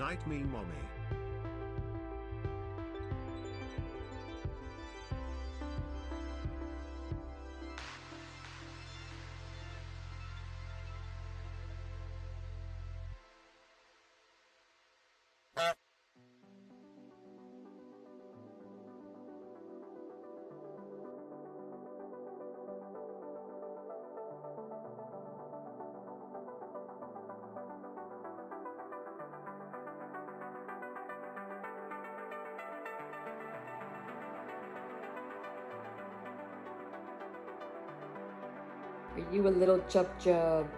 Fahrenheit me mommy. Are you a little chub chub?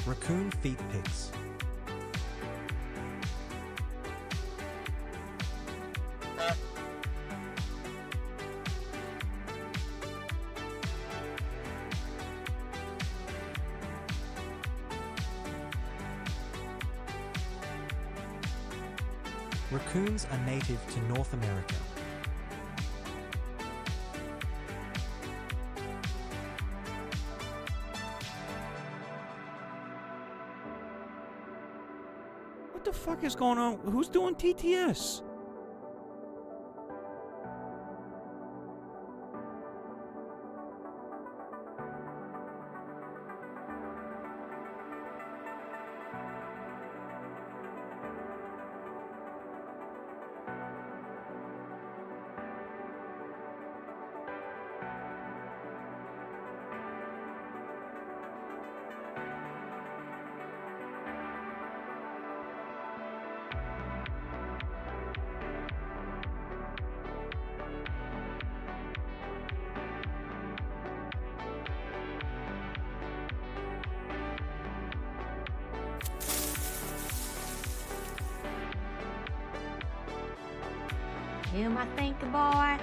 Raccoon feet pics. Raccoons are native to North America. What the fuck is going on? Who's doing TTS? You my thinker boy.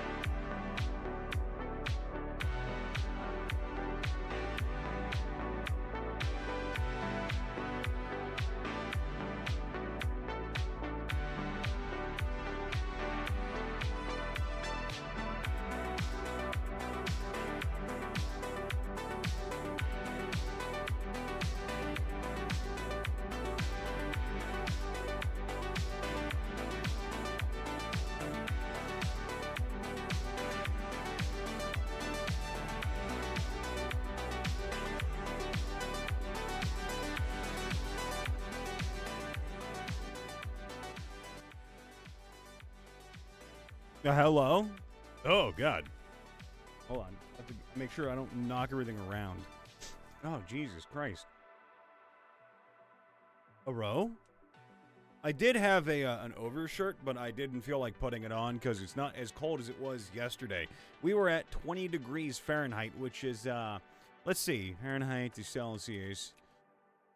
Hello? Oh, God. Hold on. I have to make sure I don't knock everything around. Oh, Jesus Christ. A row? I did have an overshirt, but I didn't feel like putting it on because it's not as cold as it was yesterday. We were at 20 degrees Fahrenheit, which is, let's see, Fahrenheit to Celsius.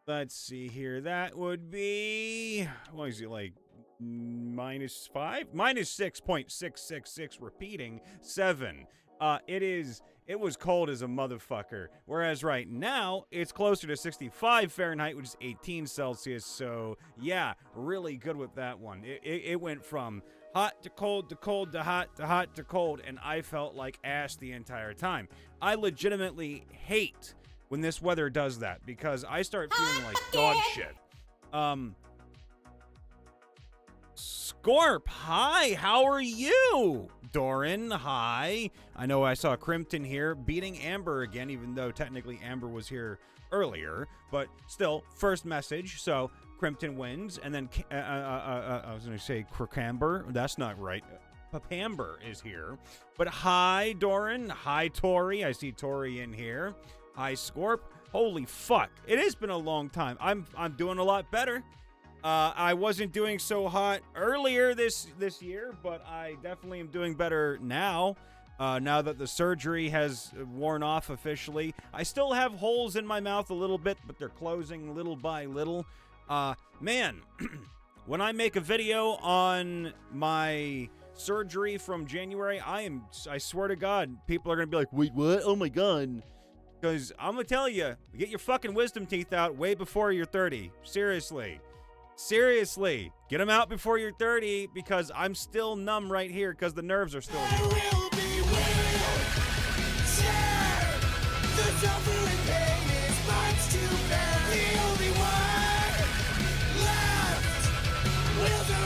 Let's see here. That would be, what is it, like, -5? -6.666, repeating, 7. It was cold as a motherfucker. Whereas right now, it's closer to 65 Fahrenheit, which is 18 Celsius. So, yeah, really good with that one. It went from hot to cold to cold to hot to hot to cold, and I felt like ass the entire time. I legitimately hate when this weather does that because I start feeling like dog shit. Scorp, hi, how are you? Doran, hi. I know I saw Crimpton here beating Amber again, even though technically Amber was here earlier, but still, first message, so Crimpton wins, and then, I was going to say Crocamber, that's not right. Papamber is here, but hi, Doran, hi, Tori, I see Tori in here. Hi, Scorp. Holy fuck. It has been a long time. I'm doing a lot better. I wasn't doing so hot earlier this year, but I definitely am doing better now. Now that the surgery has worn off officially. I still have holes in my mouth a little bit, but they're closing little by little. Man, when I make a video on my surgery from January, I swear to God, people are going to be like, wait, what? Oh my God. Because I'm going to tell you, get your fucking wisdom teeth out way before you're 30. Seriously. Seriously. Get them out before you're 30 because I'm still numb right here because the nerves are still here.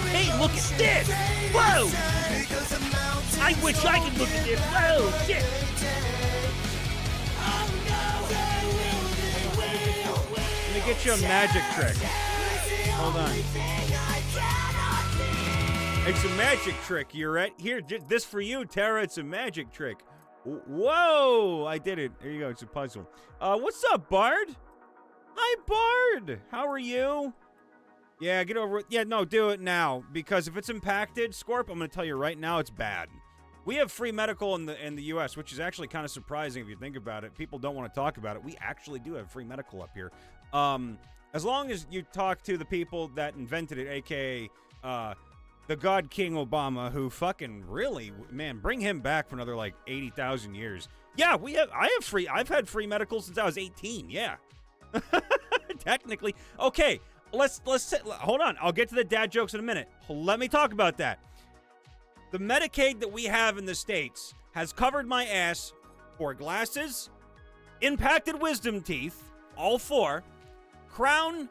Hey, look at this! Whoa! I wish I could look at this. Whoa, shit! Let me get you a magic trick. Hold on. It's a magic trick. You're right here. This for you, Tara. It's a magic trick. Whoa! I did it. There you go. It's a puzzle. What's up, Bard? Hi, Bard. How are you? Yeah, get over it. Yeah, no, do it now. Because if it's impacted, Scorp, I'm going to tell you right now, it's bad. We have free medical in the U.S., which is actually kind of surprising if you think about it. People don't want to talk about it. We actually do have free medical up here. As long as you talk to the people that invented it, a.k.a. The God King Obama, who fucking really, man, bring him back for another, like, 80,000 years. Yeah, I've had free medical since I was 18, yeah. Technically. Okay, hold on. I'll get to the dad jokes in a minute. Let me talk about that. The Medicaid that we have in the States has covered my ass for glasses, impacted wisdom teeth, all 4, crown,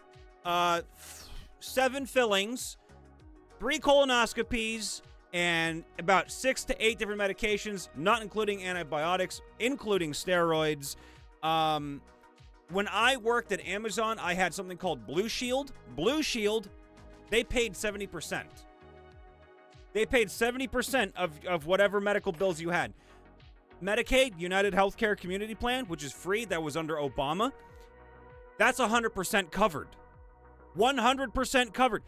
7 fillings, 3 colonoscopies, and about 6 to 8 different medications, not including antibiotics, including steroids. When I worked at Amazon, I had something called Blue Shield. Blue Shield, they paid 70%. They paid 70% of whatever medical bills you had. Medicaid, United Healthcare Community Plan, which is free, that was under Obama, that's 100% covered. 100% covered.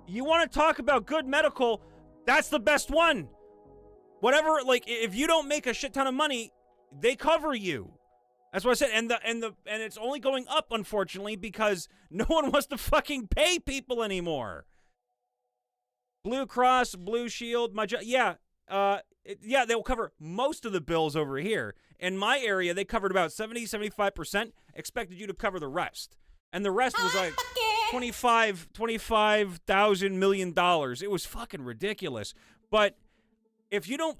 You want to talk about good medical, that's the best one. Whatever, like, if you don't make a shit ton of money, they cover you. That's what I said. And it's only going up, unfortunately, because no one wants to fucking pay people anymore. Blue Cross, Blue Shield, yeah, they will cover most of the bills over here. In my area, they covered about 70-75%, expected you to cover the rest. And the rest was like $25,000 million. It was fucking ridiculous. But if you don't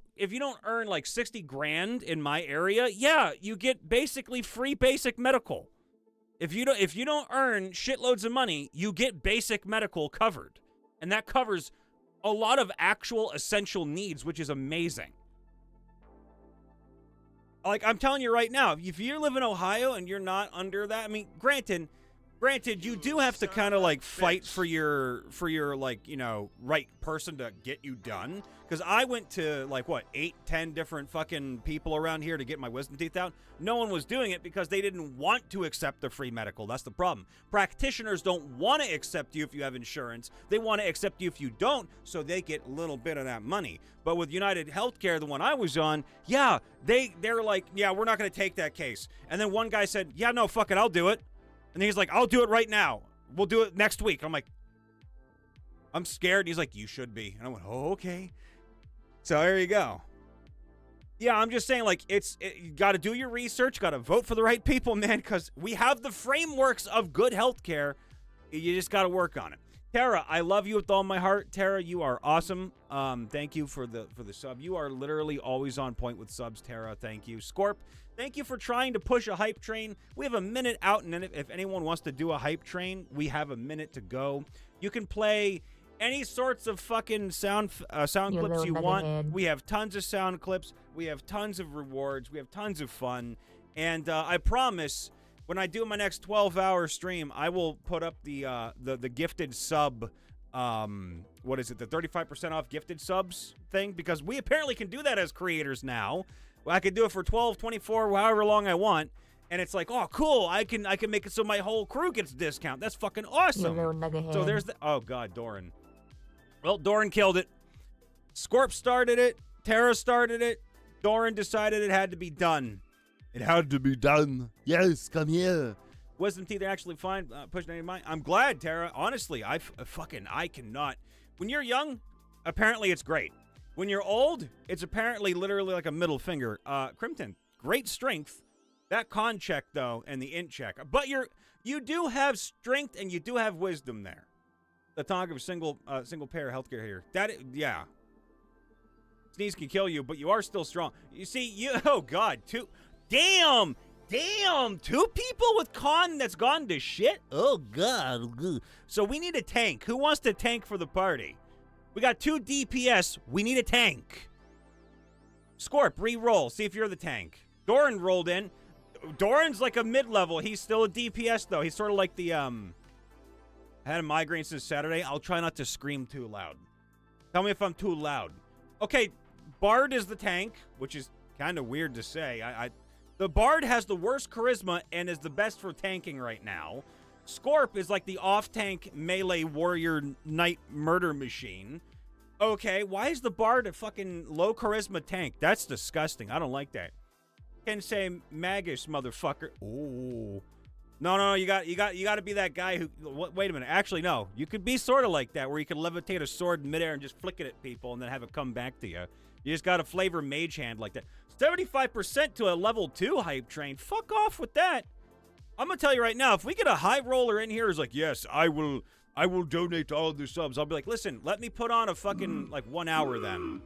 earn like 60 grand in my area, yeah, you get basically free basic medical. If you don't earn shitloads of money, you get basic medical covered. And that covers a lot of actual essential needs, which is amazing. Like, I'm telling you right now, if you live in Ohio and you're not under that, I mean, granted, you do have to kind of like fight for your like, you know, right person to get you done. Because I went to like, 8-10 different fucking people around here to get my wisdom teeth out. No one was doing it because they didn't want to accept the free medical. That's the problem. Practitioners don't want to accept you if you have insurance. They want to accept you if you don't, so they get a little bit of that money. But with United Healthcare, the one I was on, yeah, they're like, yeah, we're not going to take that case. And then one guy said, yeah, no, fuck it, I'll do it. And he's like, I'll do it right now. We'll do it next week. I'm like, I'm scared. He's like, you should be. And I went, oh, okay. So there you go. Yeah, I'm just saying, like, you got to do your research, got to vote for the right people, man, because we have the frameworks of good health care. You just got to work on it. Tara, I love you with all my heart. Tara, you are awesome. Thank you for the sub. You are literally always on point with subs, Tara. Thank you. Scorp, thank you for trying to push a hype train. We have a minute out, and then if anyone wants to do a hype train, we have a minute to go. You can play any sorts of fucking sound clips you want. We have tons of sound clips. We have tons of rewards. We have tons of fun. And I promise, when I do my next 12-hour stream, I will put up the gifted sub, what is it, the 35% off gifted subs thing? Because we apparently can do that as creators now. Well, I could do it for 12, 24, however long I want. And it's like, oh, cool. I can make it so my whole crew gets a discount. That's fucking awesome. You little nugget So there's the, oh God, Doran. Well, Doran killed it. Scorp started it. Tara started it. Doran decided it had to be done. It had to be done. Yes, come here. Wisdom teeth are actually fine. Pushing any of mine. I'm glad, Tara. Honestly, I cannot. When you're young, apparently it's great. When you're old, it's apparently literally like a middle finger. Crimton, great strength. That con check though, and the int check. But you do have strength and you do have wisdom there. The talk of single payer healthcare here. Yeah. Sneeze can kill you, but you are still strong. You see, oh God, damn, 2 people with con that's gone to shit? Oh God. So we need a tank. Who wants to tank for the party? We got 2 DPS. We need a tank. Scorp, re-roll. See if you're the tank. Doran rolled in. Doran's like a mid-level. He's still a DPS though. He's sort of like the I had a migraine since Saturday. I'll try not to scream too loud. Tell me if I'm too loud. Okay, Bard is the tank, which is kind of weird to say. The Bard has the worst charisma and is the best for tanking right now. Scorp is like the off-tank melee warrior knight murder machine. Okay, why is the Bard a fucking low charisma tank? That's disgusting. I don't like that. Can say Magus, motherfucker. Oh. No, you got to be that guy who, wait a minute. Actually, no. You could be sort of like that, where you can levitate a sword in midair and just flick it at people and then have it come back to you. You just got to flavor mage hand like that. 75% to a level 2 hype train. Fuck off with that. I'm going to tell you right now, if we get a high roller in here who's like, yes, I will donate all the subs. I'll be like, listen, let me put on a fucking, 1 hour then.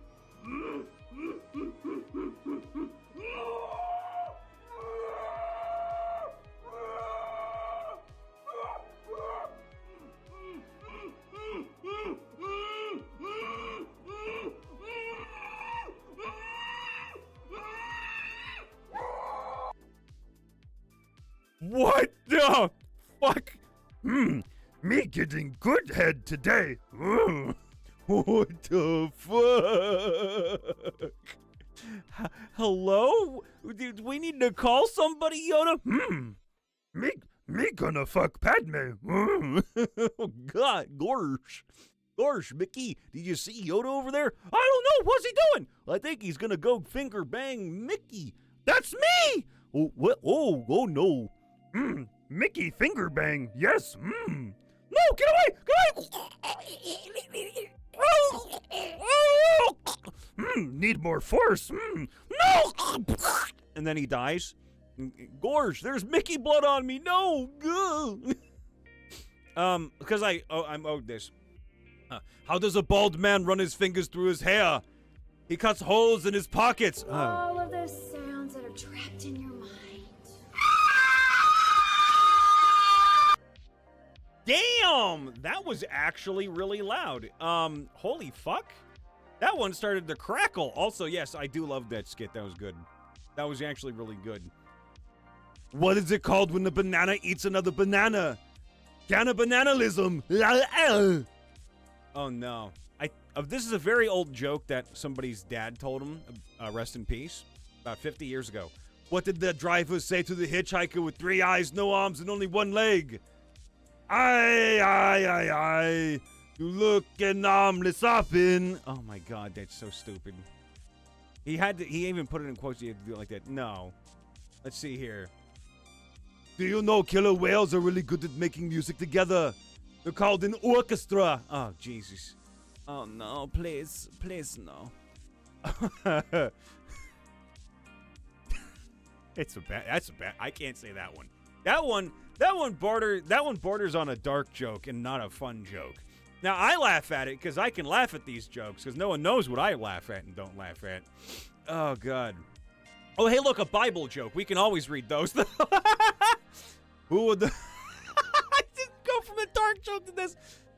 What the fuck? Me getting good head today. What the fuck? Hello? Do we need to call somebody, Yoda? Me gonna fuck Padme. Oh God, Gorsh, Mickey, did you see Yoda over there? I don't know. What's he doing? I think he's gonna go finger bang Mickey. That's me. Oh, what? Oh no. Mickey finger bang. Yes. No, get away. Need more force. No. And then he dies. Gorge, there's Mickey blood on me. No. Because I'm owed this. How does a bald man run his fingers through his hair? He cuts holes in his pockets. All of those sounds that are trapped in your mind. Damn! That was actually really loud. Holy fuck. That one started to crackle. Also, yes, I do love that skit. That was good. That was actually really good. What is it called when the banana eats another banana? Cannibalism. Oh no. This is a very old joke that somebody's dad told him, rest in peace, about 50 years ago. What did the driver say to the hitchhiker with 3 eyes, no arms, and only 1 leg? Aye. You looking armless up in. Oh my God, that's so stupid. He even put it in quotes. You had to do it like that. No. Let's see here. Do you know killer whales are really good at making music together? They're called an orchestra. Oh, Jesus. Oh, no. Please no. That's a bad. I can't say that one. That one borders on a dark joke and not a fun joke. Now, I laugh at it because I can laugh at these jokes because no one knows what I laugh at and don't laugh at. Oh, God. Oh, hey, look, a Bible joke. We can always read those. Who would the... I didn't go from a dark joke to this.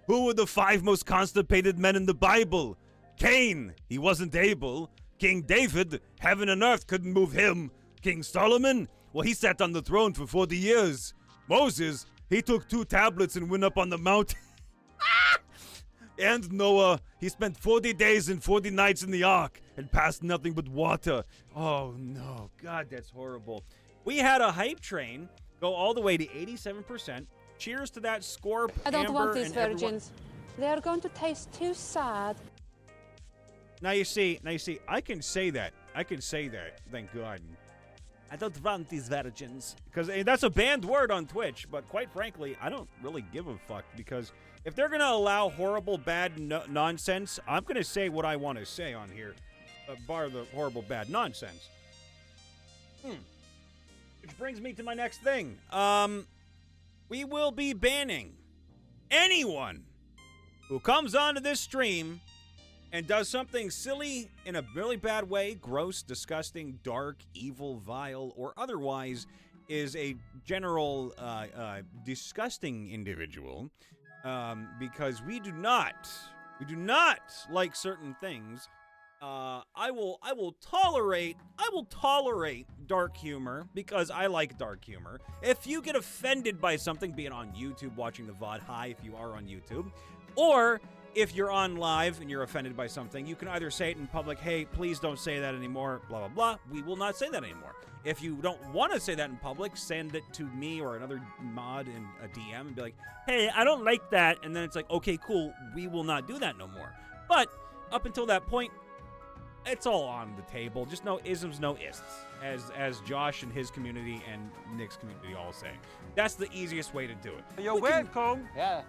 Who were the 5 most constipated men in the Bible? Cain, he wasn't able. King David, heaven and earth couldn't move him. King Solomon, well, he sat on the throne for 40 years. Moses, he took 2 tablets and went up on the mountain. And Noah, he spent 40 days and 40 nights in the ark and passed nothing but water. Oh, no. God, that's horrible. We had a hype train go all the way to 87%. Cheers to that Scorp, I don't Amber, want these and everyone. virgins. They are going to taste too sad. Now you see, I can say that. Thank God. I don't want these virgins. Because that's a banned word on Twitch, but quite frankly, I don't really give a fuck. Because if they're going to allow horrible, bad nonsense, I'm going to say what I want to say on here. Bar the horrible, bad nonsense. Which brings me to my next thing. We will be banning anyone who comes onto this stream and does something silly in a really bad way, gross, disgusting, dark, evil, vile, or otherwise is a general disgusting individual, because we do not like certain things. I will tolerate dark humor because I like dark humor. If you get offended by something, be it on YouTube watching the VOD, hi if you are on YouTube, or if you're on live and you're offended by something, you can either say it in public, hey, please don't say that anymore, blah, blah, blah. We will not say that anymore. If you don't want to say that in public, send it to me or another mod in a DM and be like, hey, I don't like that. And then it's like, okay, cool, we will not do that no more. But up until that point, it's all on the table. Just no isms, no ists, as Josh and his community and Nick's community all say. That's the easiest way to do it. You're welcome. Yeah.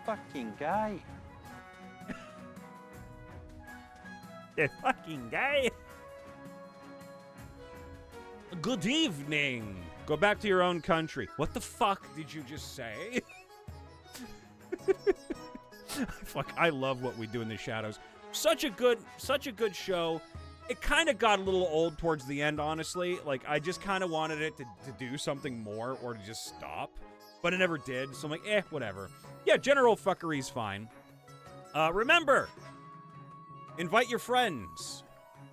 Fucking guy. The fucking guy. Good evening. Go back to your own country. What the fuck did you just say? Fuck, I love what we do in the shadows. Such a good show. It kind of got a little old towards the end, honestly. Like, I just kind of wanted it to do something more or to just stop. But it never did, so I'm like, whatever. Yeah, general fuckery's fine. Remember, invite your friends.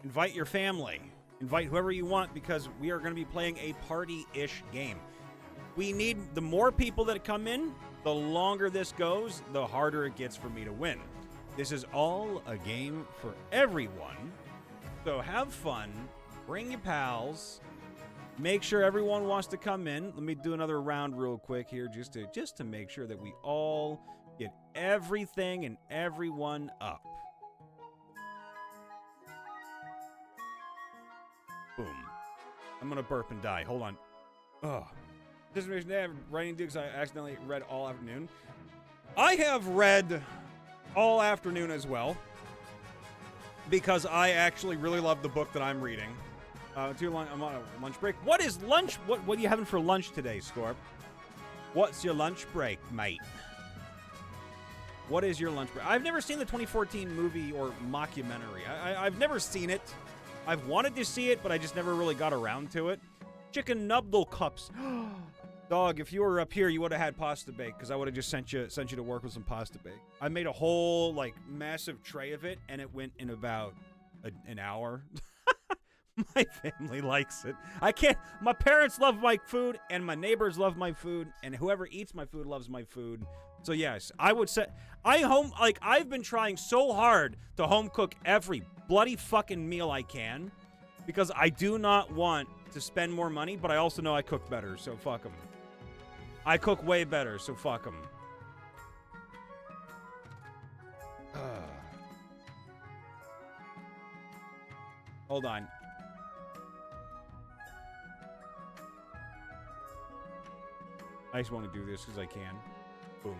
Invite your family. Invite whoever you want, because we are going to be playing a party-ish game. We need the more people that come in, the longer this goes, the harder it gets for me to win. This is all a game for everyone. So have fun. Bring your pals. Make sure everyone wants to come in. Let me do another round real quick here just to make sure that we all get everything and everyone up. Boom. I'm going to burp and die. Hold on. Ugh. Dissertation day, I'm writing because I accidentally read all afternoon. I have read all afternoon as well, because I actually really love the book that I'm reading. Too long. I'm on a lunch break. What is lunch? What are you having for lunch today, Scorp? What's your lunch break, mate? What is your lunch break? I've never seen the 2014 movie or mockumentary. I've never seen it. I've wanted to see it, but I just never really got around to it. Chicken nubble cups. Dog, if you were up here, you would have had pasta bake, because I would have just sent you to work with some pasta bake. I made a whole, like, massive tray of it, and it went in about an hour. My family likes it. I can't. My parents love my food, and my neighbors love my food, and whoever eats my food loves my food. So yes, I would say I've been trying so hard to home cook every bloody fucking meal I can, because I do not want to spend more money, but I also know I cook better, so fuck them. I cook way better, so fuck them. Hold on. I just want to do this because I can. Boom.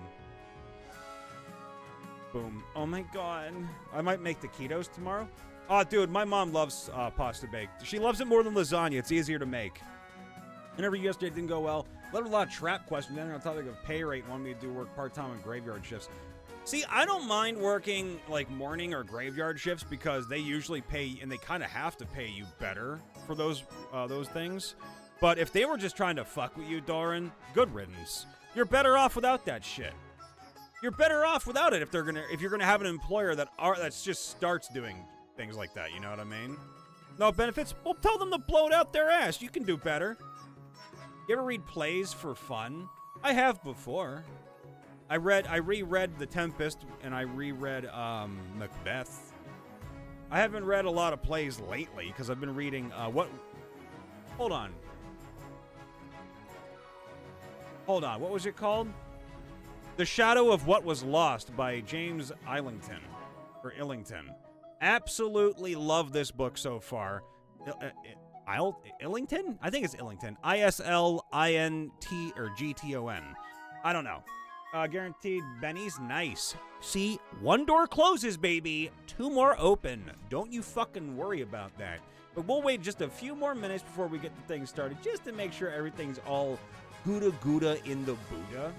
Boom. Oh my god. I might make taquitos tomorrow. Oh, dude, my mom loves pasta baked. She loves it more than lasagna. It's easier to make. Whenever yesterday didn't go well, let a lot of trap questions. Then on topic of pay rate, wanted me to do work part-time on graveyard shifts. See, I don't mind working like morning or graveyard shifts, because they usually pay, and they kind of have to pay you better for those things. But if they were just trying to fuck with you, Doran, good riddance. You're better off without that shit. You're better off without it if you're gonna have an employer that's just starts doing things like that. You know what I mean? No benefits? Well, tell them to blow it out their ass. You can do better. You ever read plays for fun? I have before. I reread The Tempest, and I reread Macbeth. I haven't read a lot of plays lately because I've been reading Hold on. Hold on, what was it called? The Shadow of What Was Lost by James Illington. Or Illington. Absolutely love this book so far. Illington? I think it's Illington. I-S-L-I-N-T or G-T-O-N. I don't know. Guaranteed Benny's nice. See, one door closes, baby. Two more open. Don't you fucking worry about that. But we'll wait just a few more minutes before we get the thing started, just to make sure everything's all Gouda in the Buddha.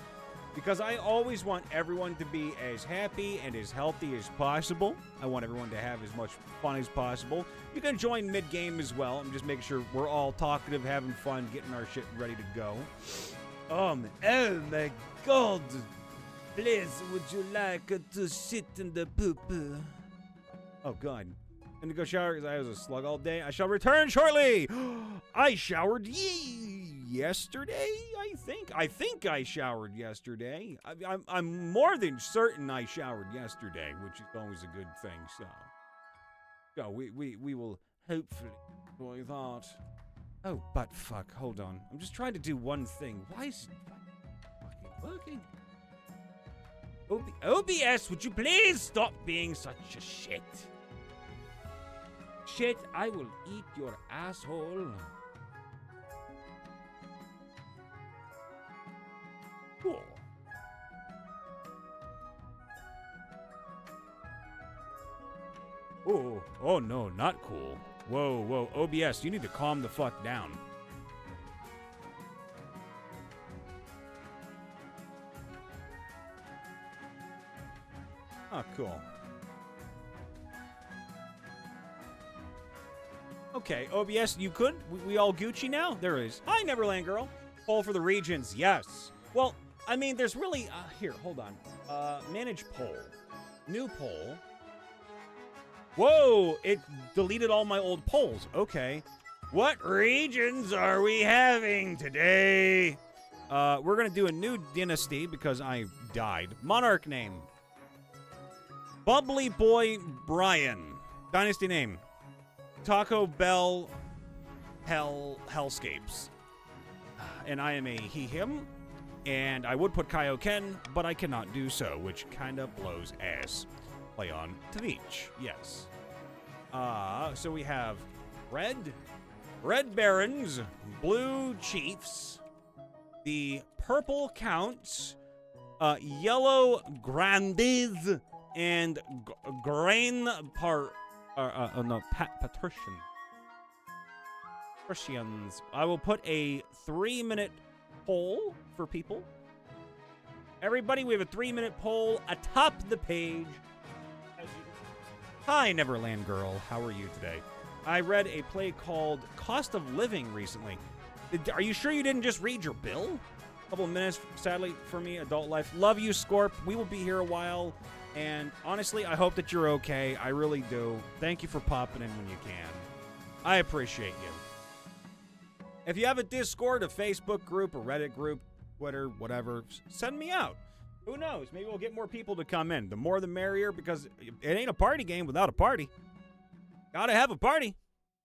Because I always want everyone to be as happy and as healthy as possible. I want everyone to have as much fun as possible. You can join mid-game as well. I'm just making sure we're all talkative, having fun, getting our shit ready to go. Oh my God. Please, would you like to sit in the poo-poo? Oh, God. I'm gonna go shower because I was a slug all day. I shall return shortly. I showered yesterday, I think. I think I showered yesterday. I'm more than certain I showered yesterday, which is always a good thing. So we will hopefully enjoy that. Oh, but fuck, hold on. I'm just trying to do one thing. Why is it fucking working? OBS, would you please stop being such a shit? Shit, I will eat your asshole. Cool. Oh no, not cool. Whoa, OBS, you need to calm the fuck down. Oh, cool. Okay, OBS, you could? We all Gucci now? There it is. Hi, Neverland Girl. Poll for the regions, yes. Well, I mean, there's really... here, hold on. Manage poll. New poll. Whoa, it deleted all my old polls. Okay. What regions are we having today? We're going to do a new dynasty because I died. Monarch name. Bubbly Boy Brian. Dynasty name. Taco Bell Hellscapes. And I am a he, him. And I would put Kaioken, but I cannot do so, which kind of blows ass. Play on Tvich, yes. So we have Red Barons, Blue Chiefs, the Purple Counts, Yellow Grandes, and Grain Patricians. I will put a 3-minute poll for people. Everybody, we have a 3-minute poll atop the page. Hi, Neverland Girl. How are you today? I read a play called Cost of Living recently. Are you sure you didn't just read your bill? A couple of minutes, sadly, for me, adult life. Love you, Scorp. We will be here a while. And honestly, I hope that you're okay. I really do. Thank you for popping in when you can. I appreciate you. If you have a Discord, a Facebook group, a Reddit group, Twitter, whatever, send me out. Who knows? Maybe we'll get more people to come in. The more the merrier, because it ain't a party game without a party. Gotta have a party.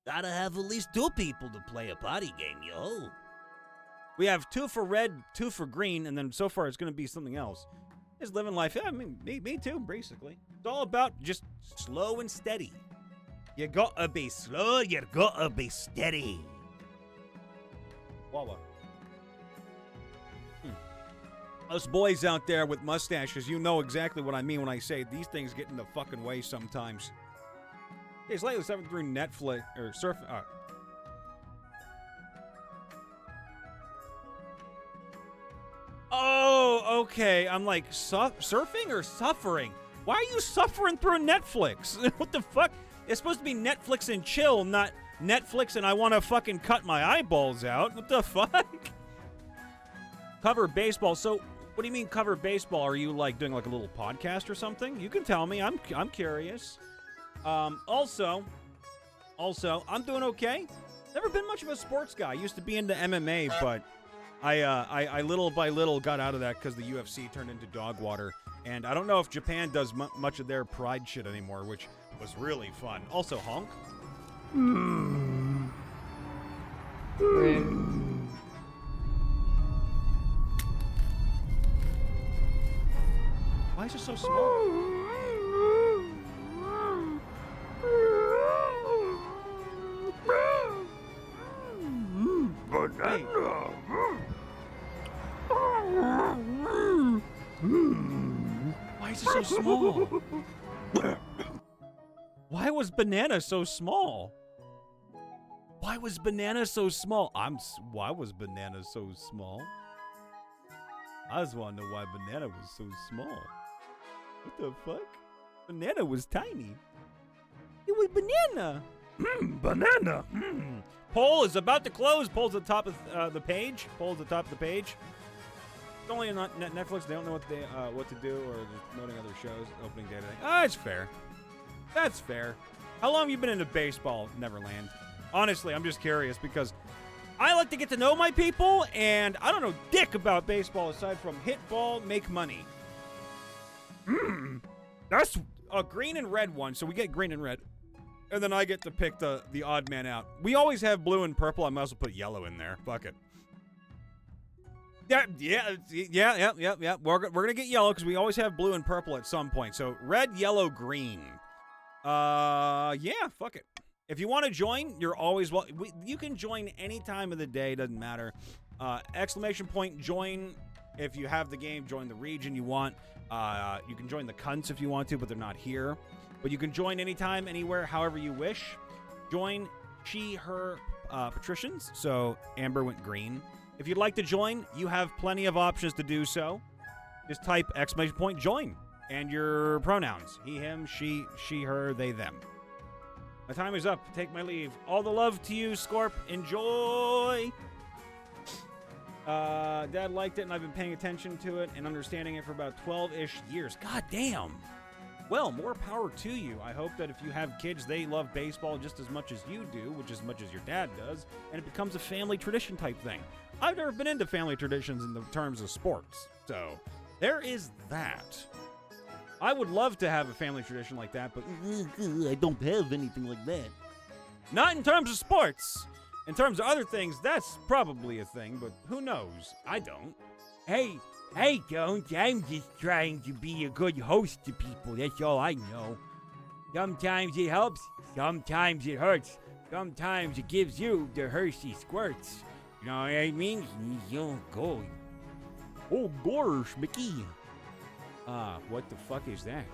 Gotta have at least 2 people to play a party game, yo. We have 2 for red, 2 for green, and then so far it's gonna be something else. Just living life. Yeah, I mean, me too, basically. It's all about just slow and steady. You gotta be slow, you gotta be steady. Wawa. Us boys out there with mustaches, you know exactly what I mean when I say these things get in the fucking way sometimes. It's lately surfing through Netflix, or surfing, Oh, okay. I'm like, surfing or suffering? Why are you suffering through Netflix? What the fuck? It's supposed to be Netflix and chill, not Netflix and I want to fucking cut my eyeballs out. What the fuck? Cover baseball. So, what do you mean cover baseball? Are you like doing like a little podcast or something? You can tell me. I'm curious. Also, I'm doing okay. Never been much of a sports guy. I used to be into MMA, but I little by little got out of that because the UFC turned into dog water. And I don't know if Japan does much of their pride shit anymore, which was really fun. Also, honk. is it so small? Banana. Why is it so small? Why was banana so small? Why was banana so small? Why was banana so small? I just want to know why banana was so small. What the fuck? Banana was tiny. It was banana. Banana. Poll is about to close. Poll's at the top of the page. Poll's at the top of the page. It's only on Netflix. They don't know what to do, or just promoting other shows. Opening day today. Ah, it's fair. That's fair. How long have you been into baseball, Neverland? Honestly, I'm just curious because I like to get to know my people, and I don't know dick about baseball aside from hit ball, make money. That's a green and red one, so we get green and red. And then I get to pick the odd man out. We always have blue and purple. I might as well put yellow in there. Fuck it. Yeah. We're going to get yellow because we always have blue and purple at some point. So red, yellow, green. Yeah, fuck it. If you want to join, you're always you can join any time of the day, doesn't matter. Exclamation point join. If you have the game, join the region you want. You can join the cunts if you want to, but they're not here. But you can join anytime, anywhere, however you wish. Join she, her, patricians. So Amber went green. If you'd like to join, you have plenty of options to do so. Just type exclamation point join and your pronouns. He, him, she, her, they, them. My time is up. Take my leave. All the love to you, Scorp. Enjoy. Dad liked it, and I've been paying attention to it and understanding it for about 12-ish years. God damn. Well, more power to you. I hope that if you have kids, they love baseball just as much as you do, which is as much as your dad does, and it becomes a family tradition type thing. I've never been into family traditions in the terms of sports, so there is that. I would love to have a family tradition like that, but I don't have anything like that. Not in terms of sports. In terms of other things, that's probably a thing, but who knows? I don't. Hey, don't. I'm just trying to be a good host to people. That's all I know. Sometimes it helps. Sometimes it hurts. Sometimes it gives you the Hershey squirts. You know what I mean? You go. Oh, gosh, Mickey. What the fuck is that?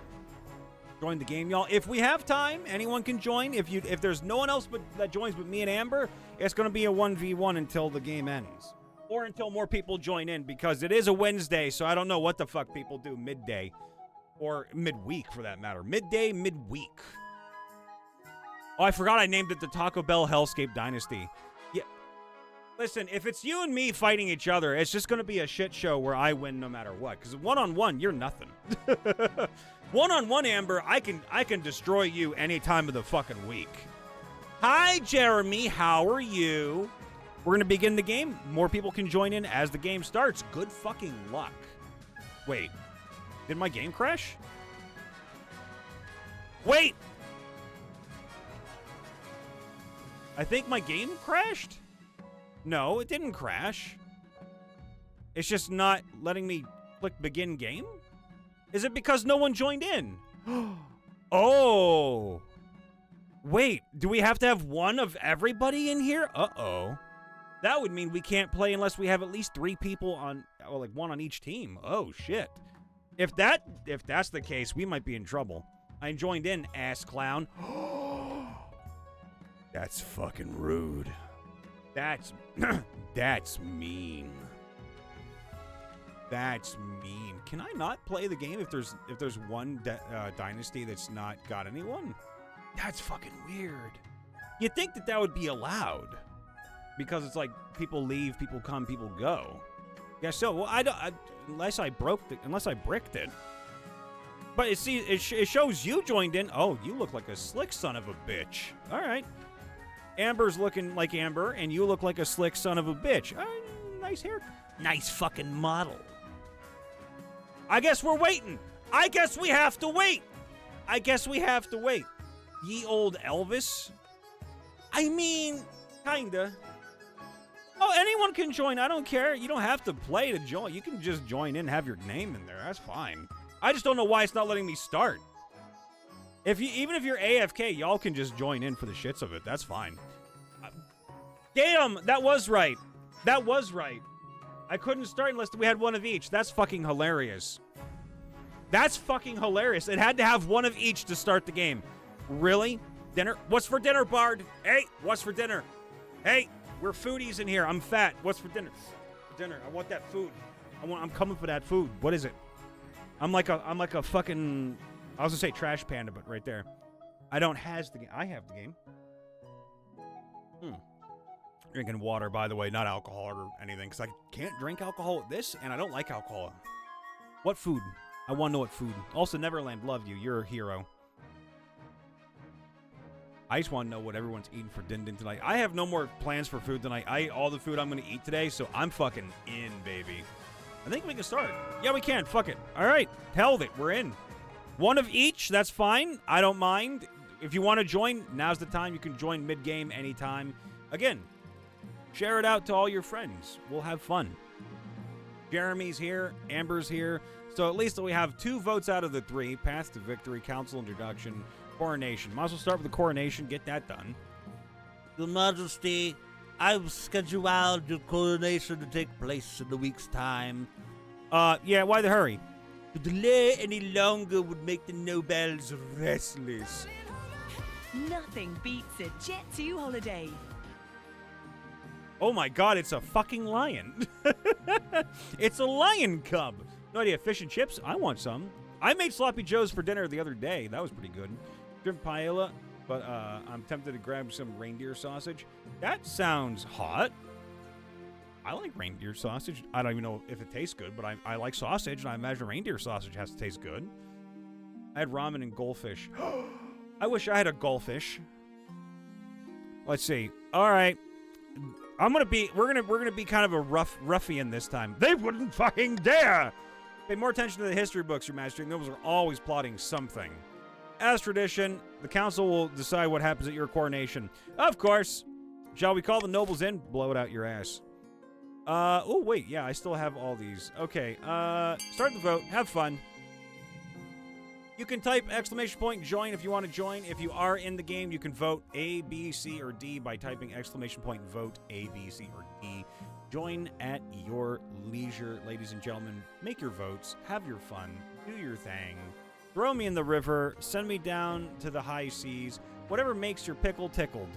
Join the game, y'all. If we have time, anyone can join. If there's no one else that joins but me and Amber, it's going to be a 1v1 until the game ends. Or until more people join in, because it is a Wednesday, so I don't know what the fuck people do midday. Or midweek, for that matter. Midday, midweek. Oh, I forgot I named it the Taco Bell Hellscape Dynasty. Yeah. Listen, if it's you and me fighting each other, it's just going to be a shit show where I win no matter what. Because one-on-one, you're nothing. One-on-one, Amber, I can destroy you any time of the fucking week. Hi, Jeremy. How are you? We're going to begin the game. More people can join in as the game starts. Good fucking luck. Wait. Did my game crash? Wait! I think my game crashed? No, it didn't crash. It's just not letting me click begin game? Is it because no one joined in? Oh. Wait, do we have to have one of everybody in here? Uh-oh. That would mean we can't play unless we have at least 3 people on, well, like one on each team. Oh, shit. If that's the case, we might be in trouble. I joined in, ass clown. That's fucking rude. That's mean. That's mean. Can I not play the game if there's one dynasty that's not got anyone? That's fucking weird. You'd think that would be allowed, because it's like people leave, people come, people go. Yeah, so well, unless I bricked it. But it shows you joined in. Oh, you look like a slick son of a bitch. All right. Amber's looking like Amber, and you look like a slick son of a bitch. Nice hair. Nice fucking model. I guess we're waiting. I guess we have to wait. Ye old Elvis. I mean, kinda. Oh, anyone can join. I don't care. You don't have to play to join. You can just join in and have your name in there. That's fine. I just don't know why it's not letting me start. Even if you're AFK, y'all can just join in for the shits of it. That's fine. Damn, that was right. That was right. I couldn't start unless we had one of each. That's fucking hilarious. That's fucking hilarious. It had to have one of each to start the game. Really? Dinner? What's for dinner, Bard? Hey, what's for dinner? Hey, we're foodies in here. I'm fat. What's for dinner? Dinner. I want that food. I'm coming for that food. What is it? I'm like a fucking, I was gonna say trash panda, but right there. I don't has the game. I have the game. Drinking water, by the way, not alcohol or anything, because I can't drink alcohol with this, and I don't like alcohol. What food? I want to know what food. Also, Neverland, love you. You're a hero. I just want to know what everyone's eating for din din tonight. I have no more plans for food tonight. I ate all the food I'm going to eat today, so I'm fucking in, baby. I think we can start. Yeah, we can. Fuck it. All right. Hell with it. We're in. One of each. That's fine. I don't mind. If you want to join, now's the time. You can join mid-game anytime. Again, share it out to all your friends. We'll have fun. Jeremy's here. Amber's here. So at least we have 2 votes out of the 3. Path to victory, council introduction, coronation. Might as well start with the coronation. Get that done. Your Majesty, I've scheduled your coronation to take place in a week's time. Yeah, why the hurry? To delay any longer would make the nobles restless. Nothing beats a Jet2 holiday. Oh my god, it's a fucking lion. It's a lion cub. No idea. Fish and chips? I want some. I made sloppy joes for dinner the other day. That was pretty good. Shrimp paella, but I'm tempted to grab some reindeer sausage. That sounds hot. I like reindeer sausage. I don't even know if it tastes good, but I like sausage, and I imagine reindeer sausage has to taste good. I had ramen and goldfish. I wish I had a goldfish. Let's see. All right. We're gonna be kind of a ruffian this time. They wouldn't fucking dare! Pay more attention to the history books, Your Majesty. Nobles are always plotting something. As tradition, the council will decide what happens at your coronation. Of course. Shall we call the nobles in? Blow it out your ass. Oh, wait. Yeah, I still have all these. Okay. Start the vote. Have fun. You can type exclamation point join if you want to join. If you are in the game, you can vote A, B, C, or D by typing exclamation point vote A, B, C, or D. Join at your leisure, ladies and gentlemen. Make your votes. Have your fun. Do your thing. Throw me in the river. Send me down to the high seas. Whatever makes your pickle tickled.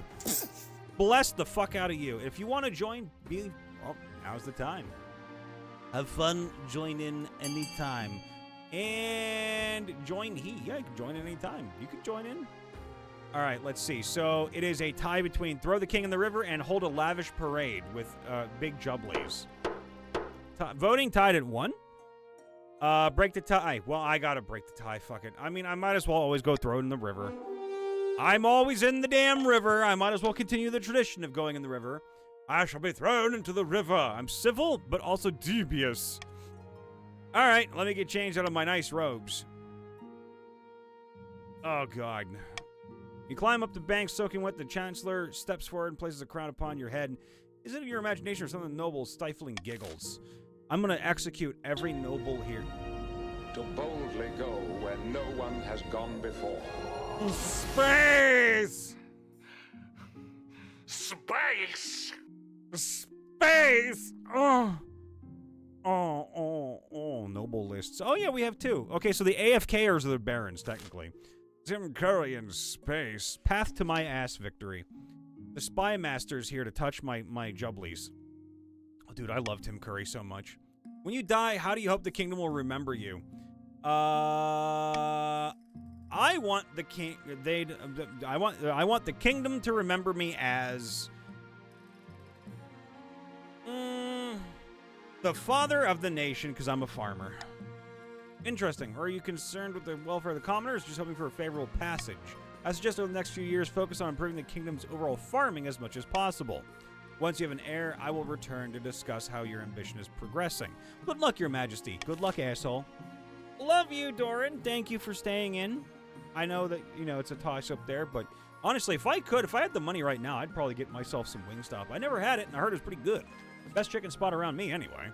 Bless the fuck out of you. If you want to join, well, now's the time. Have fun. Join in anytime. And join Yeah, you can join anytime. You can join in. All right, let's see. So it is a tie between throw the king in the river and hold a lavish parade with big jubblies. Voting tied at 1. Break the tie. Well, I gotta break the tie. Fuck it. I mean, I might as well always go throw it in the river. I'm always in the damn river. I might as well continue the tradition of going in the river. I shall be thrown into the river. I'm civil, but also dubious. All right, let me get changed out of my nice robes. Oh, God. You climb up the bank, soaking wet. The chancellor steps forward and places a crown upon your head. Is it your imagination or something noble stifling giggles? I'm going to execute every noble here. To boldly go where no one has gone before. Space! Space! Space! Oh, noble lists. Oh, yeah, we have 2. Okay, so the AFKers are the barons, technically. Tim Curry in space. Path to my ass victory. The spy master's here to touch my jubblies. Oh, dude, I love Tim Curry so much. When you die, how do you hope the kingdom will remember you? I want the I want the kingdom to remember me as the father of the nation, because I'm a farmer. Interesting. Or are you concerned with the welfare of the commoners, just hoping for a favorable passage? I suggest over the next few years, focus on improving the kingdom's overall farming as much as possible. Once you have an heir, I will return to discuss how your ambition is progressing. Good luck, Your Majesty. Good luck, asshole. Love you, Doran. Thank you for staying in. I know that, it's a toss up there, but honestly, if I had the money right now, I'd probably get myself some Wingstop. I never had it, and I heard it was pretty good. Best chicken spot around me, anyway.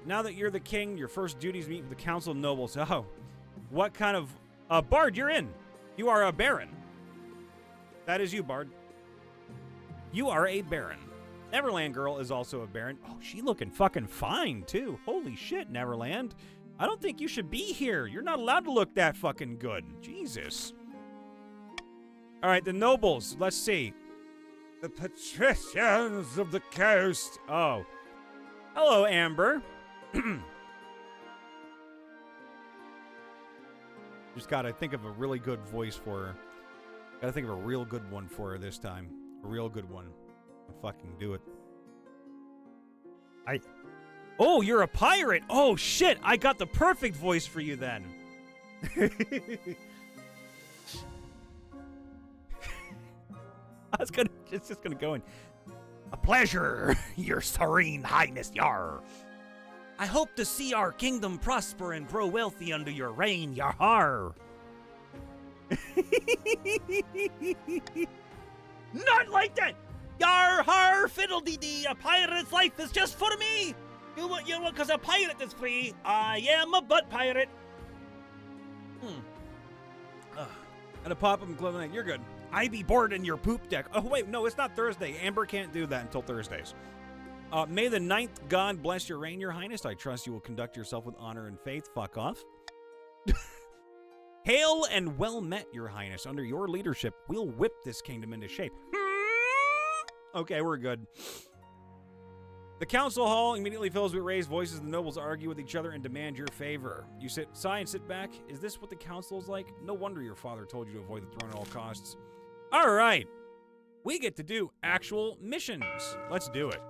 Now that you're the king, your first duty is to meet with the council of nobles. Oh, what kind of... Bard, you're in. You are a baron. That is you, Bard. You are a baron. Neverland Girl is also a baron. Oh, she looking fucking fine, too. Holy shit, Neverland. I don't think you should be here. You're not allowed to look that fucking good. Jesus. All right, the nobles. Let's see. The patricians of the coast. Oh. Hello, Amber. Just gotta think of a really good voice for her. Gotta think of a real good one for her this time. A real good one. I'll fucking do it. Oh, you're a pirate! Oh, shit! I got the perfect voice for you then! It's just gonna go in. A pleasure, your serene highness, yar. I hope to see our kingdom prosper and grow wealthy under your reign, yar. Not like that! Yar har fiddle-dee-dee, a pirate's life is just for me! You want, because a pirate is free. I am a butt pirate. And a pop-up and clothing. You're good. I be bored in your poop deck. Oh, wait, no, it's not Thursday. Amber can't do that until Thursdays. May the 9th God bless your reign, your highness. I trust you will conduct yourself with honor and faith. Fuck off. Hail and well met, your highness. Under your leadership, we'll whip this kingdom into shape. Okay, we're good. The council hall immediately fills with raised voices. The nobles argue with each other and demand your favor. You sigh and sit back. Is this what the council's like? No wonder your father told you to avoid the throne at all costs. All right. We get to do actual missions. Let's do it.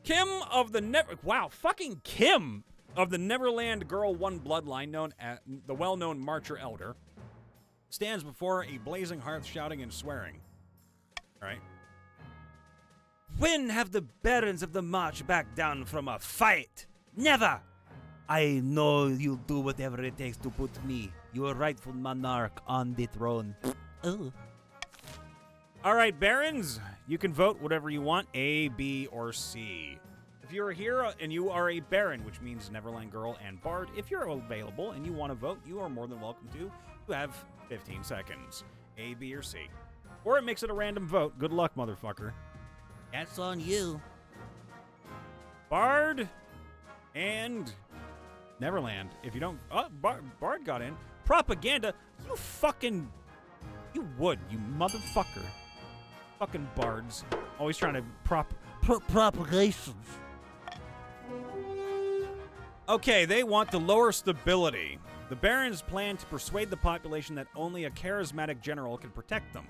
Kim of the fucking Kim of the Neverland Girl 1 bloodline, known as the well-known Marcher Elder, stands before a blazing hearth shouting and swearing. All right. When have the barons of the March backed down from a fight? Never! I know you'll do whatever it takes to put me, your rightful monarch, on the throne. Oh. All right, barons, you can vote whatever you want, A, B, or C. If you're here and you are a baron, which means Neverland Girl and Bard, if you're available and you want to vote, you are more than welcome to. You have 15 seconds. A, B, or C. Or it makes it a random vote. Good luck, motherfucker. That's on you. Bard and Neverland. If you don't... Oh, Bard got in. Propaganda? You fucking... You would, you motherfucker. Fucking bards. Always trying to propagation. Okay, they want to lower stability. The barons plan to persuade the population that only a charismatic general can protect them.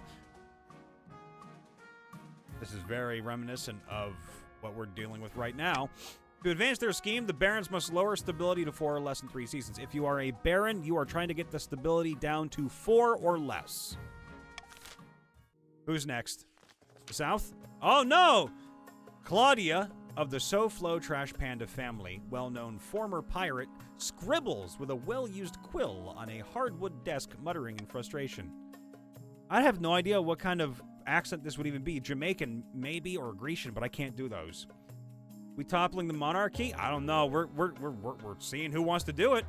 This is very reminiscent of what we're dealing with right now. To advance their scheme, the barons must lower stability to 4 or less in 3 seasons. If you are a baron, you are trying to get the stability down to 4 or less. Who's next? The South? Oh, no! Claudia of the SoFlo Trash Panda family, well-known former pirate, scribbles with a well-used quill on a hardwood desk, muttering in frustration. I have no idea what kind of accent this would even be. Jamaican, maybe, or Grecian, but I can't do those. We toppling the monarchy? I don't know. We're seeing who wants to do it.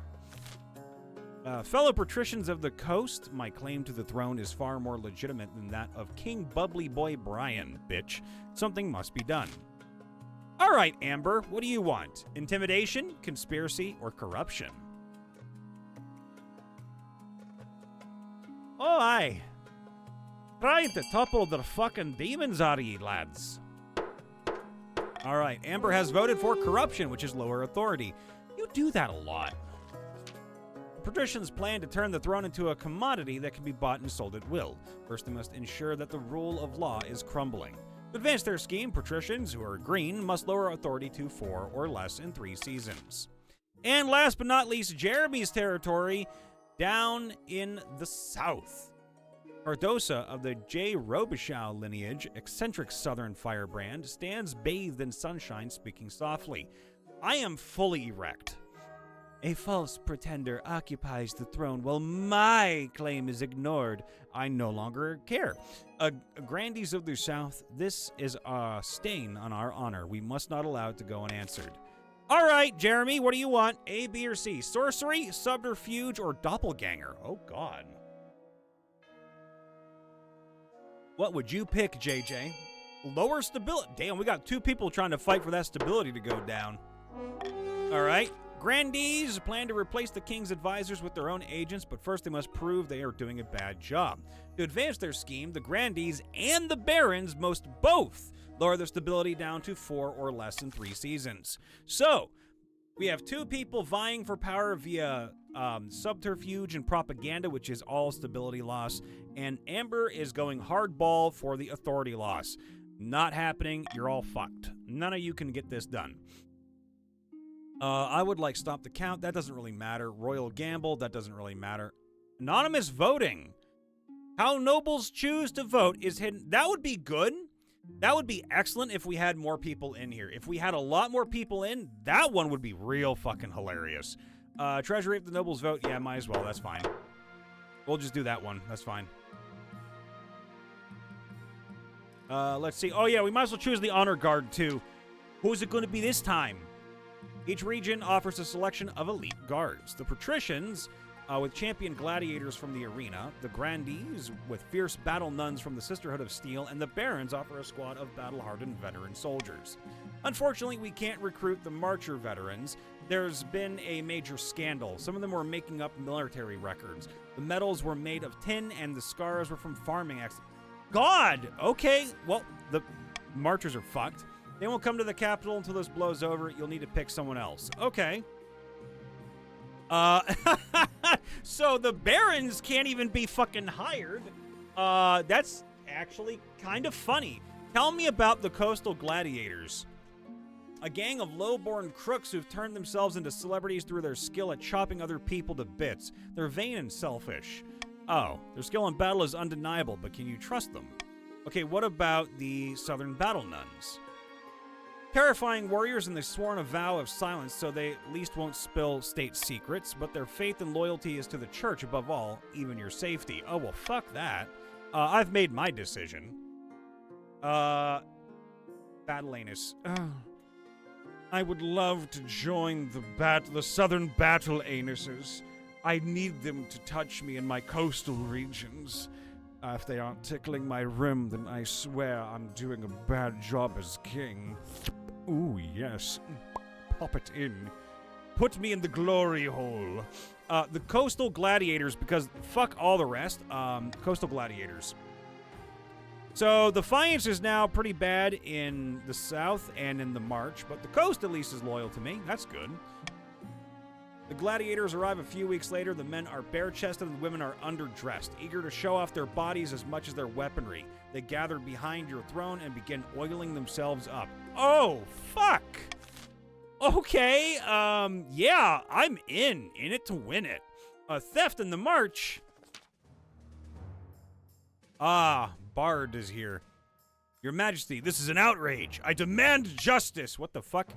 Fellow patricians of the coast, my claim to the throne is far more legitimate than that of King Bubbly Boy Brian, bitch. Something must be done. All right, Amber, what do you want? Intimidation, conspiracy, or corruption? Oh, aye. Trying to topple the fucking demons, are ye, lads? All right, Amber has voted for corruption, which is lower authority. You do that a lot. The patricians plan to turn the throne into a commodity that can be bought and sold at will. First, they must ensure that the rule of law is crumbling. To advance their scheme, patricians, who are green, must lower authority to 4 or less in 3 seasons. And last but not least, Jeremy's territory, down in the south. Cardosa of the J. Robichaux lineage, eccentric southern firebrand, stands bathed in sunshine, speaking softly. I am fully erect. A false pretender occupies the throne while my claim is ignored. I no longer care. Grandees of the South, this is a stain on our honor. We must not allow it to go unanswered. All right, Jeremy, what do you want? A, B, or C? Sorcery, subterfuge, or doppelganger? Oh, God. What would you pick, JJ? Lower stability. Damn, we got 2 people trying to fight for that stability to go down. All right. Grandees plan to replace the king's advisors with their own agents, but first they must prove they are doing a bad job. To advance their scheme, the grandees and the barons must both lower their stability down to 4 or less in 3 seasons. So, we have 2 people vying for power via subterfuge and propaganda, which is all stability loss, and Amber is going hardball for the authority loss. Not happening. You're all fucked. None of you can get this done. I would like stop the count. That doesn't really matter. Royal gamble. That doesn't really matter. Anonymous voting. How nobles choose to vote is hidden. That would be good. That would be excellent if we had more people in here. If we had a lot more people in, that one would be real fucking hilarious. Treasury if the nobles vote. Yeah, might as well. That's fine. We'll just do that one. That's fine. Let's see. Oh, yeah, we might as well choose the honor guard, too. Who's it going to be this time? Each region offers a selection of elite guards. The patricians, with champion gladiators from the arena, the grandees, with fierce battle nuns from the Sisterhood of Steel, and the barons offer a squad of battle-hardened veteran soldiers. Unfortunately, we can't recruit the marcher veterans. There's been a major scandal. Some of them were making up military records. The medals were made of tin, and the scars were from farming accidents. God! Okay, well, the marchers are fucked. They won't come to the capital until this blows over. You'll need to pick someone else. Okay. So the barons can't even be fucking hired. That's actually kind of funny. Tell me about the coastal gladiators. A gang of low-born crooks who've turned themselves into celebrities through their skill at chopping other people to bits. They're vain and selfish. Oh, their skill in battle is undeniable, but can you trust them? Okay, what about the Southern Battle Nuns? Terrifying warriors, and they sworn a vow of silence so they at least won't spill state secrets, but their faith and loyalty is to the church above all, even your safety. Oh, well, fuck that. I've made my decision. Battle Anus. I would love to join the Southern Battle Anuses. I need them to touch me in my coastal regions. If they aren't tickling my rim, then I swear I'm doing a bad job as king. Ooh, yes. Pop it in. Put me in the glory hole. The coastal gladiators, because fuck all the rest. Coastal gladiators. So, Defiance is now pretty bad in the south and in the march, but the coast at least is loyal to me. That's good. The gladiators arrive a few weeks later. The men are bare-chested and the women are underdressed, eager to show off their bodies as much as their weaponry. They gather behind your throne and begin oiling themselves up. Oh, fuck! Okay, yeah, I'm in it to win it. Theft in the march. Ah, Bard is here. Your Majesty, this is an outrage. I demand justice. What the fuck?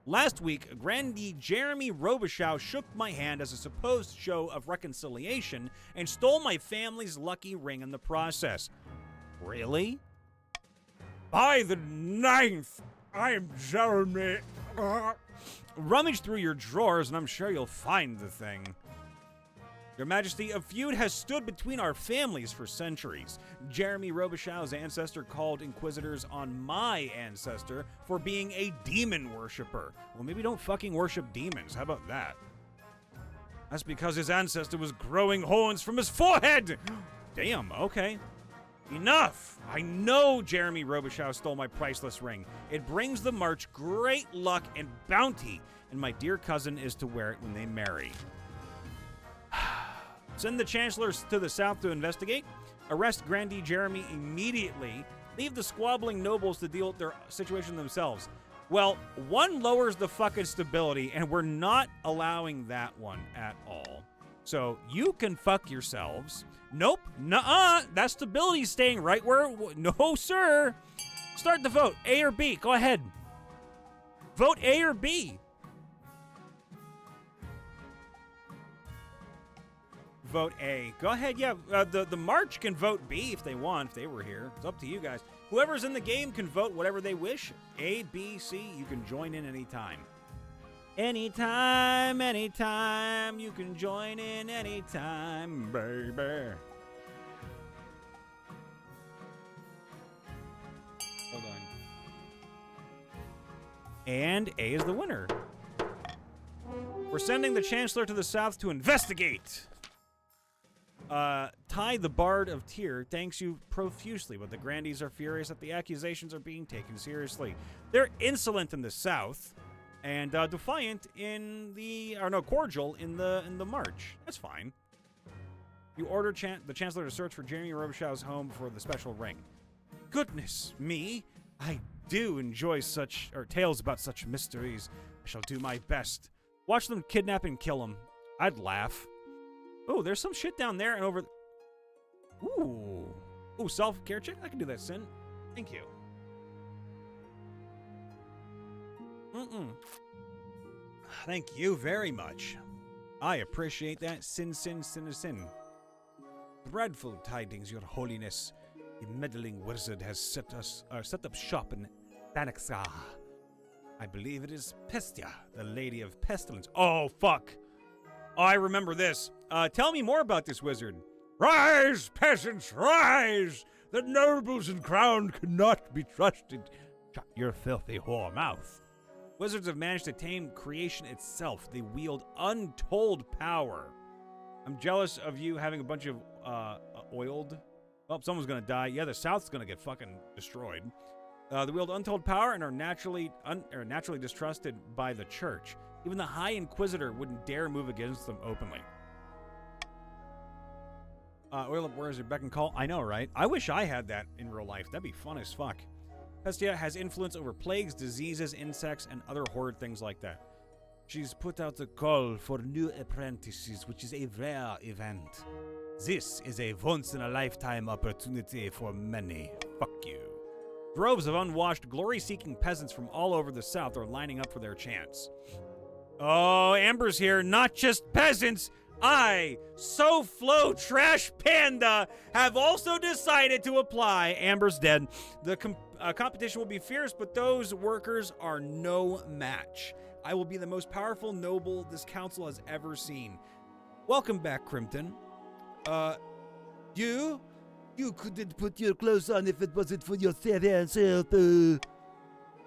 Last week, Grandee Jeremy Robichaux shook my hand as a supposed show of reconciliation and stole my family's lucky ring in the process. Really? By the 9th, I am Jeremy. Rummage through your drawers and I'm sure you'll find the thing. Your Majesty, a feud has stood between our families for centuries. Jeremy Robichaux's ancestor called inquisitors on my ancestor for being a demon worshiper. Well, maybe don't fucking worship demons. How about that? That's because his ancestor was growing horns from his forehead! Damn, okay. Enough! I know Jeremy Robichaux stole my priceless ring. It brings the march great luck and bounty, and my dear cousin is to wear it when they marry. Send the chancellors to the south to investigate. Arrest Grandee Jeremy immediately. Leave the squabbling nobles to deal with their situation themselves. Well, one lowers the fucking stability, and we're not allowing that one at all. So you can fuck yourselves. Nope. Nuh-uh. That stability's staying right where... No, sir. Start the vote. A or B. Go ahead. Vote A or B. vote A. Go ahead, yeah. The March can vote B if they want, if they were here. It's up to you guys. Whoever's in the game can vote whatever they wish. A, B, C, you can join in anytime. Anytime, anytime, you can join in anytime, baby. Hold on. And A is the winner. We're sending the Chancellor to the south to investigate. Ty, the Bard of Tyr, thanks you profusely, but the Grandees are furious that the accusations are being taken seriously. They're insolent in the south, and defiant in cordial in the March. That's fine. You order the Chancellor to search for Jeremy Robichaux's home for the special ring. Goodness me, I do enjoy tales about such mysteries. I shall do my best. Watch them kidnap and kill him. I'd laugh. Oh, there's some shit down there and over. Ooh, self-care check. I can do that, Sin. Thank you. Thank you very much. I appreciate that. Sin. Dreadful tidings, Your Holiness. The meddling wizard has set up shop in Thanaxa. I believe it is Pestia, the Lady of Pestilence. Oh, fuck. I remember this. Tell me more about this wizard. Rise, peasants, rise! The nobles and crown cannot be trusted. Shut your filthy whore mouth. Wizards have managed to tame creation itself. They wield untold power. I'm jealous of you having a bunch of oiled. Well, someone's gonna die. Yeah, the South's gonna get fucking destroyed. They wield untold power and are naturally distrusted by the church. Even the High Inquisitor wouldn't dare move against them openly. Oil up where is your beck and call? I know, right? I wish I had that in real life. That'd be fun as fuck. Pestia has influence over plagues, diseases, insects, and other horrid things like that. She's put out a call for new apprentices, which is a rare event. This is a once-in-a-lifetime opportunity for many. Fuck you. Droves of unwashed, glory-seeking peasants from all over the South are lining up for their chance. Oh, Amber's here. Not just peasants. I, SoFlo Trash Panda, have also decided to apply. Amber's dead. The competition will be fierce, but those workers are no match. I will be the most powerful noble this council has ever seen. Welcome back, Crimpton. You couldn't put your clothes on if it wasn't for your self.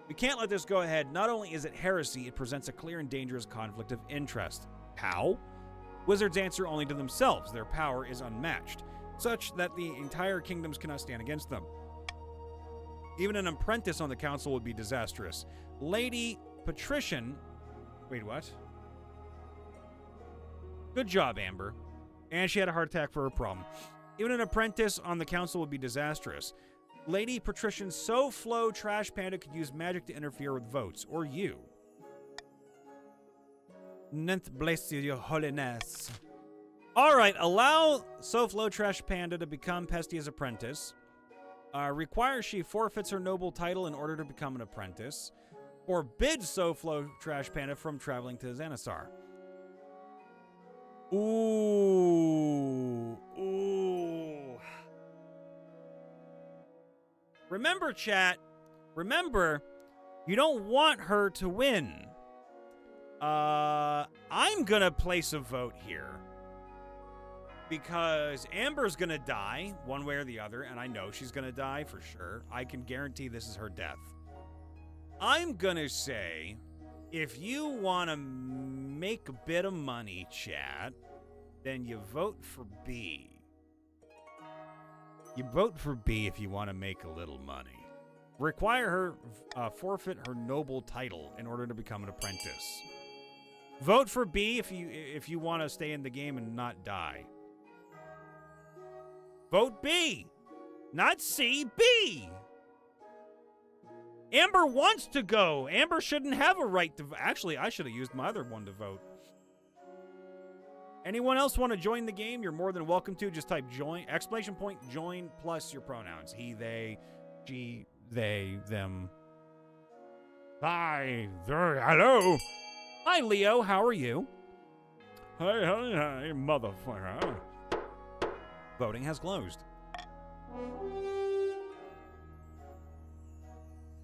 We can't let this go ahead. Not only is it heresy, it presents a clear and dangerous conflict of interest. How? Wizards answer only to themselves. Their power is unmatched, such that the entire kingdoms cannot stand against them. Even an apprentice on the council would be disastrous. Lady Patrician... Wait, what? Good job, Amber. And she had a heart attack for her problem. Even an apprentice on the council would be disastrous. Lady Patrician's SoFlo Trash Panda could use magic to interfere with votes. Or you. Ninth bless you, Your Holiness. Alright, allow SoFlo Trash Panda to become Pestia's apprentice. Requires she forfeits her noble title in order to become an apprentice. Forbids SoFlo Trash Panda from traveling to Xanathar. Ooh. Remember, chat. Remember, you don't want her to win. I'm gonna place a vote here. Because Amber's gonna die, one way or the other, and I know she's gonna die for sure. I can guarantee this is her death. I'm gonna say, if you want to make a bit of money, chat, then you vote for B. You vote for B if you want to make a little money. Require her forfeit her noble title in order to become an apprentice. Vote for B if you want to stay in the game and not die. Vote B, not C, B. Amber wants to go. Amber shouldn't have a right to... Actually, I should have used my other one to vote. Anyone else want to join the game? You're more than welcome to. Just type join, exclamation point, join, plus your pronouns. He, they, she, they, them. Hi, there, hello. Hi, Leo. How are you? Hey, motherfucker. Voting has closed.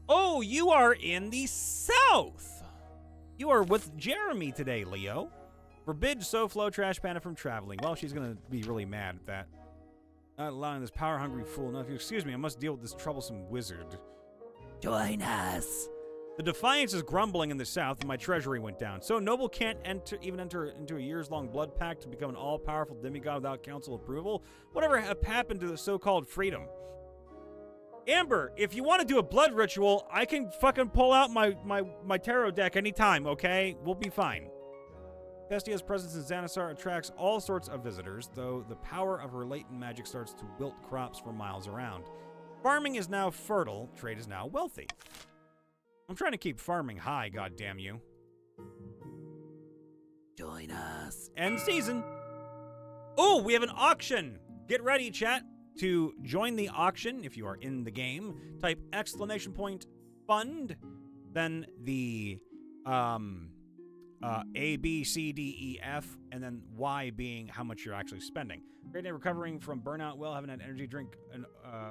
Oh, you are in the South. You are with Jeremy today, Leo. Forbid SoFlo Trash Panda from traveling. Well, she's going to be really mad at that. Not allowing this power-hungry fool. No, if you excuse me, I must deal with this troublesome wizard. Join us. The Defiance is grumbling in the South, and my treasury went down. So Noble can't even enter into a years-long blood pact to become an all-powerful demigod without council approval? Whatever happened to the so-called freedom? Amber, if you want to do a blood ritual, I can fucking pull out my tarot deck anytime, okay? We'll be fine. Pestia's presence in Xanasar attracts all sorts of visitors, though the power of her latent magic starts to wilt crops for miles around. Farming is now fertile, trade is now wealthy. I'm trying to keep farming high, goddamn you. Join us. End season. Oh, we have an auction. Get ready, chat. To join the auction, if you are in the game, type !fund, then the A, B, C, D, E, F, and then Y being how much you're actually spending. Great day recovering from burnout. Well, haven't had an energy drink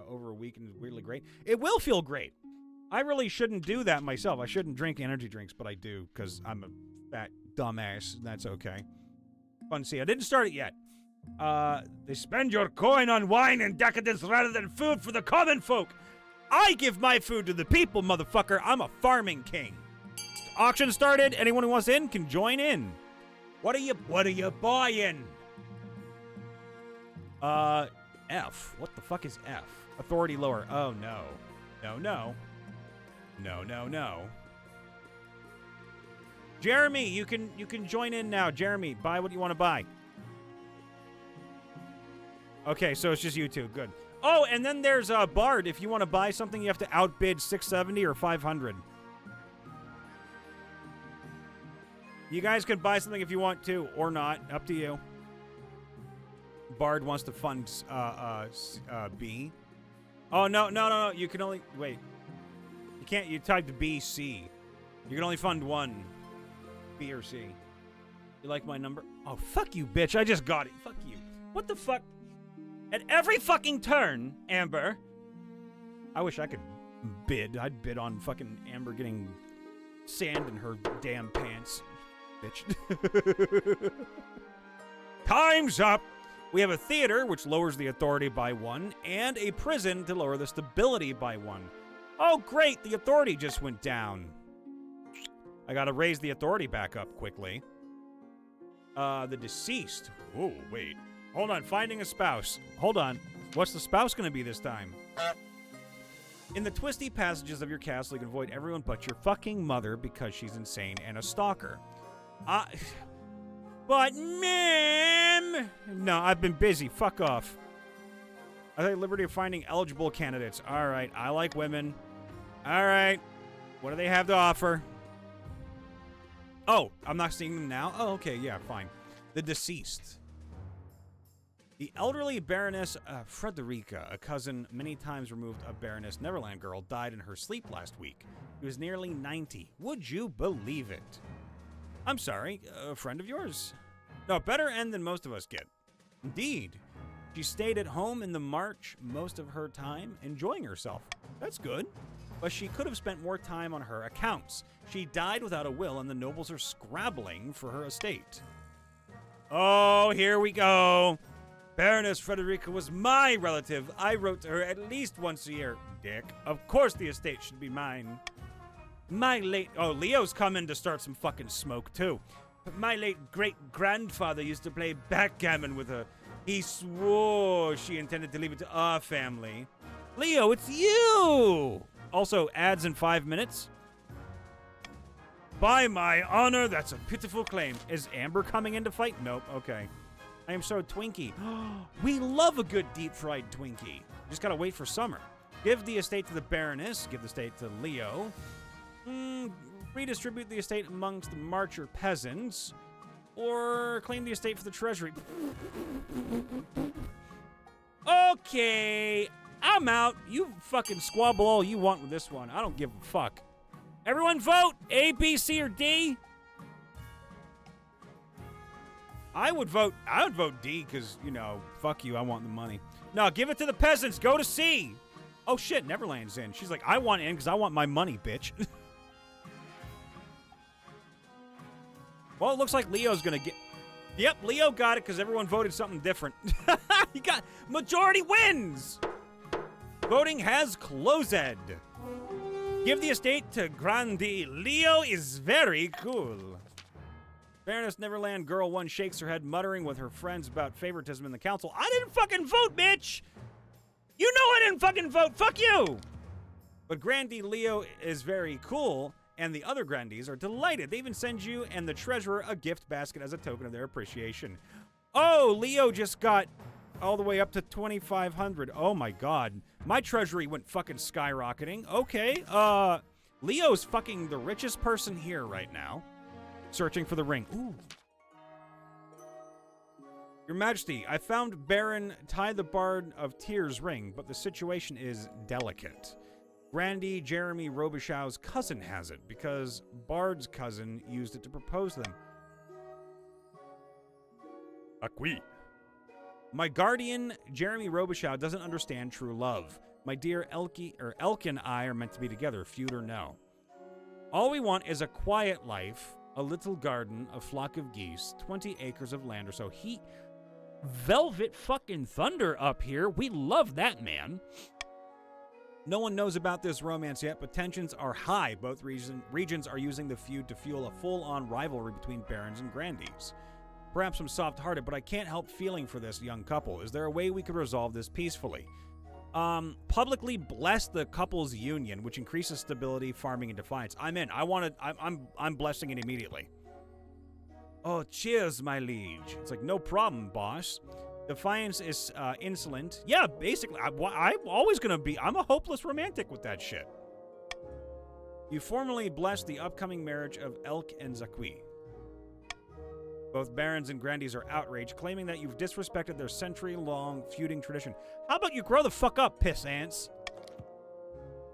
over a week and it's weirdly great. It will feel great. I really shouldn't do that myself. I shouldn't drink energy drinks, but I do because I'm a fat dumbass, and that's okay. Fun to see. I didn't start it yet. They spend your coin on wine and decadence rather than food for the common folk. I give my food to the people, motherfucker. I'm a farming king. Auction started. Anyone who wants in can join in. What are you buying? F. What the fuck is F? Authority lower. Oh no. No. Jeremy, you can join in now. Jeremy, buy what you want to buy. Okay, so it's just you two. Good. Oh, and then there's Bard. If you want to buy something, you have to outbid 670 or 500. You guys can buy something if you want to, or not. Up to you. Bard wants to fund B. Oh, no. You can only... Wait. You can't... You typed BC. You can only fund one. B or C. You like my number? Oh, fuck you, bitch. I just got it. Fuck you. What the fuck? At every fucking turn, Amber. I wish I could bid. I'd bid on fucking Amber getting sand in her damn pants. Bitch. Time's up. We have a theater, which lowers the authority by 1, and a prison to lower the stability by 1. Oh, great. The authority just went down. I gotta raise the authority back up quickly. The deceased. Oh, wait. Hold on. Finding a spouse. Hold on. What's the spouse gonna be this time? In the twisty passages of your castle, you can avoid everyone but your fucking mother because she's insane and a stalker. But, ma'am... No, I've been busy. Fuck off. I take liberty of finding eligible candidates. All right, I like women. All right. What do they have to offer? Oh, I'm not seeing them now? Oh, okay, yeah, fine. The deceased. The elderly Baroness Frederica, a cousin many times removed of Baroness Neverland Girl, died in her sleep last week. She was nearly 90. Would you believe it? I'm sorry, a friend of yours? No, better end than most of us get. Indeed. She stayed at home in the march most of her time, enjoying herself. That's good. But she could have spent more time on her accounts. She died without a will, and the nobles are scrabbling for her estate. Oh, here we go. Baroness Frederica was my relative. I wrote to her at least once a year. Dick. Of course the estate should be mine. My late... Oh, Leo's coming to start some fucking smoke, too. But my late great-grandfather used to play backgammon with her. He swore she intended to leave it to our family. Leo, it's you! Also, ads in 5 minutes. By my honor, that's a pitiful claim. Is Amber coming in to fight? Nope, okay. I am so Twinkie. We love a good deep-fried Twinkie. Just gotta wait for summer. Give the estate to the Baroness. Give the estate to Leo. Redistribute the estate amongst the Marcher peasants. Or claim the estate for the treasury. Okay, I'm out. You fucking squabble all you want with this one. I don't give a fuck. Everyone vote! A, B, C, or D? I would vote D because, you know, fuck you, I want the money. No, give it to the peasants. Go to C. Oh, shit, Neverland's in. She's like, I want in because I want my money, bitch. Well, it looks like Leo's going to get... Yep, Leo got it because everyone voted something different. He got... Majority wins! Voting has closed. Give the estate to Grandi. Leo is very cool. Baroness Neverland Girl 1 shakes her head, muttering with her friends about favoritism in the council. I didn't fucking vote, bitch! You know I didn't fucking vote! Fuck you! But Grandi Leo is very cool, and the other Grandis are delighted. They even send you and the treasurer a gift basket as a token of their appreciation. Oh, Leo just got all the way up to 2,500. Oh my god. My treasury went fucking skyrocketing. Okay, Leo's fucking the richest person here right now. Searching for the ring. Ooh. Your Majesty, I found Baron Ty the Bard of Tears' ring, but the situation is delicate. Grandi Jeremy Robichaux's cousin has it, because Bard's cousin used it to propose to them. Acqui. My guardian, Jeremy Robichaux, doesn't understand true love. My dear Elke and I are meant to be together, feud or no. All we want is a quiet life, a little garden, a flock of geese, 20 acres of land or so. Velvet fucking thunder up here. We love that, man. No one knows about this romance yet, but tensions are high. Both regions are using the feud to fuel a full-on rivalry between barons and grandees. Perhaps I'm soft-hearted, but I can't help feeling for this young couple. Is there a way we could resolve this peacefully? Publicly bless the couple's union, which increases stability, farming, and defiance. I'm in. I'm blessing it immediately. Oh, cheers, my liege. It's like, no problem, boss. Defiance is insolent. Yeah, basically, I'm always gonna be. I'm a hopeless romantic with that shit. You formally bless the upcoming marriage of Elk and Zakui. Both barons and grandees are outraged, claiming that you've disrespected their century-long feuding tradition. How about you grow the fuck up, piss ants?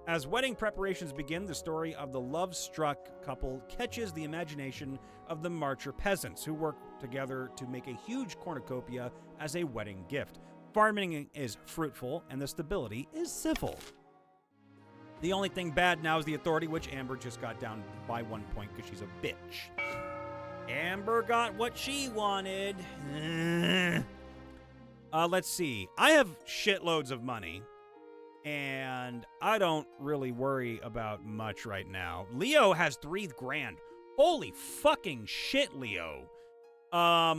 As wedding preparations begin, the story of the love-struck couple catches the imagination of the Marcher peasants, who work together to make a huge cornucopia as a wedding gift. Farming is fruitful, and the stability is civil. The only thing bad now is the authority, which Amber just got down by 1 point because she's a bitch. Amber got what she wanted. Let's see. I have shitloads of money, and I don't really worry about much right now. Leo has 3 grand. Holy fucking shit, Leo. I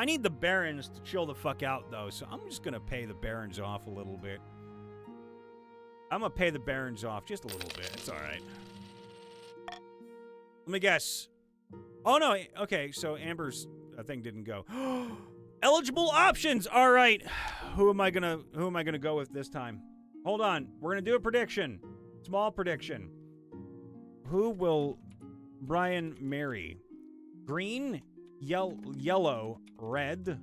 need the barons to chill the fuck out, though, so I'm just gonna pay the barons off a little bit. I'm gonna pay the barons off just a little bit. It's all right. Let me guess. Oh, no. Okay, so Amber's thing didn't go. Eligible options. All right. Who am I gonna go with this time? Hold on. We're gonna do a prediction. Small prediction. Who will Brian marry? Green, yellow, red.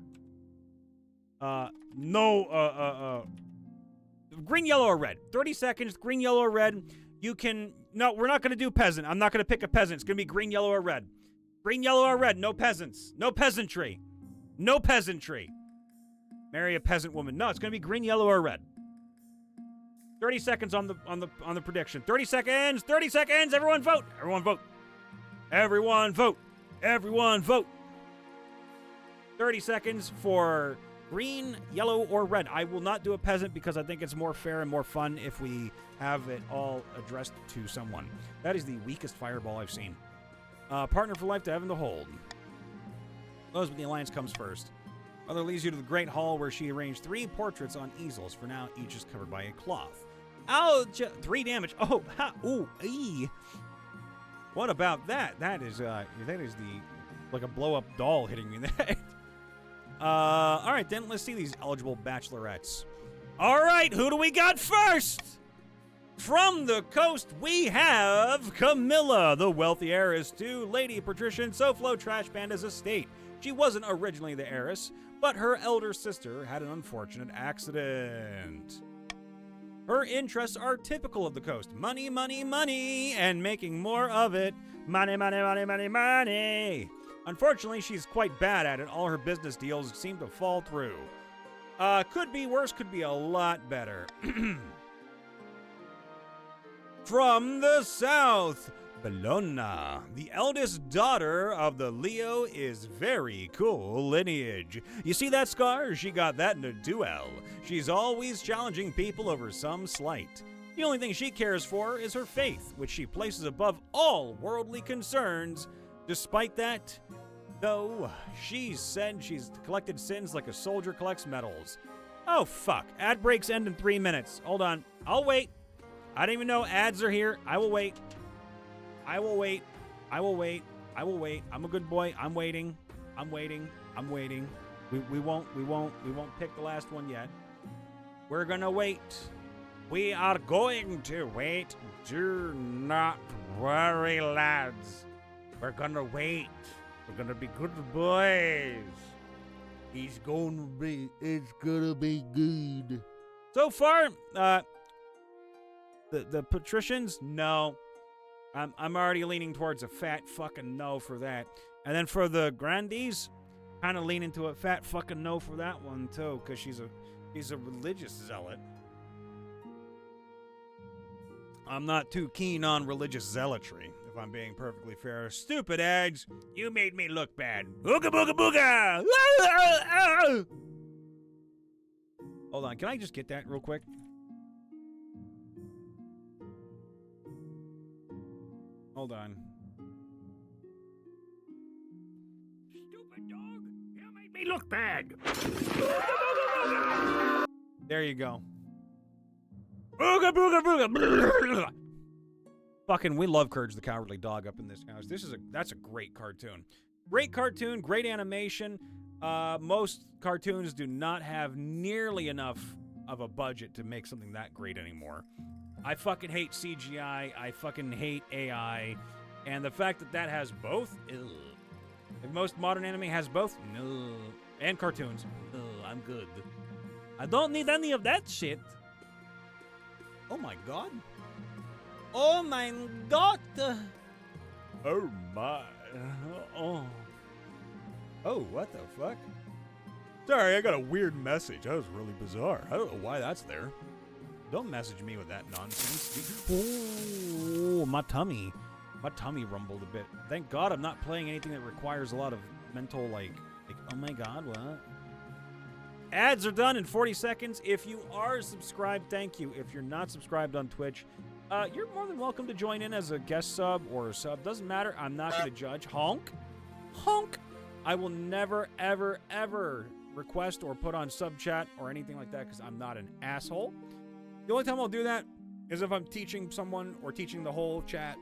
Green, yellow, or red. 30 seconds. Green, yellow, or red. You can. No, we're not gonna do peasant. I'm not gonna pick a peasant. It's gonna be green, yellow, or red. Green, yellow, or red. No peasants. No peasantry. No peasantry. Marry a peasant woman. No, it's gonna be green, yellow, or red. 30 seconds on the prediction. 30 seconds. 30 seconds. Everyone vote. Everyone vote. Everyone vote. Everyone vote. 30 seconds for green, yellow, or red. I will not do a peasant because I think it's more fair and more fun if we have it all addressed to someone. That is the weakest fireball I've seen. Partner for life to Evan the Hold. Those with the alliance comes first. Mother leads you to the Great Hall where she arranged 3 portraits on easels. For now, each is covered by a cloth. Ouch! 3 damage. Oh, ha! Ooh, ee. What about that? That is the like a blow-up doll hitting me in the head. All right, then let's see these eligible bachelorettes. All right, who do we got first? From the coast, we have Camilla, the wealthy heiress to Lady Patricia SoFlo Trash Panda's estate. She wasn't originally the heiress, but her elder sister had an unfortunate accident. Her interests are typical of the coast. Money, money, money, and making more of it. Money, money, money, money, money. Unfortunately, she's quite bad at it. All her business deals seem to fall through. Could be worse, could be a lot better. From the south, Bologna, the eldest daughter of the Leo, is very cool lineage. You see that scar? She got that in a duel. She's always challenging people over some slight. The only thing she cares for is her faith, which she places above all worldly concerns. Despite that, though, she said she's collected sins like a soldier collects medals. Oh, fuck. Ad breaks end in 3 minutes. Hold on. I'll wait. I didn't even know ads are here. I will wait. I will wait. I will wait. I will wait. I'm a good boy. I'm waiting. I'm waiting. I'm waiting. We won't pick the last one yet. We're gonna wait. We are going to wait. Do not worry, lads. We're gonna wait. We're gonna be good boys. It's gonna be good. So far, the patricians, no. I'm already leaning towards a fat fucking no for that. And then for the grandees, kind of leaning to a fat fucking no for that one too, because she's a religious zealot. I'm not too keen on religious zealotry, if I'm being perfectly fair. Stupid ads, you made me look bad. Ooga booga booga! Hold on, can I just get that real quick? Hold on. Stupid dog, you made me look bad. There you go. Booga booga booga. Fucking, we love Courage the Cowardly Dog up in this house. That's a great cartoon. Great cartoon, great animation. Most cartoons do not have nearly enough of a budget to make something that great anymore. I fucking hate CGI. I fucking hate AI. And the fact that that has both, if most modern anime has both, no. And cartoons, I'm good. I don't need any of that shit. Oh my god. Oh my god. Oh my. Oh. Oh, what the fuck? Sorry, I got a weird message. That was really bizarre. I don't know why that's there. Don't message me with that nonsense. Oh, my tummy rumbled a bit. Thank God I'm not playing anything that requires a lot of mental, like, oh my god, what? Ads are done in 40 seconds. If you are subscribed, thank you. If you're not subscribed on Twitch, you're more than welcome to join in as a guest sub or a sub. Doesn't matter. I'm not going to judge. Honk. Honk. I will never, ever, ever request or put on sub chat or anything like that because I'm not an asshole. The only time I'll do that is if I'm teaching someone or teaching the whole chat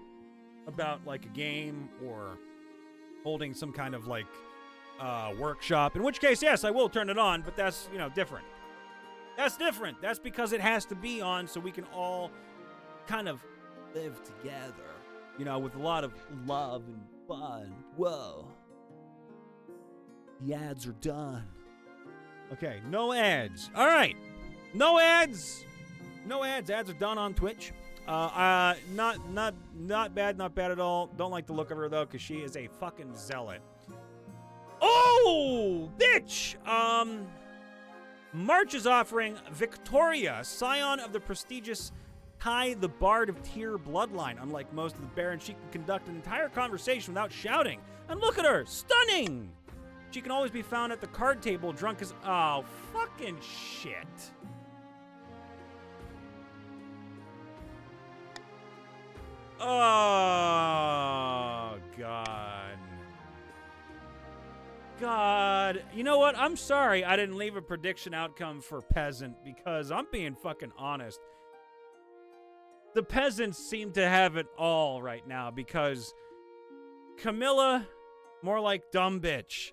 about like a game or holding some kind of like workshop, in which case, yes, I will turn it on, but that's, different. That's different. That's because it has to be on so we can all kind of live together, with a lot of love and fun. Whoa. The ads are done. Okay, no ads. All right. No ads. No ads. Ads are done on Twitch. Not bad at all. Don't like the look of her though, because she is a fucking zealot. Oh, bitch! March is offering Victoria, scion of the prestigious Kai the Bard of Tyr bloodline. Unlike most of the barons, she can conduct an entire conversation without shouting. And look at her, stunning! She can always be found at the card table, drunk as... Oh, fucking shit. Oh, God. God. You know what? I'm sorry I didn't leave a prediction outcome for Peasant because I'm being fucking honest. The Peasants seem to have it all right now because Camilla, more like dumb bitch.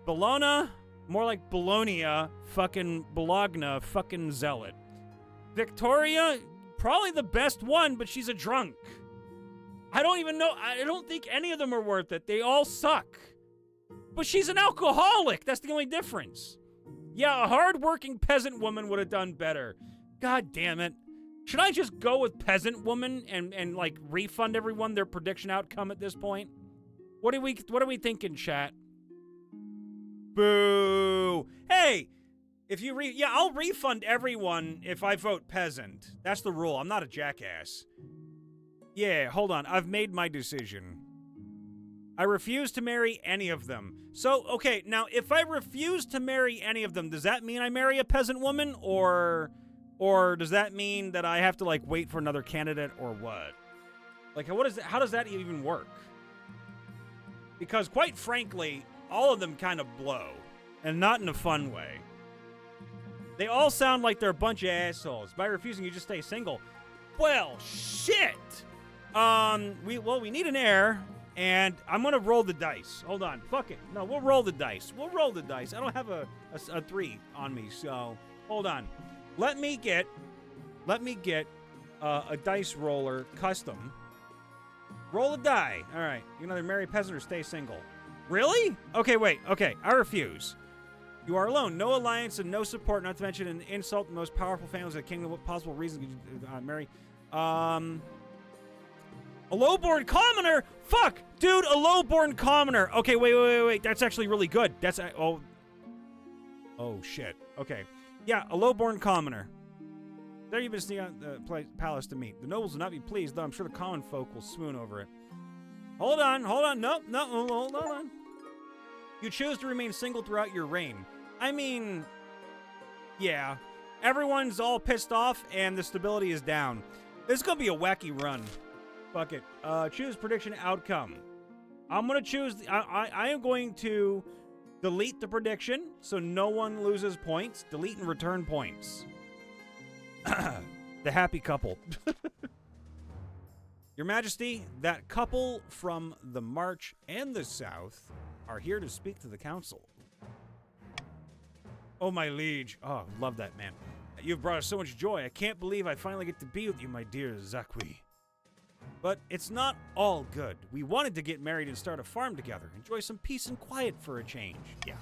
Bologna, more like Bologna, fucking Bologna, fucking zealot. Victoria, probably the best one, but she's a drunk. I don't even know. I don't think any of them are worth it. They all suck. But she's an alcoholic. That's the only difference. Yeah, a hard-working peasant woman would have done better. God damn it. Should I just go with peasant woman and like refund everyone their prediction outcome at this point? What are we thinking, chat? Boo! Hey, if you I'll refund everyone if I vote peasant. That's the rule. I'm not a jackass. Yeah, hold on. I've made my decision. I refuse to marry any of them. So, okay, now if I refuse to marry any of them, does that mean I marry a peasant woman, or does that mean that I have to like wait for another candidate, or what? Like, how does that even work? Because quite frankly, all of them kind of blow, and not in a fun way. They all sound like they're a bunch of assholes. By refusing, you just stay single. Well, shit. We need an heir, and I'm gonna roll the dice. Hold on, fuck it. No, we'll roll the dice. We'll roll the dice. I don't have a 3 on me, so hold on. Let me get a dice roller custom. Roll a die. All right, you can either marry a peasant or stay single. Really? Okay, wait. Okay, I refuse. You are alone. No alliance and no support, not to mention an insult to the most powerful families of the kingdom. What possible reason could you marry? A lowborn commoner? Fuck! Dude, a lowborn commoner. Okay, wait. That's actually really good. That's... Oh, shit. Okay. Yeah, a lowborn commoner. There you've been sneaking out the palace to meet. The nobles will not be pleased, though I'm sure the common folk will swoon over it. Hold on. No, hold on. You choose to remain single throughout your reign. I mean, yeah. Everyone's all pissed off, and the stability is down. This is going to be a wacky run. Fuck it. Choose prediction outcome. I'm going to choose... I am going to delete the prediction, so no one loses points. Delete and return points. The happy couple. Your Majesty, that couple from the March and the South are here to speak to the council. Oh, my liege. Oh, love that man. You've brought us so much joy. I can't believe I finally get to be with you, my dear Zakwi. But it's not all good. We wanted to get married and start a farm together. Enjoy some peace and quiet for a change. Yeah?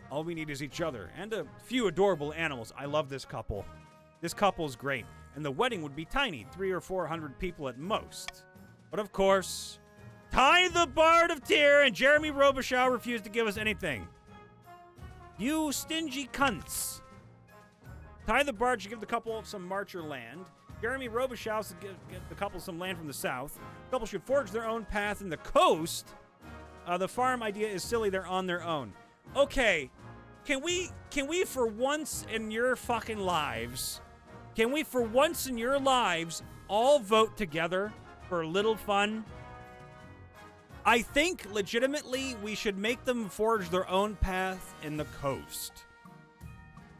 All we need is each other and a few adorable animals. I love this couple. This couple's great. And the wedding would be tiny, 300 or 400 people at most. But of course, Ty the Bard of Tyr and Jeremy Robichaux refused to give us anything. You stingy cunts. Ty the Bard should give the couple some Marcher land. Jeremy Robichaux should give the couple some land from the south. The couple should forge their own path in the coast. The farm idea is silly. They're on their own. Okay, can we for once in your fucking lives... Can we, for once in your lives, all vote together for a little fun? I think, legitimately, we should make them forge their own path in the coast.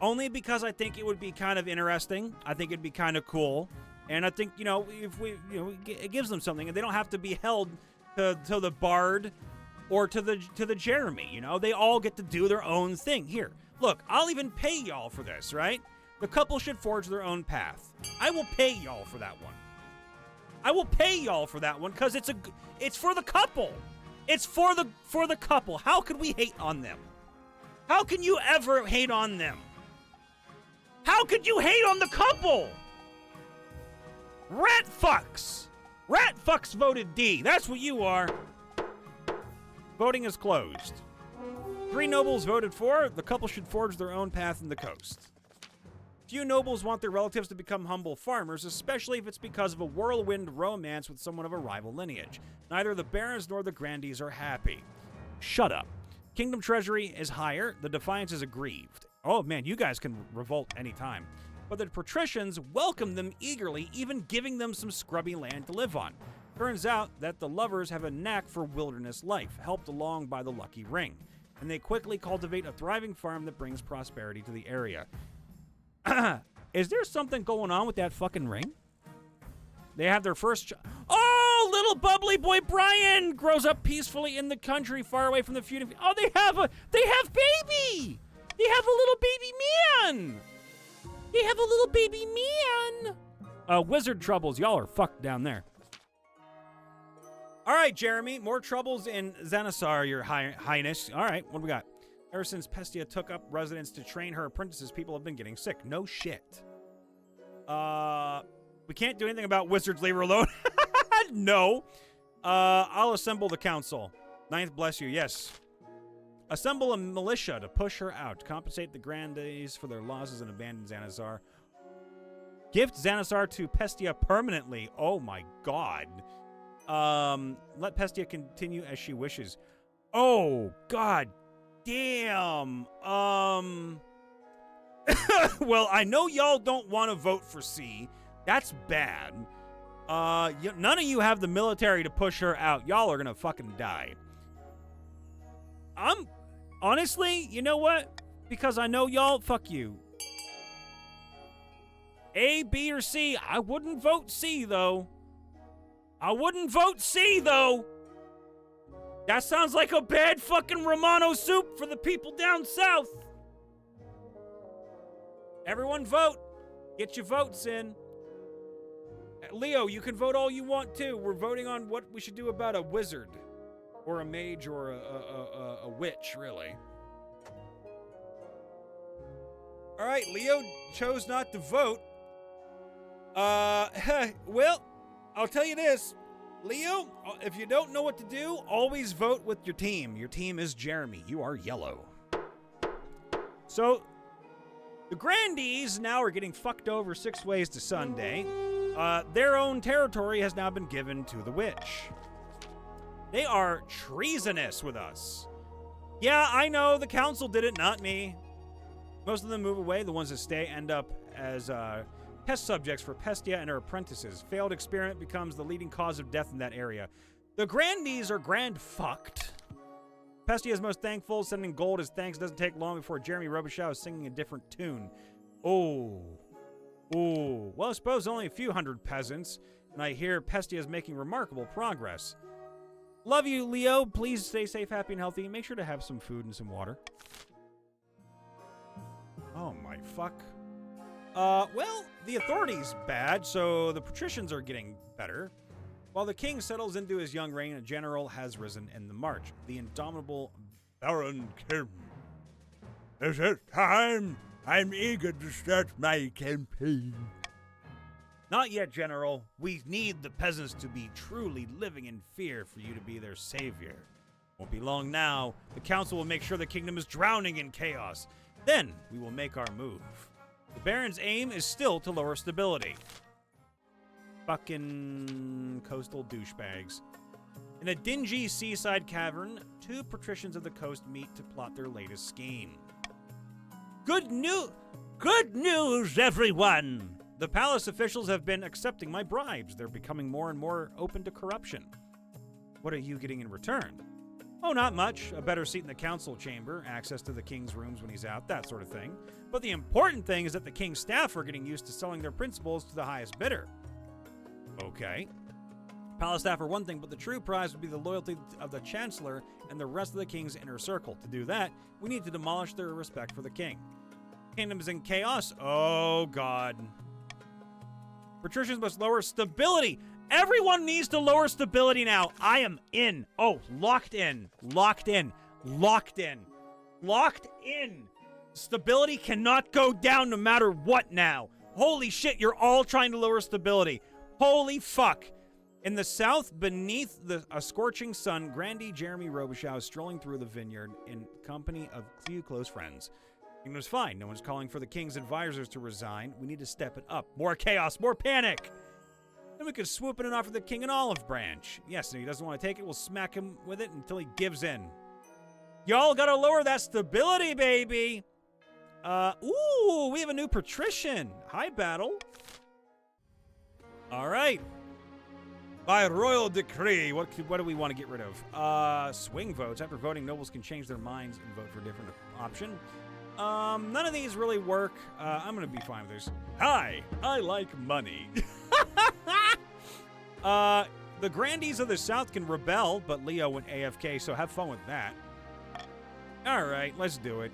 Only because I think it would be kind of interesting. I think it'd be kind of cool. And I think, if it gives them something. And they don't have to be held to the Bard or to the Jeremy, They all get to do their own thing. Here, look, I'll even pay y'all for this, right? The couple should forge their own path. I will pay y'all for that one. I will pay y'all for that one because it's for the couple. It's for the couple. How could we hate on them? How can you ever hate on them? How could you hate on the couple? Rat fucks. Rat fucks voted D. That's what you are. Voting is closed. 3 nobles voted for. The couple should forge their own path in the coast. Few nobles want their relatives to become humble farmers, especially if it's because of a whirlwind romance with someone of a rival lineage. Neither the barons nor the grandees are happy. Shut up. Kingdom treasury is higher. The defiance is aggrieved. Oh man, you guys can revolt anytime. But the patricians welcome them eagerly, even giving them some scrubby land to live on. Turns out that the lovers have a knack for wilderness life, helped along by the lucky ring. And they quickly cultivate a thriving farm that brings prosperity to the area. Is there something going on with that fucking ring? They have their first oh, little bubbly boy Brian grows up peacefully in the country far away from the feud. Oh, they have baby! They have a little baby man! They have a little baby man! Wizard troubles. Y'all are fucked down there. All right, Jeremy. More troubles in Zanasar, your highness. All right, what do we got? Ever since Pestia took up residence to train her apprentices, people have been getting sick. No shit. We can't do anything about wizards. Leave her alone. No. I'll assemble the council. Ninth, bless you. Yes. Assemble a militia to push her out. Compensate the grandees for their losses and abandon Xanazar. Gift Xanazar to Pestia permanently. Oh my god. Let Pestia continue as she wishes. Oh god damn. Well, I know y'all don't want to vote for C. That's bad. None of you have the military to push her out. Y'all are gonna fucking die. Honestly, you know what? Because I know y'all, fuck you. A, B, or C. I wouldn't vote C, though. I wouldn't vote C, though. That sounds like a bad fucking Romano soup for the people down south. Everyone vote. Get your votes in. Leo, you can vote all you want, too. We're voting on what we should do about a wizard. Or a mage or a witch, really. All right, Leo chose not to vote. Well, I'll tell you this. Leo, if you don't know what to do, always vote with your team. Your team is Jeremy. You are yellow. So, the Grandees now are getting fucked over 6 ways to Sunday. Their own territory has now been given to the witch. They are treasonous with us. Yeah, I know, the council did it, not me. Most of them move away. The ones that stay end up as test subjects for Pestia and her apprentices. Failed experiment becomes the leading cause of death in that area. The Grandees are grand fucked. Pestia is most thankful. Sending gold as thanks doesn't take long before Jeremy Robichaud is singing a different tune. Oh. Ooh. Well, I suppose only a few hundred peasants, and I hear Pestia is making remarkable progress. Love you, Leo. Please stay safe, happy, and healthy. Make sure to have some food and some water. Oh, my fuck. Well, the authority's bad, so the patricians are getting better. While the king settles into his young reign, a general has risen in the march. The indomitable Baron Kim. Is it time? I'm eager to start my campaign. Not yet, General. We need the peasants to be truly living in fear for you to be their savior. Won't be long now. The council will make sure the kingdom is drowning in chaos. Then we will make our move. The Baron's aim is still to lower stability. Fucking coastal douchebags. In a dingy seaside cavern, 2 patricians of the coast meet to plot their latest scheme. Good news, everyone! The palace officials have been accepting my bribes. They're becoming more and more open to corruption. What are you getting in return? Oh, not much. A better seat in the council chamber, access to the king's rooms when he's out, that sort of thing. But the important thing is that the king's staff are getting used to selling their principals to the highest bidder. Okay. Palace staff are one thing, but the true prize would be the loyalty of the chancellor and the rest of the king's inner circle. To do that, we need to demolish their respect for the king. Kingdom is in chaos. Oh, God. Patricians must lower stability. Everyone needs to lower stability now. I am in. Oh, locked in. Locked in. Locked in. Locked in. Stability cannot go down no matter what now. Holy shit, you're all trying to lower stability. Holy fuck. In the south, beneath a scorching sun, Grandee Jeremy Robichaud is strolling through the vineyard in company of few close friends. Kingdom's fine. No one's calling for the king's advisors to resign. We need to step it up. More chaos, more panic. Then we could swoop in and offer the king an olive branch. Yes, and if he doesn't want to take it, we'll smack him with it until he gives in. Y'all gotta lower that stability, baby. Ooh, we have a new patrician. Hi, Battle. All right. By royal decree, what do we want to get rid of? Swing votes. After voting, nobles can change their minds and vote for a different option. None of these really work. I'm gonna be fine with this. Hi, I like money. The Grandees of the South can rebel, but Leo went AFK, so have fun with that. All right, let's do it.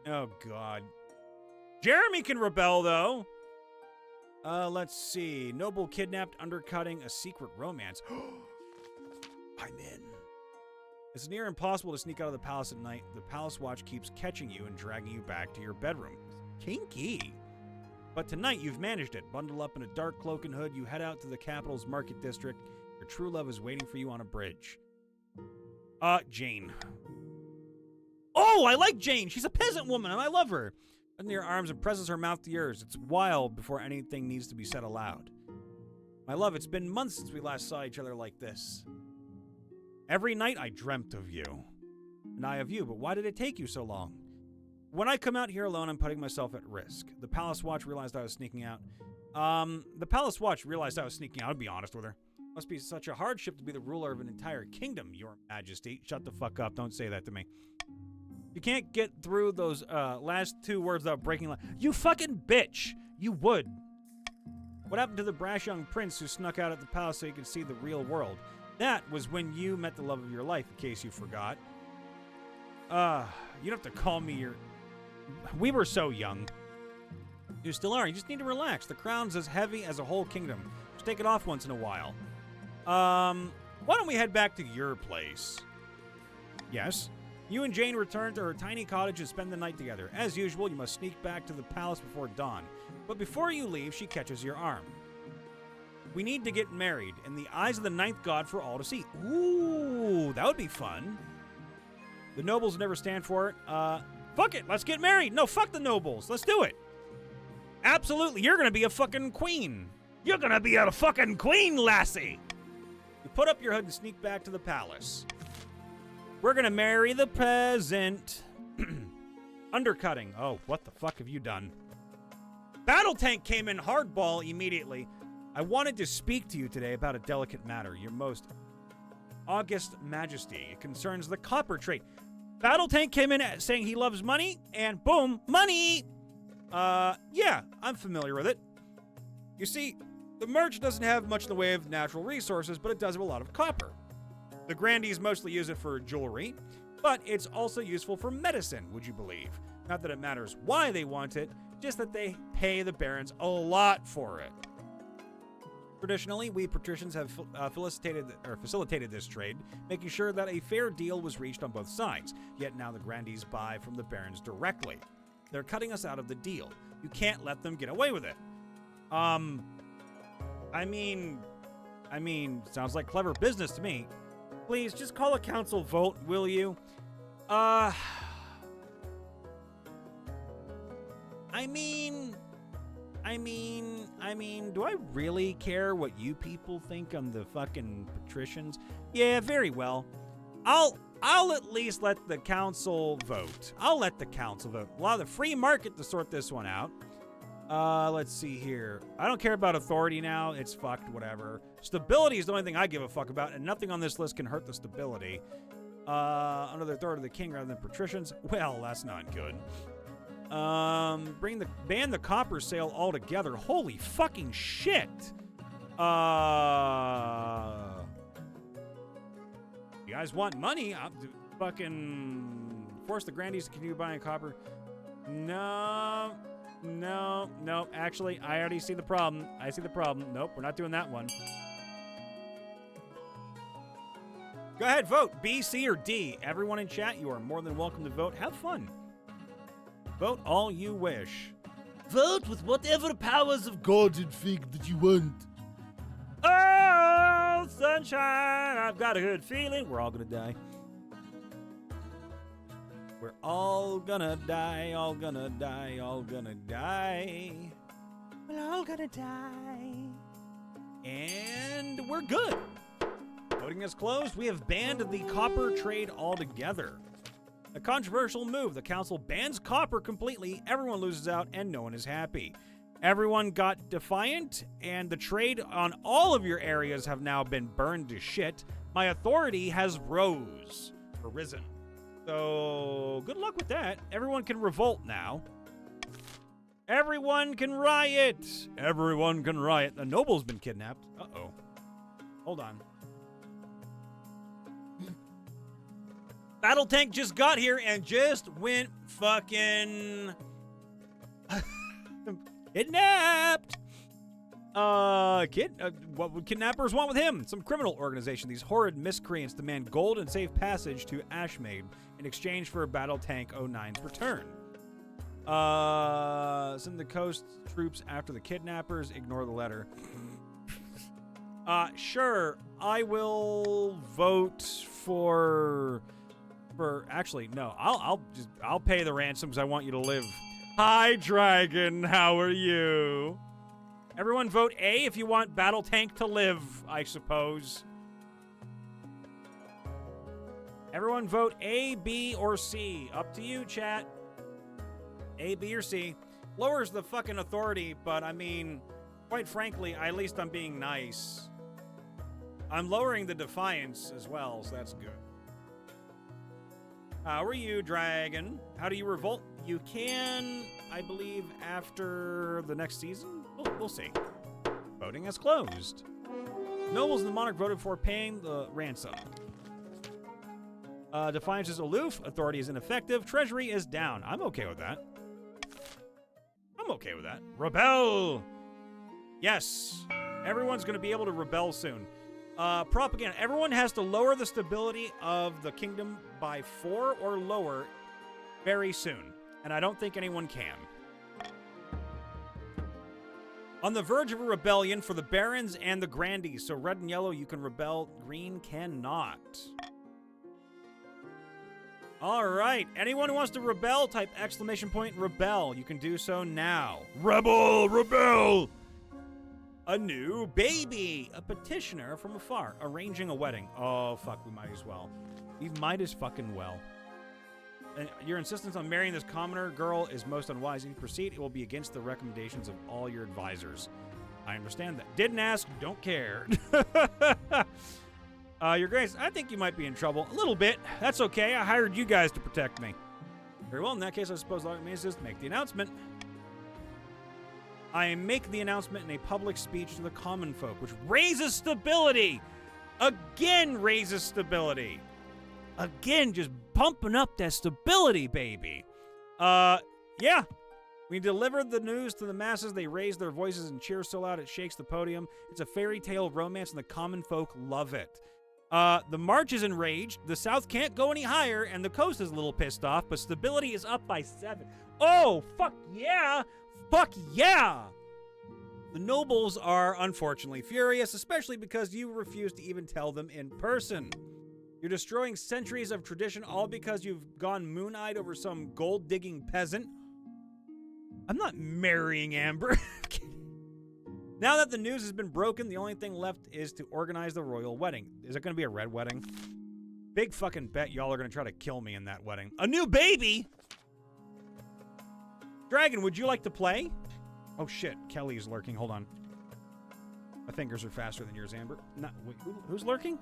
Oh, God. Jeremy can rebel, though. Let's see. Noble kidnapped, undercutting a secret romance. I'm in. It's near impossible to sneak out of the palace at night. The palace watch keeps catching you and dragging you back to your bedroom. Kinky. But tonight you've managed it. Bundle up in a dark cloak and hood, you head out to the capital's market district. Your true love is waiting for you on a bridge. Jane. Oh, I like Jane. She's a peasant woman, and I love her. In your arms and presses her mouth to yours. It's a while before anything needs to be said aloud. My love, it's been months since we last saw each other like this. Every night I dreamt of you. And I of you, but why did it take you so long? When I come out here alone, I'm putting myself at risk. The Palace Watch realized I was sneaking out. I'll be honest with her. Must be such a hardship to be the ruler of an entire kingdom, Your Majesty. Shut the fuck up. Don't say that to me. You can't get through those last two words without breaking. You fucking bitch. You would. What happened to the brash young prince who snuck out at the palace so he could see the real world? That was when you met the love of your life, in case you forgot. You don't have to call me your... We were so young. You still are. You just need to relax. The crown's as heavy as a whole kingdom. Just take it off once in a while. Why don't we head back to your place? Yes. You and Jane return to her tiny cottage and spend the night together. As usual, you must sneak back to the palace before dawn. But before you leave, she catches your arm. We need to get married in the eyes of the ninth god for all to see. Ooh, that would be fun. The nobles never stand for it. Fuck it, let's get married. No, fuck the nobles. Let's do it. Absolutely, you're gonna be a fucking queen. You're gonna be a fucking queen, lassie. You put up your hood and sneak back to the palace. We're gonna marry the peasant. Undercutting. Oh, what the fuck have you done? Battle Tank came in hardball immediately. I wanted to speak to you today about a delicate matter. Your most august majesty. It concerns the copper trade. Battle Tank came in saying he loves money, and boom, money! Yeah, I'm familiar with it. You see, the merchant doesn't have much in the way of natural resources, but it does have a lot of copper. The grandees mostly use it for jewelry, but it's also useful for medicine, would you believe? Not that it matters why they want it, just that they pay the barons a lot for it. Traditionally, we patricians have facilitated this trade, making sure that a fair deal was reached on both sides. Yet now the grandees buy from the barons directly. They're cutting us out of the deal. You can't let them get away with it. I mean, sounds like clever business to me. Please, just call a council vote, will you? I mean, do I really care what you people think on the fucking patricians? Yeah, very well. I'll at least let the council vote. I'll let the council vote. Allow the free market to sort this one out. Let's see here. I don't care about authority now. It's fucked, whatever. Stability is the only thing I give a fuck about, and nothing on this list can hurt the stability. Under the authority of the king rather than patricians. Well, that's not good. Ban the copper sale altogether. Holy fucking shit. You guys want money? I'll fucking force the grandees to continue buying copper. No. Actually, I already see the problem. I see the problem. Nope, we're not doing that one. Go ahead, vote. B, C, or D. Everyone in chat, you are more than welcome to vote. Have fun. Vote all you wish. Vote with whatever powers of God and fig that you want. Oh, sunshine, I've got a good feeling. We're all gonna die. We're all gonna die, all gonna die, all gonna die. We're all gonna die. And we're good. Voting is closed. We have banned the copper trade altogether. A controversial move. The council bans copper completely. Everyone loses out and no one is happy. Everyone got defiant, and the trade on all of your areas have now been burned to shit. My authority has risen. So, good luck with that. Everyone can revolt now. Everyone can riot. Everyone can riot. The noble's been kidnapped. Uh-oh. Hold on. Battle Tank just got here and just went fucking kidnapped. What would kidnappers want with him? Some criminal organization. These horrid miscreants demand gold and safe passage to Ashmaid in exchange for Battle Tank 09's return. Send the coast troops after the kidnappers. Ignore the letter. Sure, I will vote for actually, no, I'll pay the ransom because I want you to live. Hi, Dragon, how are you? Everyone vote A if you want Battle Tank to live, I suppose. Everyone vote A, B, or C. Up to you, chat. A, B, or C. Lowers the fucking authority, but I mean, quite frankly, at least I'm being nice. I'm lowering the defiance as well, so that's good. How are you, Dragon? How do you revolt? You can, I believe, after the next season? We'll see. Voting has closed. Nobles and the monarch voted for paying the ransom. Defiance is aloof. Authority is ineffective. Treasury is down. I'm okay with that. I'm okay with that. Rebel! Yes. Everyone's going to be able to rebel soon. Propaganda. Everyone has to lower the stability of the kingdom by 4 or lower very soon. And I don't think anyone can. On the verge of a rebellion for the barons and the grandees. So red and yellow, you can rebel. Green cannot. All right. Anyone who wants to rebel, type !rebel. You can do so now. Rebel! Rebel! A new baby. A petitioner from afar. Arranging a wedding. Oh, fuck. We might as well. We might as fucking well. Your insistence on marrying this commoner girl is most unwise. If you proceed, it will be against the recommendations of all your advisors. I understand that. Didn't ask, don't care. Your Grace, I think you might be in trouble. A little bit. That's okay. I hired you guys to protect me. Very well. In that case, I suppose all it means is make the announcement. I make the announcement in a public speech to the common folk, which raises stability. Again, raises stability. Again, just pumping up that stability, baby. Yeah. We delivered the news to the masses. They raise their voices and cheer so loud it shakes the podium. It's a fairy tale romance, and the common folk love it. The march is enraged. The south can't go any higher, and the coast is a little pissed off, but stability is up by 7. Oh, fuck yeah! Fuck yeah! The nobles are unfortunately furious, especially because you refuse to even tell them in person. You're destroying centuries of tradition all because you've gone moon-eyed over some gold-digging peasant. I'm not marrying Amber. Now that the news has been broken, the only thing left is to organize the royal wedding. Is it going to be a red wedding? Big fucking bet y'all are going to try to kill me in that wedding. A new baby? Dragon, would you like to play? Oh shit, Kelly's lurking. Hold on. My fingers are faster than yours, Amber. Wait, who's lurking?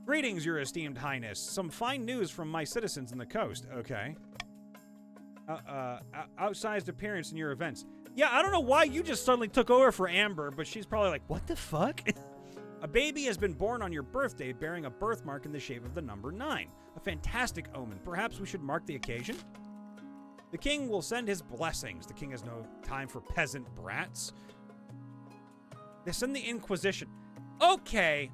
Greetings, your esteemed highness. Some fine news from my citizens in the coast. Okay. Outsized appearance in your events. Yeah, I don't know why you just suddenly took over for Amber, but she's probably like, what the fuck? A baby has been born on your birthday bearing a birthmark in the shape of the number 9. A fantastic omen. Perhaps we should mark the occasion? The king will send his blessings. The king has no time for peasant brats. They send the Inquisition. Okay.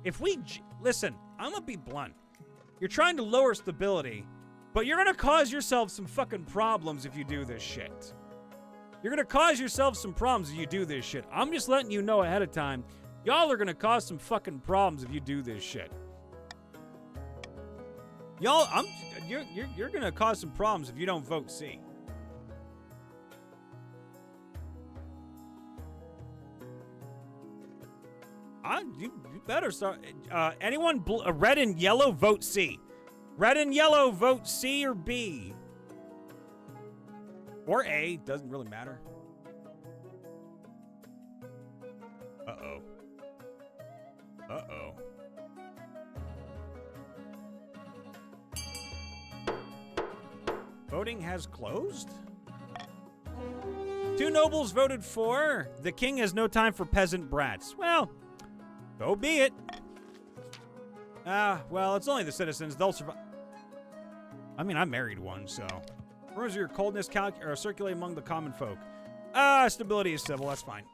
If we... Listen, I'm gonna be blunt. You're trying to lower stability, but you're gonna cause yourself some fucking problems if you do this shit. You're gonna cause yourself some problems if you do this shit. I'm just letting you know ahead of time. Y'all are gonna cause some fucking problems if you do this shit. Y'all, you're gonna cause some problems if you don't vote C. You better start. Anyone red and yellow, vote C. Red and yellow, vote C or B. Or A, doesn't really matter. Uh-oh. Uh-oh. Voting has closed? 2 nobles voted for. The king has no time for peasant brats. Well, so be it. Well, it's only the citizens. They'll survive. I mean, I married one, so. Rumors of your coldness circulate among the common folk. Stability is civil. That's fine.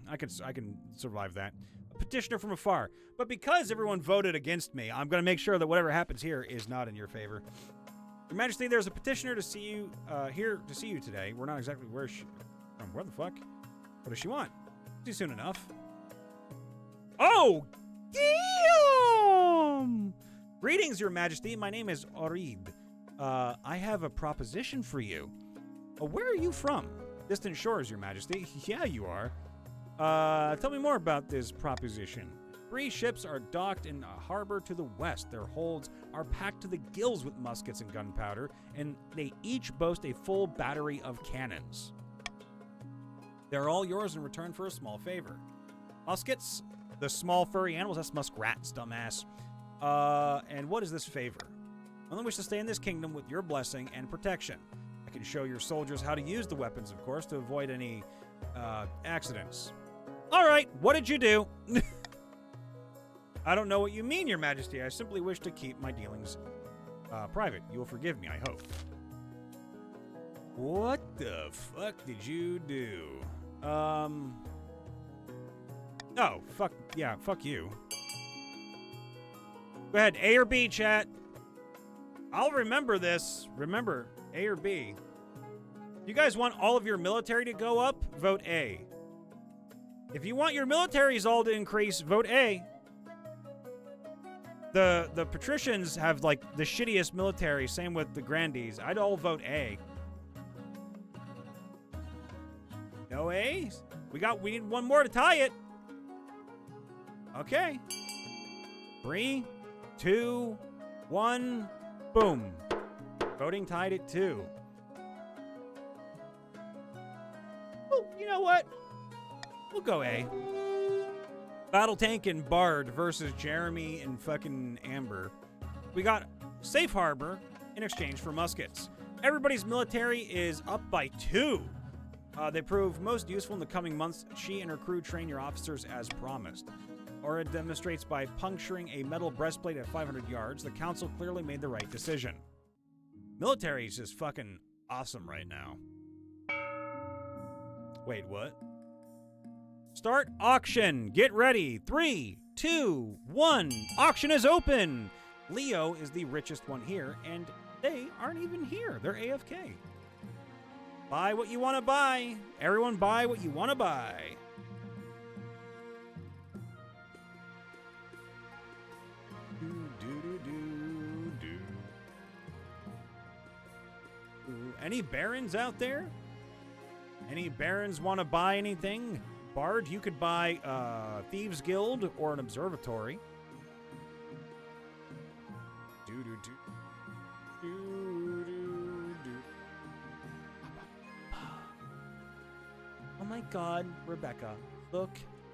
I can survive that. A petitioner from afar. But because everyone voted against me, I'm going to make sure that whatever happens here is not in your favor. Your Majesty, there's a petitioner to see you here to see you today. We're not exactly where the fuck? What does she want? See soon enough. Oh, damn! Greetings, Your Majesty. My name is Orid. I have a proposition for you. Where are you from? Distant shores, Your Majesty. Yeah, you are. Tell me more about this proposition. 3 ships are docked in a harbor to the west. Their holds are packed to the gills with muskets and gunpowder, and they each boast a full battery of cannons. They're all yours in return for a small favor. Muskets? The small furry animals? That's muskrats, dumbass. And what is this favor? I only wish to stay in this kingdom with your blessing and protection. I can show your soldiers how to use the weapons, of course, to avoid any accidents. All right, what did you do? I don't know what you mean, Your Majesty. I simply wish to keep my dealings private. You will forgive me, I hope. What the fuck did you do? Oh, fuck. Yeah, fuck you. Go ahead, A or B, chat. I'll remember this. Remember, A or B. You guys want all of your military to go up? Vote A. If you want your militaries all to increase, vote A. The patricians have, like, the shittiest military. Same with the grandees. I'd all vote A. No A's? We need one more to tie it. Okay. 3, 2, 1, boom. Voting tied at 2. Oh, you know what? We'll go A. Battle Tank and Bard versus Jeremy and fucking Amber. We got Safe Harbor in exchange for muskets. Everybody's military is up by 2. They prove most useful in the coming months. She and her crew train your officers as promised. Aura demonstrates by puncturing a metal breastplate at 500 yards. The council clearly made the right decision. Military is just fucking awesome right now. Wait, what? Start auction. Get ready. 3, 2, 1. Auction is open. Leo is the richest one here, and they aren't even here. They're AFK. Buy what you want to buy. Everyone buy what you want to buy. Any barons out there? Any barons want to buy anything? Bard, you could buy Thieves Guild or an observatory. Oh my God, Rebecca, look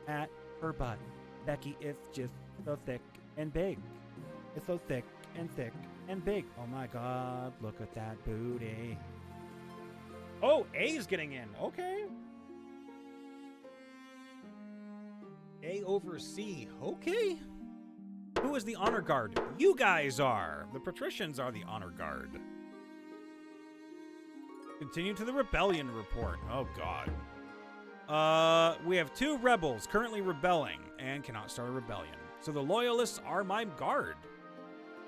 at her butt. Becky is just so thick and big. It's so thick and big. Oh my God, look at that booty. Oh, A's getting in. Okay. A over C. Okay. Who is the honor guard? You guys are. The patricians are the honor guard. Continue to the rebellion report. Oh, God. We have 2 rebels currently rebelling and cannot start a rebellion. So the loyalists are my guard.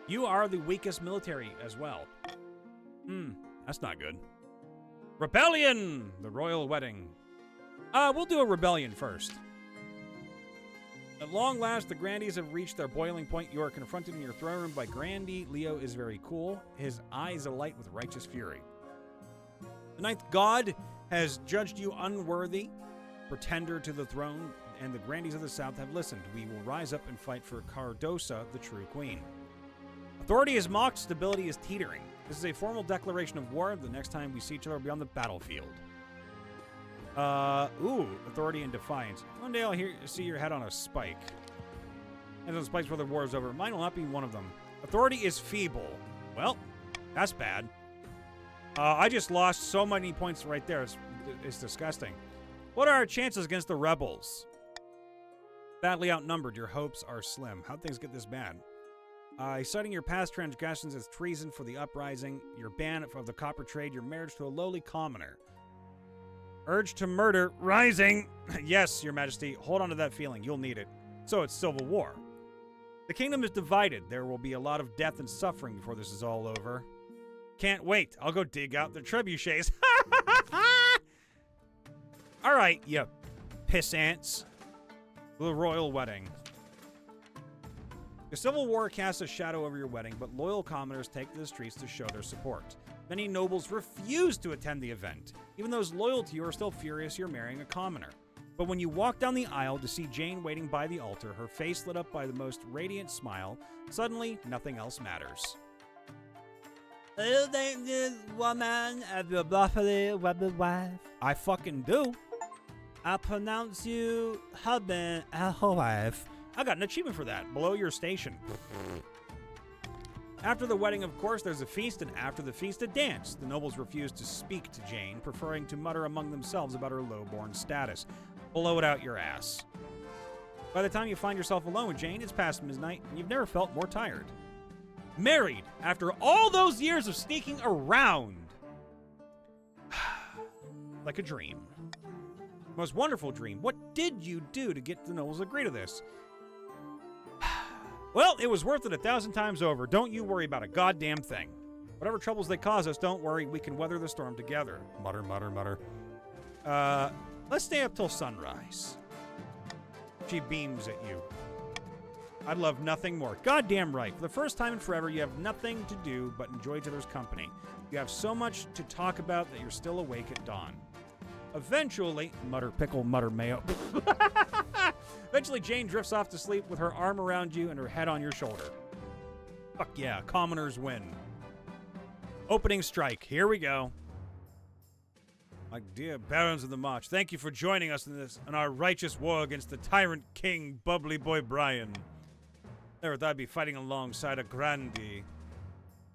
You are the weakest military as well. That's not good. Rebellion! The royal wedding. We'll do a rebellion first. At long last, the Grandees have reached their boiling point. You are confronted in your throne room by Grandee. Leo is very cool. His eyes alight with righteous fury. The 9th God has judged you unworthy, pretender to the throne, and the Grandees of the South have listened. We will rise up and fight for Cardosa, the true queen. Authority is mocked, stability is teetering. This is a formal declaration of war. The next time we see each other will be on the battlefield. Authority and defiance. One day I'll see your head on a spike. And those spikes before the war is over. Mine will not be one of them. Authority is feeble. Well, that's bad. I just lost so many points right there. It's disgusting. What are our chances against the rebels? Badly outnumbered. Your hopes are slim. How'd things get this bad? Citing your past transgressions as treason for the uprising, your ban of the copper trade, your marriage to a lowly commoner. Urge to murder rising. Yes, Your Majesty, hold on to that feeling. You'll need it. So it's civil war. The kingdom is divided. There will be a lot of death and suffering before this is all over. Can't wait. I'll go dig out the trebuchets. All right, you piss ants. The royal wedding. The Civil War casts a shadow over your wedding, but loyal commoners take to the streets to show their support. Many nobles refuse to attend the event. Even those loyal to you are still furious you're marrying a commoner. But when you walk down the aisle to see Jane waiting by the altar, her face lit up by the most radiant smile, suddenly nothing else matters. Do you think this woman of your lawfully wedded wife? I fucking do. I pronounce you husband and wife. I got an achievement for that. Below your station. After the wedding, of course, there's a feast, and after the feast, a dance. The nobles refuse to speak to Jane, preferring to mutter among themselves about her low-born status. Blow it out your ass. By the time you find yourself alone with Jane, it's past midnight, and you've never felt more tired. Married, after all those years of sneaking around. Like a dream. Most wonderful dream. What did you do to get the nobles to agree to this? Well, it was worth it 1,000 times over. Don't you worry about a goddamn thing. Whatever troubles they cause us, don't worry. We can weather the storm together. Mutter, mutter, mutter. Let's stay up till sunrise. She beams at you. I'd love nothing more. Goddamn right. For the first time in forever, you have nothing to do but enjoy each other's company. You have so much to talk about that you're still awake at dawn. Eventually, mutter pickle, mutter mayo. Eventually, Jane drifts off to sleep with her arm around you and her head on your shoulder. Fuck yeah, commoners win. Opening strike. Here we go. My dear barons of the march, thank you for joining us in our righteous war against the tyrant king, bubbly boy Brian. Never thought I'd be fighting alongside a grandee.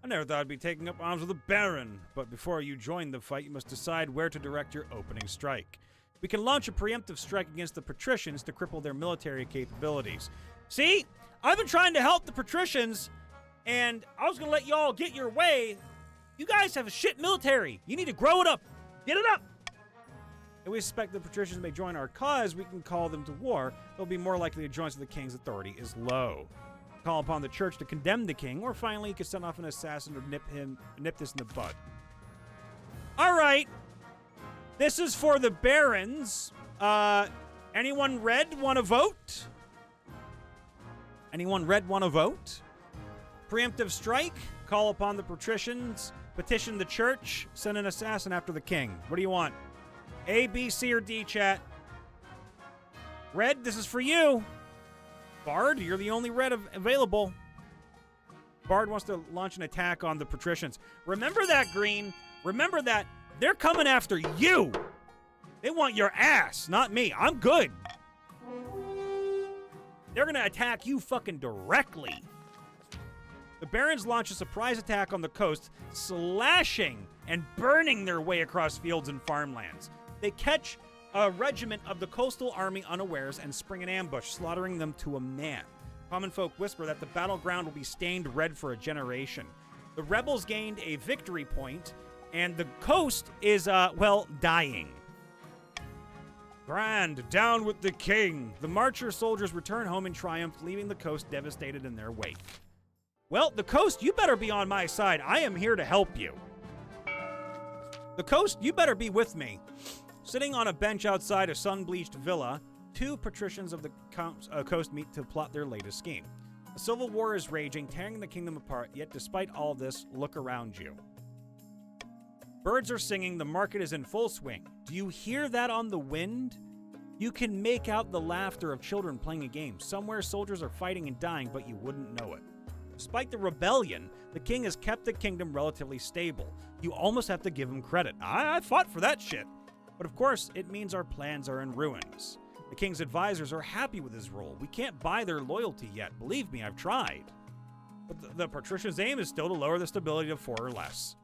I never thought I'd be taking up arms with a baron. But before you join the fight, you must decide where to direct your opening strike. We can launch a preemptive strike against the patricians to cripple their military capabilities. See? I've been trying to help the patricians, and I was going to let y'all get your way. You guys have a shit military. You need to grow it up. Get it up! If we suspect the patricians may join our cause, we can call them to war. They'll be more likely to join us if the king's authority is low. Call upon the church to condemn the king, or finally you can send off an assassin to nip this in the bud. Alright. This is for the barons. Anyone red want to vote? Anyone red want to vote? Preemptive strike. Call upon the patricians. Petition the church. Send an assassin after the king. What do you want? A, B, C, or D, chat? Red, this is for you. Bard, you're the only red available. Bard wants to launch an attack on the patricians. Remember that, Green. Remember that. They're coming after you. They want your ass, not me. I'm good. They're going to attack you fucking directly. The barons launch a surprise attack on the coast, slashing and burning their way across fields and farmlands. They catch a regiment of the coastal army unawares and spring an ambush, slaughtering them to a man. Common folk whisper that the battleground will be stained red for a generation. The rebels gained a victory point, and the coast is, dying. Grand, down with the king. The marcher soldiers return home in triumph, leaving the coast devastated in their wake. Well, the coast, you better be on my side. I am here to help you. The coast, you better be with me. Sitting on a bench outside a sun-bleached villa, two patricians of the coast meet to plot their latest scheme. A civil war is raging, tearing the kingdom apart, yet despite all this, look around you. Birds are singing, the market is in full swing. Do you hear that on the wind? You can make out the laughter of children playing a game. Somewhere soldiers are fighting and dying, but you wouldn't know it. Despite the rebellion, the king has kept the kingdom relatively stable. You almost have to give him credit. I fought for that shit. But of course, it means our plans are in ruins. The king's advisors are happy with his rule. We can't buy their loyalty yet. Believe me, I've tried. But the patrician's aim is still to lower the stability to 4 or less.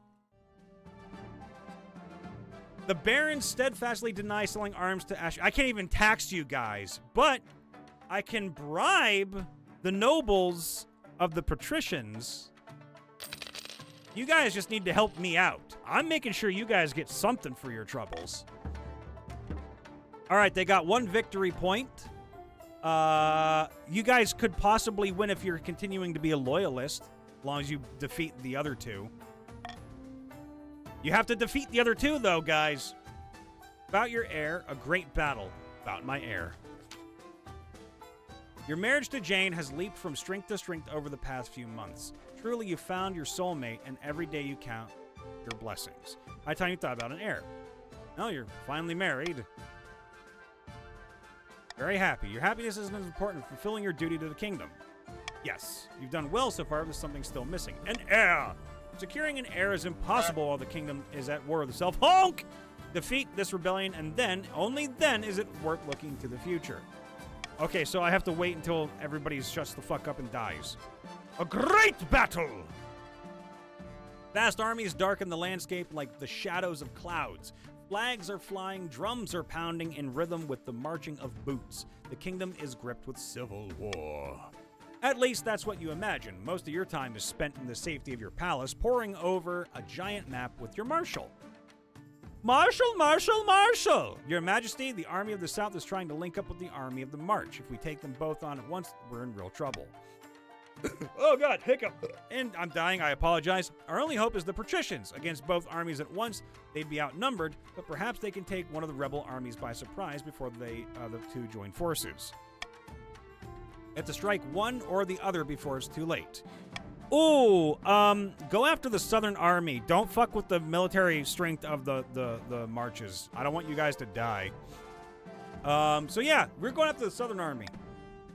The barons steadfastly deny selling arms to Ash. I can't even tax you guys, but I can bribe the nobles of the patricians. You guys just need to help me out. I'm making sure you guys get something for your troubles. All right, they got 1 victory point. You guys could possibly win if you're continuing to be a loyalist, as long as you defeat the other 2. You have to defeat the other 2, though, guys. About your heir, a great battle. about my heir. Your marriage to Jane has leaped from strength to strength over the past few months. Truly, you found your soulmate, and every day you count your blessings. High time you thought about an heir. Now you're finally married. Very happy. Your happiness isn't as important as fulfilling your duty to the kingdom. Yes, you've done well so far, but there's something still missing. An heir! Securing an heir is impossible while the kingdom is at war with itself. Honk! Defeat this rebellion, and then, only then, is it worth looking to the future. Okay, so I have to wait until everybody shuts the fuck up and dies. A great battle! Vast armies darken the landscape like the shadows of clouds. Flags are flying, drums are pounding in rhythm with the marching of boots. The kingdom is gripped with civil war. At least that's what you imagine. Most of your time is spent in the safety of your palace, poring over a giant map with your marshal. Marshal, Marshal, Marshal! Your Majesty, the army of the South is trying to link up with the army of the March. If we take them both on at once, we're in real trouble. Oh god, hiccup. And I'm dying, I apologize. Our only hope is the patricians. Against both armies at once, they'd be outnumbered, but perhaps they can take one of the rebel armies by surprise before the two join forces. Have to strike one or the other before it's too late. Ooh, go after the Southern Army. Don't fuck with the military strength of the marches. I don't want you guys to die. So yeah, we're going after the Southern Army.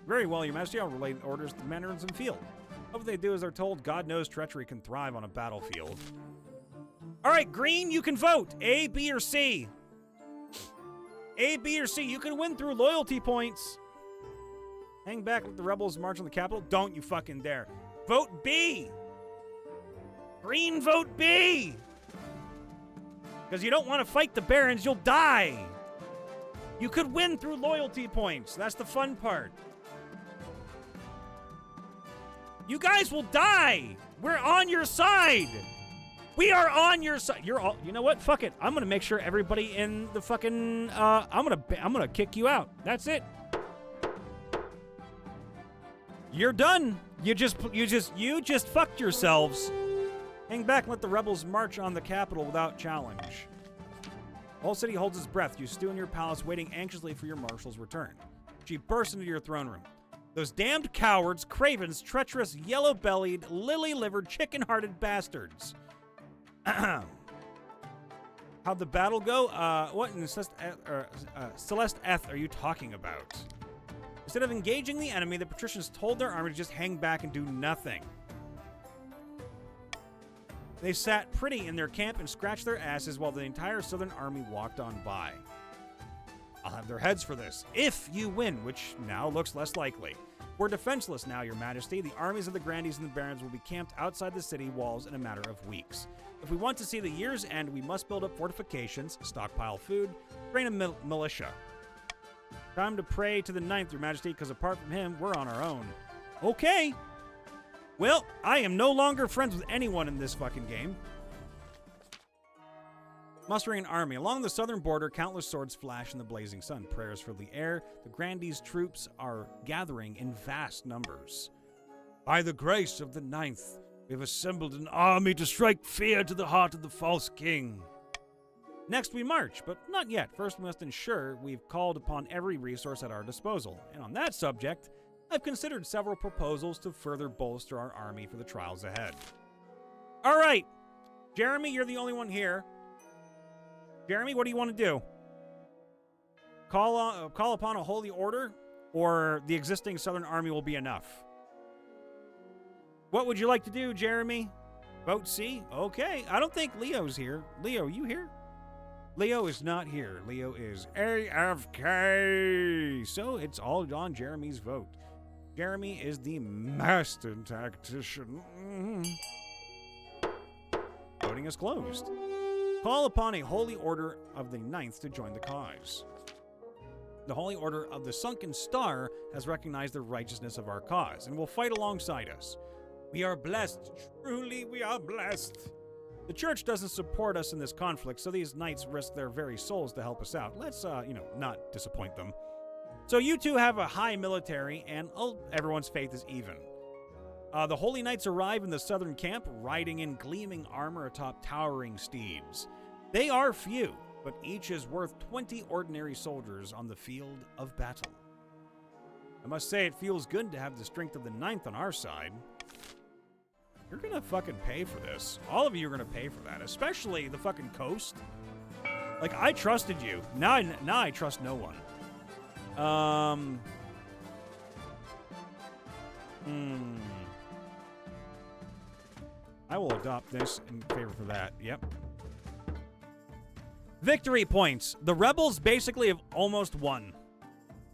Very well, Your Majesty. I'll relay orders to the mandarins in field. What they do is they're told God knows treachery can thrive on a battlefield. All right, Green, you can vote. A, B, or C. A, B, or C. You can win through loyalty points. Hang back with the rebels march on the capital. Don't you fucking dare. Vote B. Green, vote B. Because you don't want to fight the barons. You'll die. You could win through loyalty points. That's the fun part. You guys will die. We're on your side. We are on your side. You're all. You know what? Fuck it. I'm gonna make sure everybody in the fucking. I'm gonna kick you out. That's it. You're done. You just fucked yourselves. Hang back and let the rebels march on the capital without challenge. The whole city holds its breath. You stew in your palace, waiting anxiously for your marshal's return. She bursts into your throne room. Those damned cowards, cravens, treacherous, yellow-bellied, lily-livered, chicken-hearted bastards. How'd the battle go? What in Celeste Eth are you talking about? Instead of engaging the enemy, the patricians told their army to just hang back and do nothing. They sat pretty in their camp and scratched their asses while the entire southern army walked on by. I'll have their heads for this, if you win, which now looks less likely. We're defenseless now, Your Majesty. The armies of the Grandees and the Barons will be camped outside the city walls in a matter of weeks. If we want to see the year's end, we must build up fortifications, stockpile food, train a militia. Time to pray to the 9th, Your Majesty, because apart from him, we're on our own. Okay. Well, I am no longer friends with anyone in this fucking game. Mustering an army. Along the southern border, countless swords flash in the blazing sun. Prayers fill the air. The Grandees' troops are gathering in vast numbers. By the grace of the 9th, we have assembled an army to strike fear to the heart of the false king. Next we march, but not yet. First we must ensure we've called upon every resource at our disposal. And on that subject, I've considered several proposals to further bolster our army for the trials ahead. All right. Jeremy, you're the only one here. Jeremy, what do you want to do? Call upon a holy order, or the existing Southern Army will be enough? What would you like to do, Jeremy? Vote C? Okay. I don't think Leo's here. Leo, you here? Leo is not here. Leo is AFK. So it's all on Jeremy's vote. Jeremy is the master tactician. Voting is closed. Call upon a holy order of the 9th to join the cause. The Holy Order of the Sunken Star has recognized the righteousness of our cause and will fight alongside us. We are blessed. Truly, we are blessed. The church doesn't support us in this conflict, so these knights risk their very souls to help us out. Let's, not disappoint them. So you two have a high military, and everyone's faith is even. The Holy Knights arrive in the southern camp, riding in gleaming armor atop towering steeds. They are few, but each is worth 20 ordinary soldiers on the field of battle. I must say, it feels good to have the strength of the 9th on our side. You're gonna fucking pay for this. All of you are gonna pay for that, especially the fucking coast. Like, I trusted you. Now I trust no one. I will adopt this in favor for that. Yep. Victory points. The rebels basically have almost won.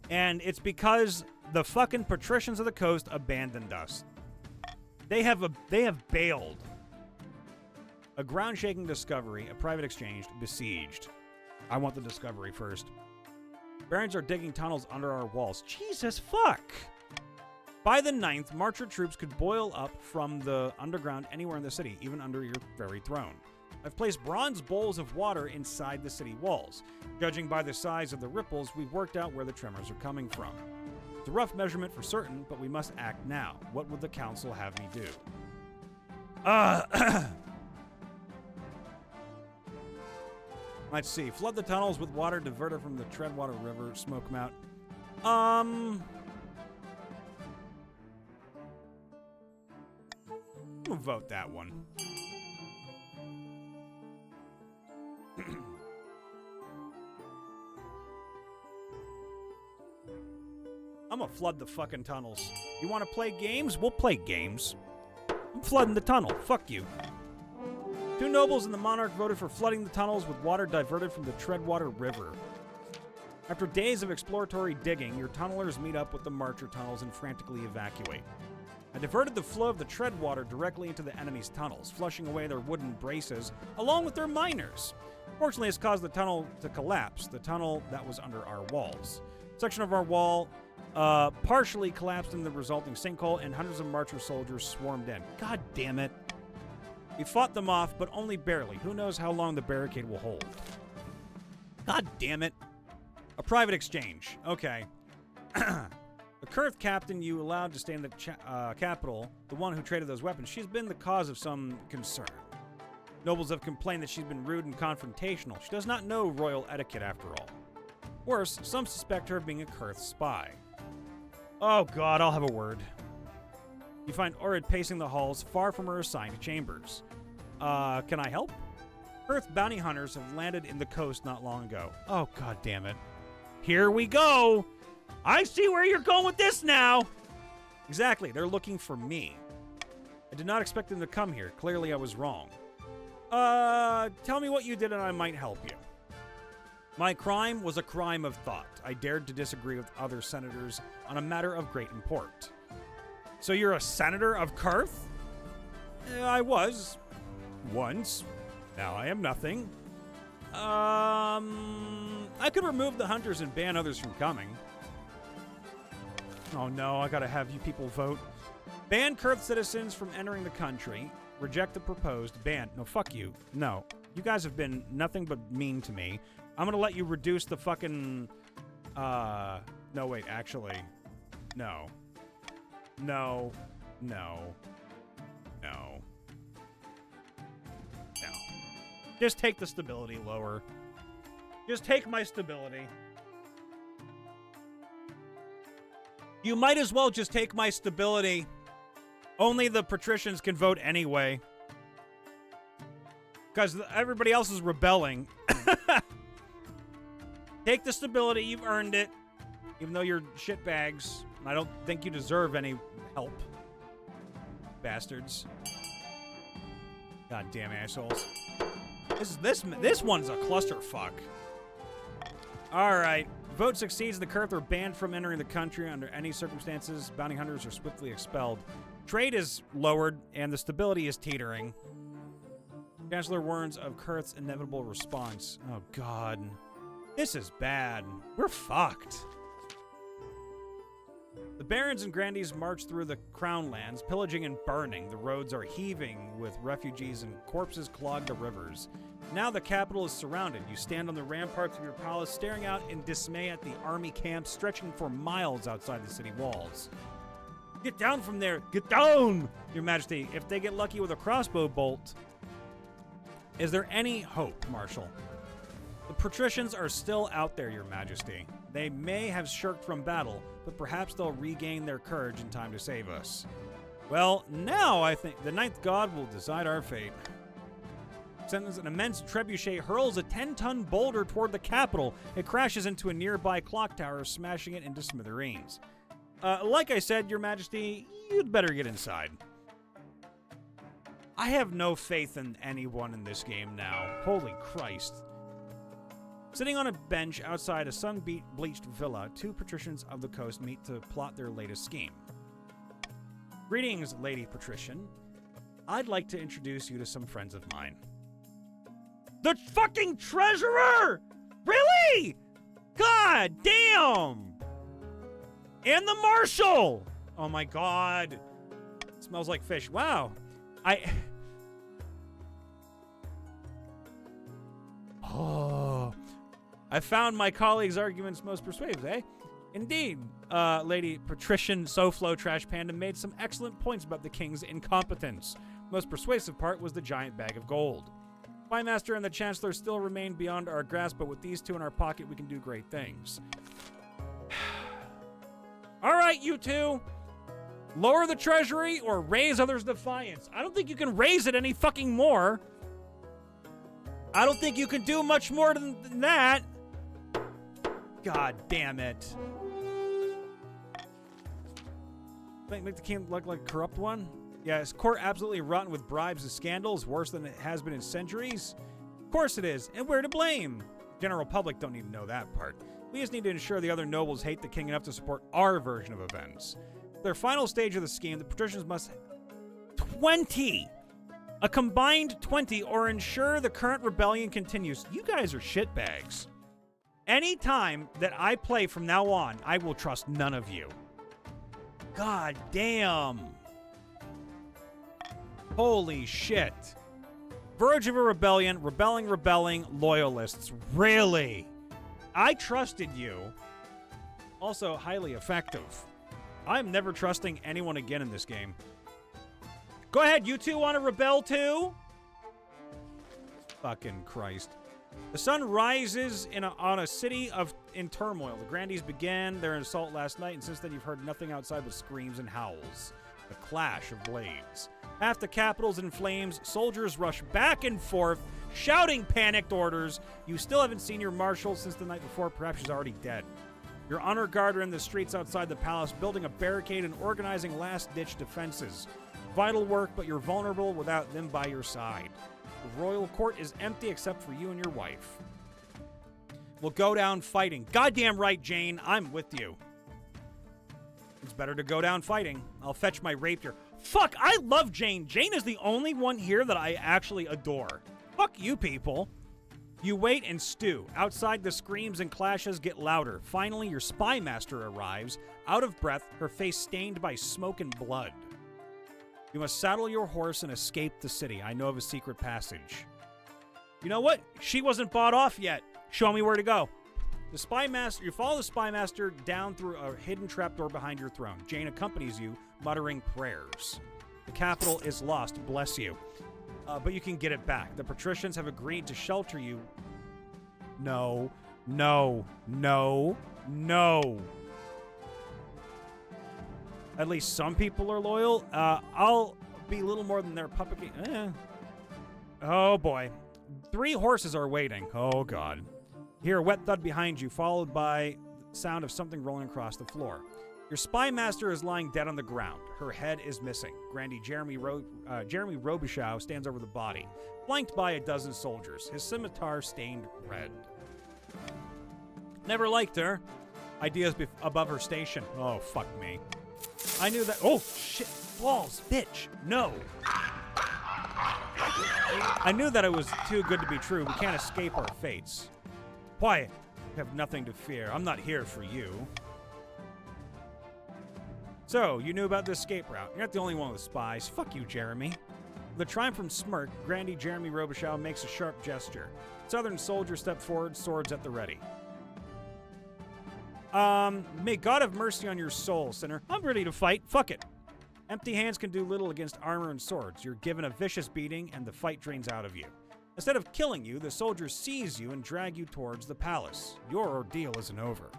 And it's because the fucking patricians of the coast abandoned us. They have bailed. A ground-shaking discovery, a private exchange, besieged. I want the discovery first. Barons are digging tunnels under our walls. Jesus fuck! By the 9th, Marcher troops could boil up from the underground anywhere in the city, even under your very throne. I've placed bronze bowls of water inside the city walls. Judging by the size of the ripples, we've worked out where the tremors are coming from. It's a rough measurement for certain, but we must act now. What would the council have me do? Let's see. Flood the tunnels with water diverted from the Treadwater River. Smoke them out. I'm gonna vote that one. I'm gonna flood the fucking tunnels. You wanna play games? We'll play games. I'm flooding the tunnel. Fuck you. 2 nobles and the monarch voted for flooding the tunnels with water diverted from the Treadwater River. After days of exploratory digging, your tunnelers meet up with the Marcher tunnels and frantically evacuate. I diverted the flow of the Treadwater directly into the enemy's tunnels, flushing away their wooden braces, along with their miners. Fortunately, it's caused the tunnel to collapse, the tunnel that was under our walls. A section of our wall partially collapsed in the resulting sinkhole, and hundreds of Marcher soldiers swarmed in. God damn it. We fought them off, but only barely. Who knows how long the barricade will hold. God damn it. A private exchange. Okay. The Kurth captain you allowed to stay in the capital, the one who traded those weapons, she's been the cause of some concern. Nobles have complained that she's been rude and confrontational. She does not know royal etiquette after all. Worse, some suspect her of being a Kurth spy. Oh god, I'll have a word. You find Orid pacing the halls far from her assigned chambers. Can I help? Kurth bounty hunters have landed in the coast not long ago. Oh god damn it. Here we go! I see where you're going with this now! Exactly, they're looking for me. I did not expect them to come here. Clearly I was wrong. Tell me what you did and I might help you. My crime was a crime of thought. I dared to disagree with other senators on a matter of great import. So you're a senator of Kurth? I was. Once. Now I am nothing. I could remove the hunters and ban others from coming. Oh no, I gotta have you people vote. Ban Kurth citizens from entering the country. Reject the proposed ban. No, fuck you. No. You guys have been nothing but mean to me. I'm gonna let you reduce the fucking... No, wait, actually. No. No. No. No. No. Just take the stability lower. Just take my stability. You might as well just take my stability. Only the patricians can vote anyway. Because everybody else is rebelling. Take the stability, you've earned it. Even though you're shitbags. I don't think you deserve any help. Bastards. Goddamn assholes. This one's a clusterfuck. Alright. Vote succeeds. The Kurth are banned from entering the country under any circumstances. Bounty hunters are swiftly expelled. Trade is lowered, and the stability is teetering. Chancellor warns of Kurth's inevitable response. Oh, God. This is bad. We're fucked. The barons and grandees march through the crown lands, pillaging and burning. The roads are heaving with refugees and corpses clog the rivers. Now the capital is surrounded. You stand on the ramparts of your palace, staring out in dismay at the army camp stretching for miles outside the city walls. Get down from there! Get down! Your Majesty, if they get lucky with a crossbow bolt... Is there any hope, Marshal? The patricians are still out there, Your Majesty. They may have shirked from battle, but perhaps they'll regain their courage in time to save us. Well, now I think the ninth god will decide our fate. Sends an immense trebuchet hurls a 10-ton boulder toward the capital. It crashes into a nearby clock tower, smashing it into smithereens. Like I said, Your Majesty, you'd better get inside. I have no faith in anyone in this game now. Holy Christ. Sitting on a bench outside a sun-bleached villa, two patricians of the coast meet to plot their latest scheme. Greetings, Lady Patrician. I'd like to introduce you to some friends of mine. The fucking treasurer! Really? God damn! And the marshal! Oh my god. It smells like fish. Wow. Oh. I found my colleague's arguments most persuasive, eh? Indeed, Lady Patrician Soflo Trash Panda made some excellent points about the king's incompetence. Most persuasive part was the giant bag of gold. Spymaster and the Chancellor still remain beyond our grasp, but with these two in our pocket, we can do great things. All right, you two. Lower the treasury or raise others' defiance. I don't think you can raise it any fucking more. I don't think you can do much more than that. God damn it. Make the king look like a corrupt one? Yeah, is court absolutely rotten with bribes and scandals, worse than it has been in centuries? Of course it is, and we're to blame. General public don't need to know that part. We just need to ensure the other nobles hate the king enough to support our version of events. Their final stage of the scheme, the patricians must 20! A combined 20, or ensure the current rebellion continues. You guys are shitbags. Any time that I play from now on, I will trust none of you. God damn. Holy shit. Verge of a rebellion, rebelling, loyalists. Really? I trusted you. Also, highly effective. I'm never trusting anyone again in this game. Go ahead, you two want to rebel too? Fucking Christ. The sun rises on a city in turmoil. The Grandees began their assault last night, and since then you've heard nothing outside but screams and howls. A clash of blades. Half the capital's in flames. Soldiers rush back and forth, shouting panicked orders. You still haven't seen your marshal since the night before. Perhaps she's already dead. Your honor guard are in the streets outside the palace, building a barricade and organizing last-ditch defenses. Vital work, but you're vulnerable without them by your side. The royal court is empty except for you and your wife. We'll go down fighting. Goddamn right, Jane. I'm with you. It's better to go down fighting. I'll fetch my rapier. Fuck, I love Jane. Jane is the only one here that I actually adore. Fuck you people. You wait and stew. Outside, the screams and clashes get louder. Finally, your spy master arrives, out of breath, her face stained by smoke and blood. You must saddle your horse and escape the city. I know of a secret passage. You know what? She wasn't bought off yet. Show me where to go. The spy master. You follow the spy master down through a hidden trapdoor behind your throne. Jane accompanies you, muttering prayers. The capital is lost. Bless you. But you can get it back. The patricians have agreed to shelter you. No. No. No. No. At least some people are loyal. I'll be little more than their puppet. Oh, boy. 3 horses are waiting. Oh, God. Hear a wet thud behind you, followed by the sound of something rolling across the floor. Your spy master is lying dead on the ground. Her head is missing. Grandee Jeremy Robichaud stands over the body, flanked by a dozen soldiers, his scimitar stained red. Never liked her. Ideas above her station. Oh, fuck me. I knew that. Oh, shit. Balls, bitch. No. I knew that it was too good to be true. We can't escape our fates. Quiet. You have nothing to fear. I'm not here for you. So, you knew about the escape route. You're not the only one with spies. Fuck you, Jeremy. With a triumphant smirk, Grandee Jeremy Robichaud makes a sharp gesture. Southern soldiers step forward, swords at the ready. May God have mercy on your soul, sinner. I'm ready to fight. Fuck it. Empty hands can do little against armor and swords. You're given a vicious beating, and the fight drains out of you. Instead of killing you, the soldiers seize you and drag you towards the palace. Your ordeal isn't over.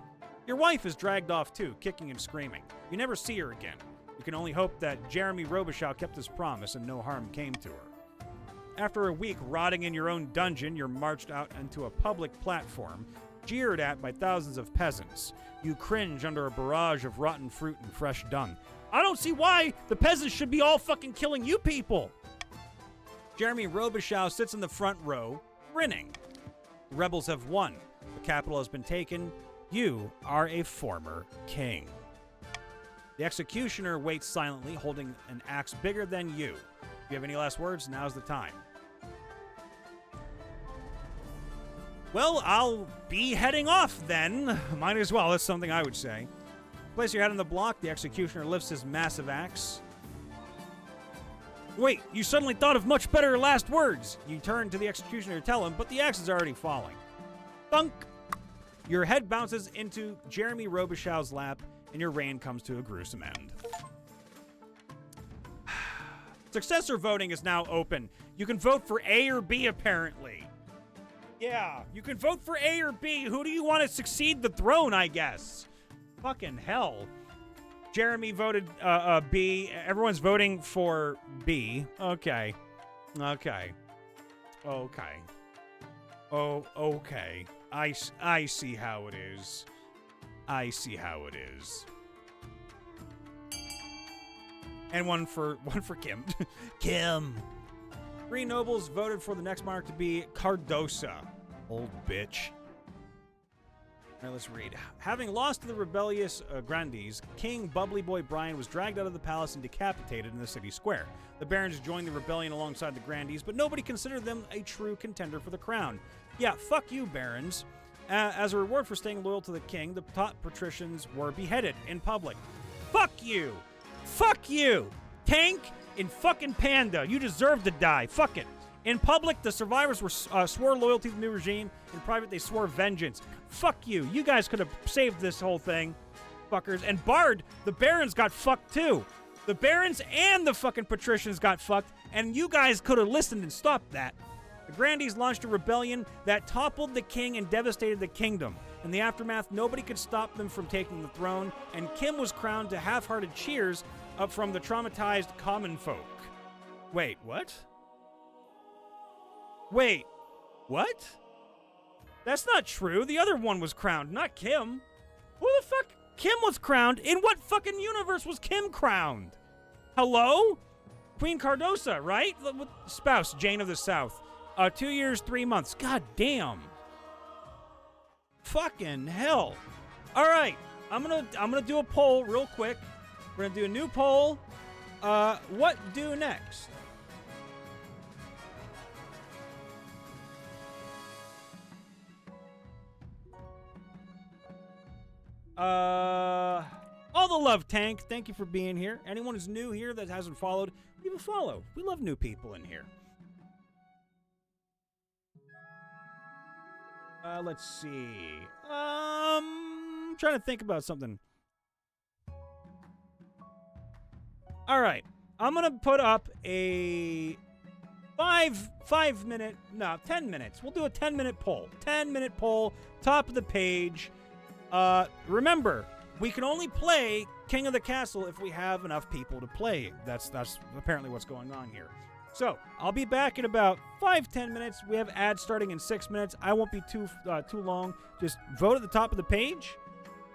Your wife is dragged off too, kicking and screaming. You never see her again. You can only hope that Jeremy Robichaux kept his promise and no harm came to her. After a week rotting in your own dungeon, you're marched out onto a public platform, jeered at by thousands of peasants. You cringe under a barrage of rotten fruit and fresh dung. I don't see why the peasants should be all fucking killing you people. Jeremy Robichaux sits in the front row, grinning. The rebels have won. The capital has been taken. You are a former king. The executioner waits silently, holding an axe bigger than you. If you have any last words, now's the time. Well, I'll be heading off then. Might as well, that's something I would say. Place your head on the block, the executioner lifts his massive axe. Wait, you suddenly thought of much better last words. You turn to the executioner to tell him, but the axe is already falling. Thunk! Your head bounces into Jeremy Robichaux's lap, and your reign comes to a gruesome end. Successor voting is now open. You can vote for A or B, apparently. Yeah, you can vote for A or B. Who do you want to succeed the throne, I guess? Fucking hell. Jeremy voted B. Everyone's voting for B. Okay. Okay. Okay. Oh, okay. I see how it is. I see how it is. And one for Kim. Kim. 3 nobles voted for the next monarch to be Cardosa. Old bitch. All right, let's read. Having lost to the rebellious Grandees, King Bubbly Boy Brian was dragged out of the palace and decapitated in the city square. The barons joined the rebellion alongside the Grandees, but nobody considered them a true contender for the crown. Yeah, fuck you, barons. As a reward for staying loyal to the king, the top patricians were beheaded in public. Fuck you! Fuck you! Tank and fucking Panda, you deserve to die. Fuck it. In public, the survivors swore loyalty to the new regime. In private, they swore vengeance. Fuck you. You guys could have saved this whole thing, fuckers. And Bard, the barons got fucked too. The barons and the fucking patricians got fucked, and you guys could have listened and stopped that. The Grandees launched a rebellion that toppled the king and devastated the kingdom. In the aftermath, nobody could stop them from taking the throne, and Kim was crowned to half-hearted cheers up from the traumatized common folk. Wait, what? Wait, what? That's not true. The other one was crowned, not Kim. Who the fuck? Kim was crowned? In what fucking universe was Kim crowned? Hello? Queen Cardosa, right? Spouse, Jane of the South. 2 years, 3 months. God damn. Fucking hell. All right. I'm gonna do a poll real quick. We're gonna do a new poll. What do next? All the love, Tank. Thank you for being here. Anyone who's new here that hasn't followed, leave a follow. We love new people in here. Let's see. I'm trying to think about something. All right. I'm going to put up a 10 minutes. We'll do a 10-minute poll. 10-minute poll, top of the page. Remember, we can only play King of the Castle if we have enough people to play. That's apparently what's going on here. So, I'll be back in about 5-10 minutes. We have ads starting in 6 minutes. I won't be too long. Just vote at the top of the page.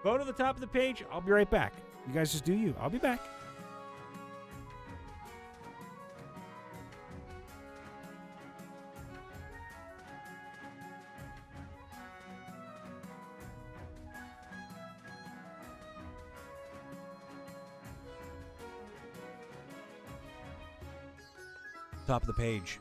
Vote at the top of the page. I'll be right back. You guys just do you. I'll be back. Top of the page.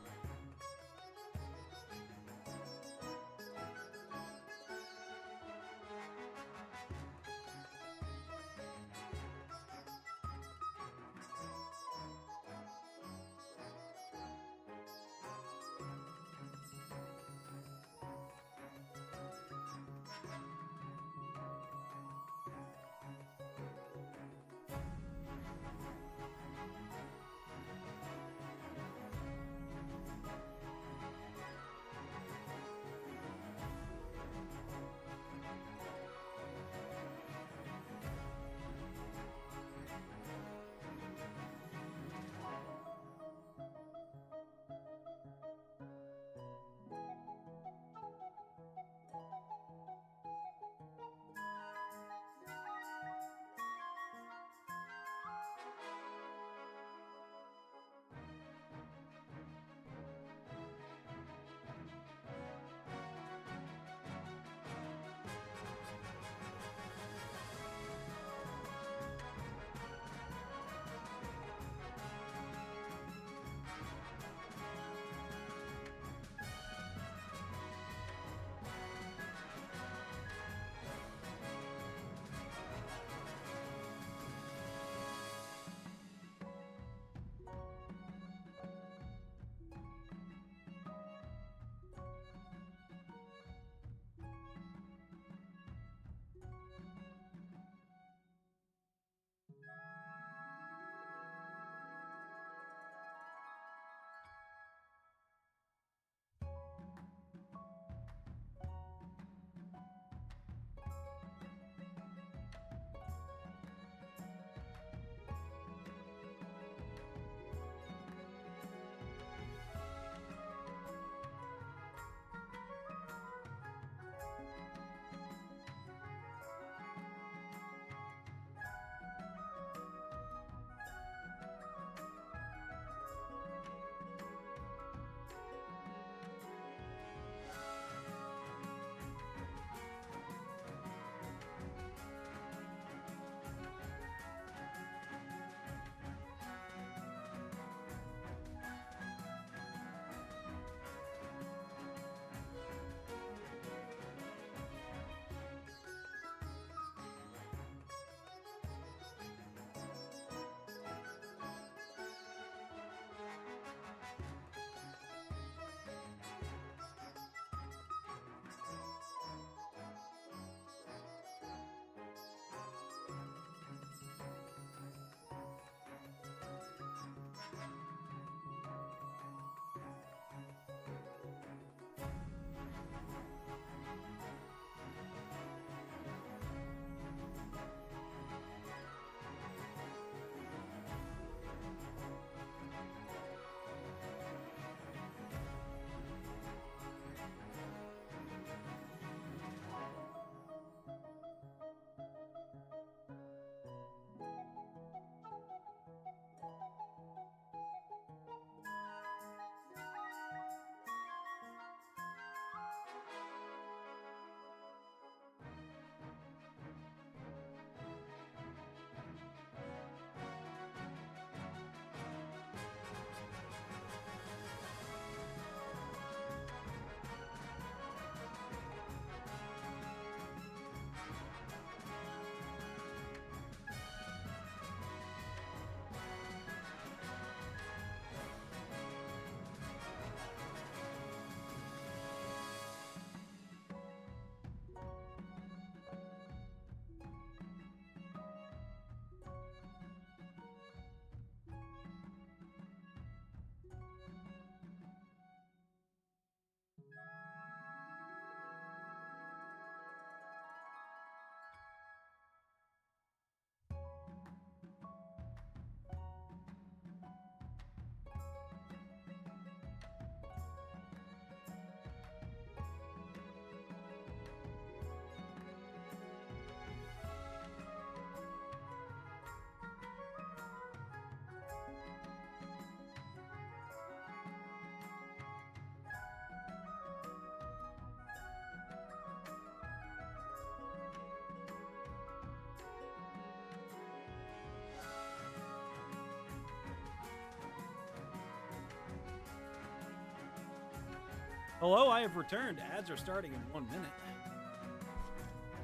Hello, I have returned. Ads are starting in 1 minute.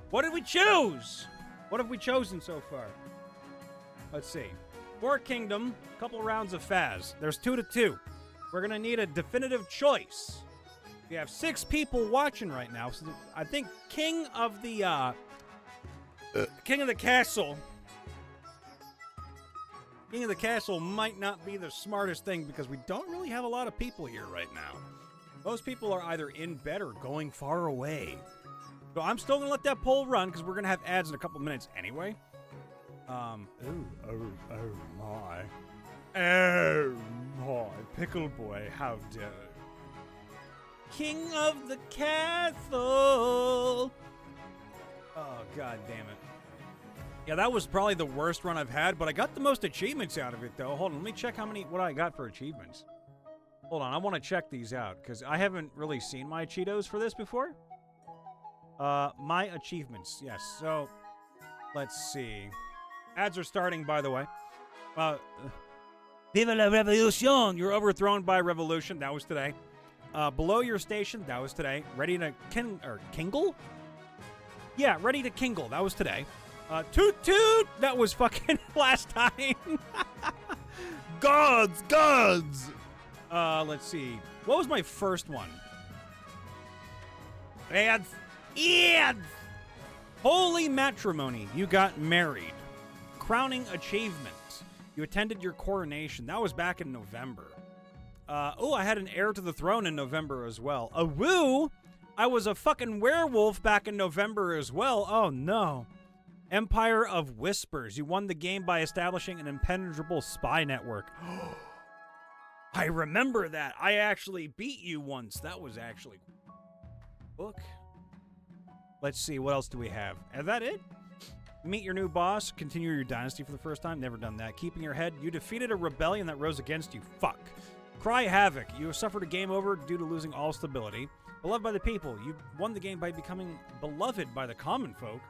What did we choose? What have we chosen so far? Let's see. For Kingdom, a couple rounds of Faz. There's 2 to 2. We're going to need a definitive choice. We have 6 people watching right now. So I think King of the Castle. King of the Castle might not be the smartest thing because we don't really have a lot of people here right now. Most people are either in bed or going far away. So I'm still going to let that poll run because we're going to have ads in a couple minutes anyway. Oh my, Pickle Boy, how dare. King of the Castle. Oh, god damn it. Yeah, that was probably the worst run I've had, but I got the most achievements out of it, though. Hold on, let me check what I got for achievements. Hold on, I want to check these out, because I haven't really seen my Cheetos for this before. My achievements, yes. So, let's see. Ads are starting, by the way. Viva la Revolution! You're overthrown by Revolution. That was today. Below your station. That was today. Ready to Kingle? Yeah, ready to Kingle. That was today. Toot toot! That was fucking last time. Gods! Let's see. What was my first one? Ads! Holy matrimony. You got married. Crowning achievement. You attended your coronation. That was back in November. I had an heir to the throne in November as well. A woo! I was a fucking werewolf back in November as well. Oh, no. Empire of Whispers. You won the game by establishing an impenetrable spy network. I remember that. I actually beat you once. That was actually... Book. Let's see. What else do we have? Is that it? Meet your new boss. Continue your dynasty for the first time. Never done that. Keeping your head. You defeated a rebellion that rose against you. Fuck. Cry havoc. You have suffered a game over due to losing all stability. Beloved by the people. You won the game by becoming beloved by the common folk.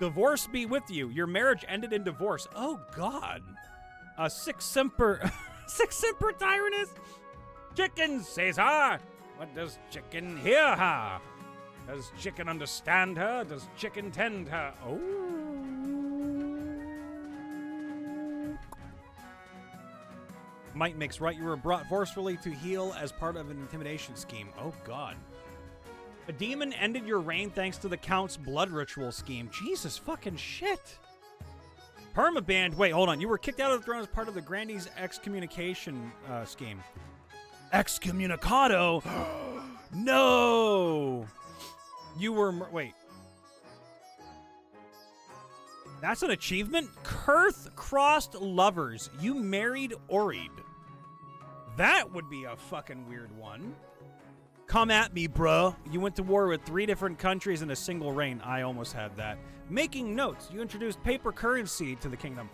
Divorce be with you. Your marriage ended in divorce. Oh, God. Six Semper Tyrannus. Chicken says ha. What does chicken hear ha? Does chicken understand her? Does chicken tend her? Oh. Might makes right. You were brought forcefully to heal as part of an intimidation scheme. Oh, God. A demon ended your reign thanks to the Count's blood ritual scheme. Jesus fucking shit. Permaband. Wait, hold on. You were kicked out of the throne as part of the Grandee's excommunication scheme. Excommunicado? No! You were... Wait. That's an achievement? Kurth crossed lovers. You married Oreed. That would be a fucking weird one. Come at me, bro. You went to war with 3 different countries in a single reign. I almost had that. Making notes. You introduced paper currency to the kingdom.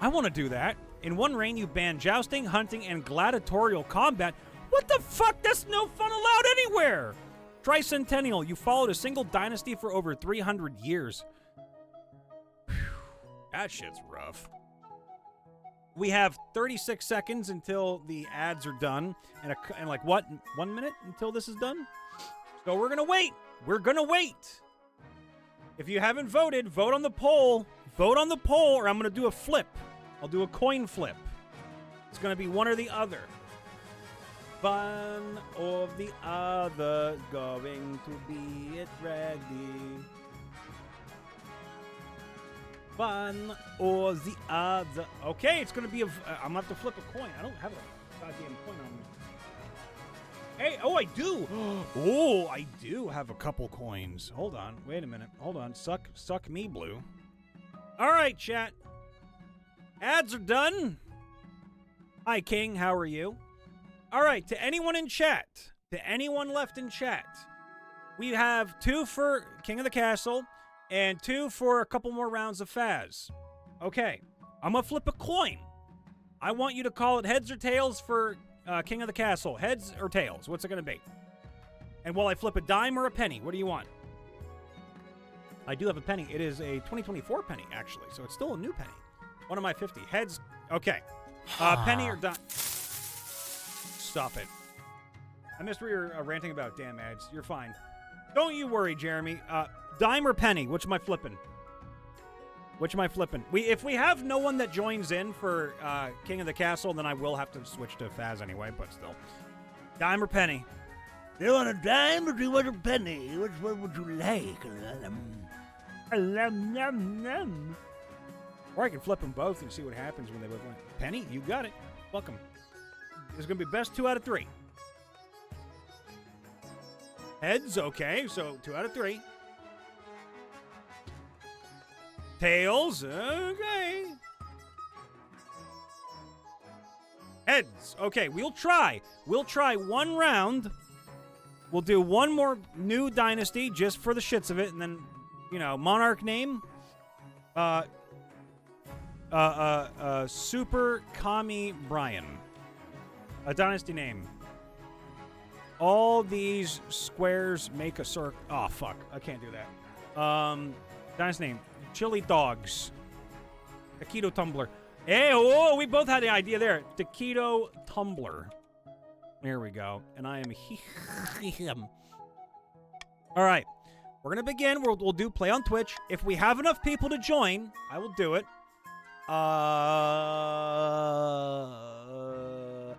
I want to do that. In one reign, you banned jousting, hunting, and gladiatorial combat. What the fuck? That's no fun allowed anywhere. Tricentennial. You followed a single dynasty for over 300 years. Whew. That shit's rough. We have 36 seconds until the ads are done. And like, what? 1 minute until this is done? So we're going to wait. We're going to wait. If you haven't voted, vote on the poll. Vote on the poll or I'm going to do a flip. I'll do a coin flip. It's going to be one or the other. One or the other going to be it ready. One or the other. Okay, it's going to be I'm going to have to flip a coin. I don't have a goddamn coin on me. Hey, oh, I do. Oh, I do have a couple coins. Hold on. Wait a minute. Hold on. Suck me, Blue. All right, chat. Ads are done. Hi, King. How are you? All right, to anyone in chat, to anyone left in chat, we have 2 for King of the Castle and 2 for a couple more rounds of Faz. Okay, I'm going to flip a coin. I want you to call it heads or tails for King of the Castle. Heads or tails? What's it going to be? And will I flip a dime or a penny? What do you want? I do have a penny. It is a 2024 penny, actually, so it's still a new penny. What am I, 50? Heads? Okay. Penny or dime? Stop it. I missed what you're ranting about, damn ads. You're fine. Don't you worry, Jeremy. Dime or penny? Which am I flipping? Which am I flipping? If we have no one that joins in for King of the Castle, then I will have to switch to Faz anyway, but still. Dime or penny? Do you want a dime or do you want a penny? Which one would you like? Or I can flip them both and see what happens when they both win. Penny, you got it. Welcome. This is going to be best 2 out of 3. Heads, okay, so 2 out of 3. Tails, okay. Heads, okay, we'll try. We'll try one round. We'll do one more new dynasty just for the shits of it, and then, monarch name. Super Kami Brian. A dynasty name. All these squares make a circle. Oh, fuck. I can't do that. Dynasty name. Chili Dogs. Taquito Tumbler. Hey, oh, we both had the idea there. Taquito Tumbler. There we go. And I am him. All right. We're going to begin. We'll do play on Twitch. If we have enough people to join, I will do it.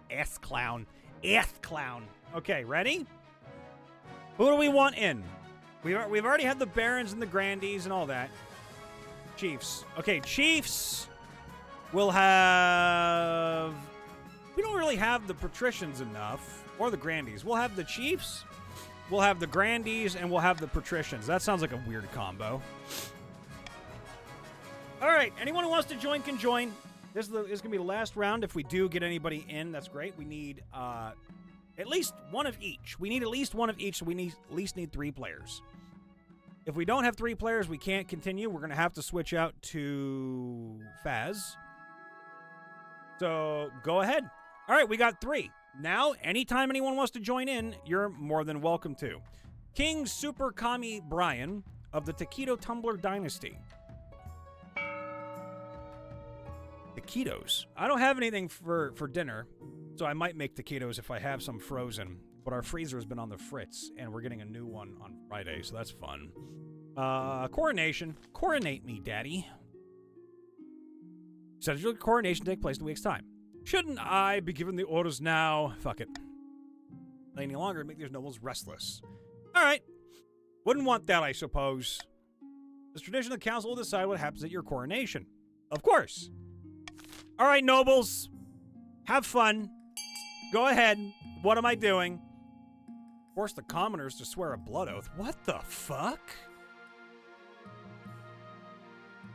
S-Clown. S-Clown. Okay, ready? Who do we want in? We've already had the Barons and the Grandies and all that. Chiefs. Okay, Chiefs will have... We don't really have the Patricians enough, or the Grandies. We'll have the Chiefs, we'll have the Grandies, and we'll have the Patricians. That sounds like a weird combo. All right, anyone who wants to join can join. This is going to be the last round. If we do get anybody in, that's great. We need at least one of each. We need at least one of each, so we at least need 3 players. If we don't have 3 players, we can't continue. We're going to have to switch out to Faz. So go ahead. All right, we got 3. Now, anytime anyone wants to join in, you're more than welcome to. King Super Kami Brian of the Taquito Tumbler Dynasty. Taquitos. I don't have anything for dinner, so I might make taquitos if I have some frozen. But our freezer has been on the fritz, and we're getting a new one on Friday, so that's fun. Coronation. Coronate me, daddy. Scheduled coronation take place in a week's time. Shouldn't I be given the orders now? Fuck it. Any longer make these nobles restless. All right. Wouldn't want that, I suppose. This traditional council will decide what happens at your coronation. Of course. All right, nobles. Have fun. Go ahead. What am I doing? Force the commoners to swear a blood oath. What the fuck?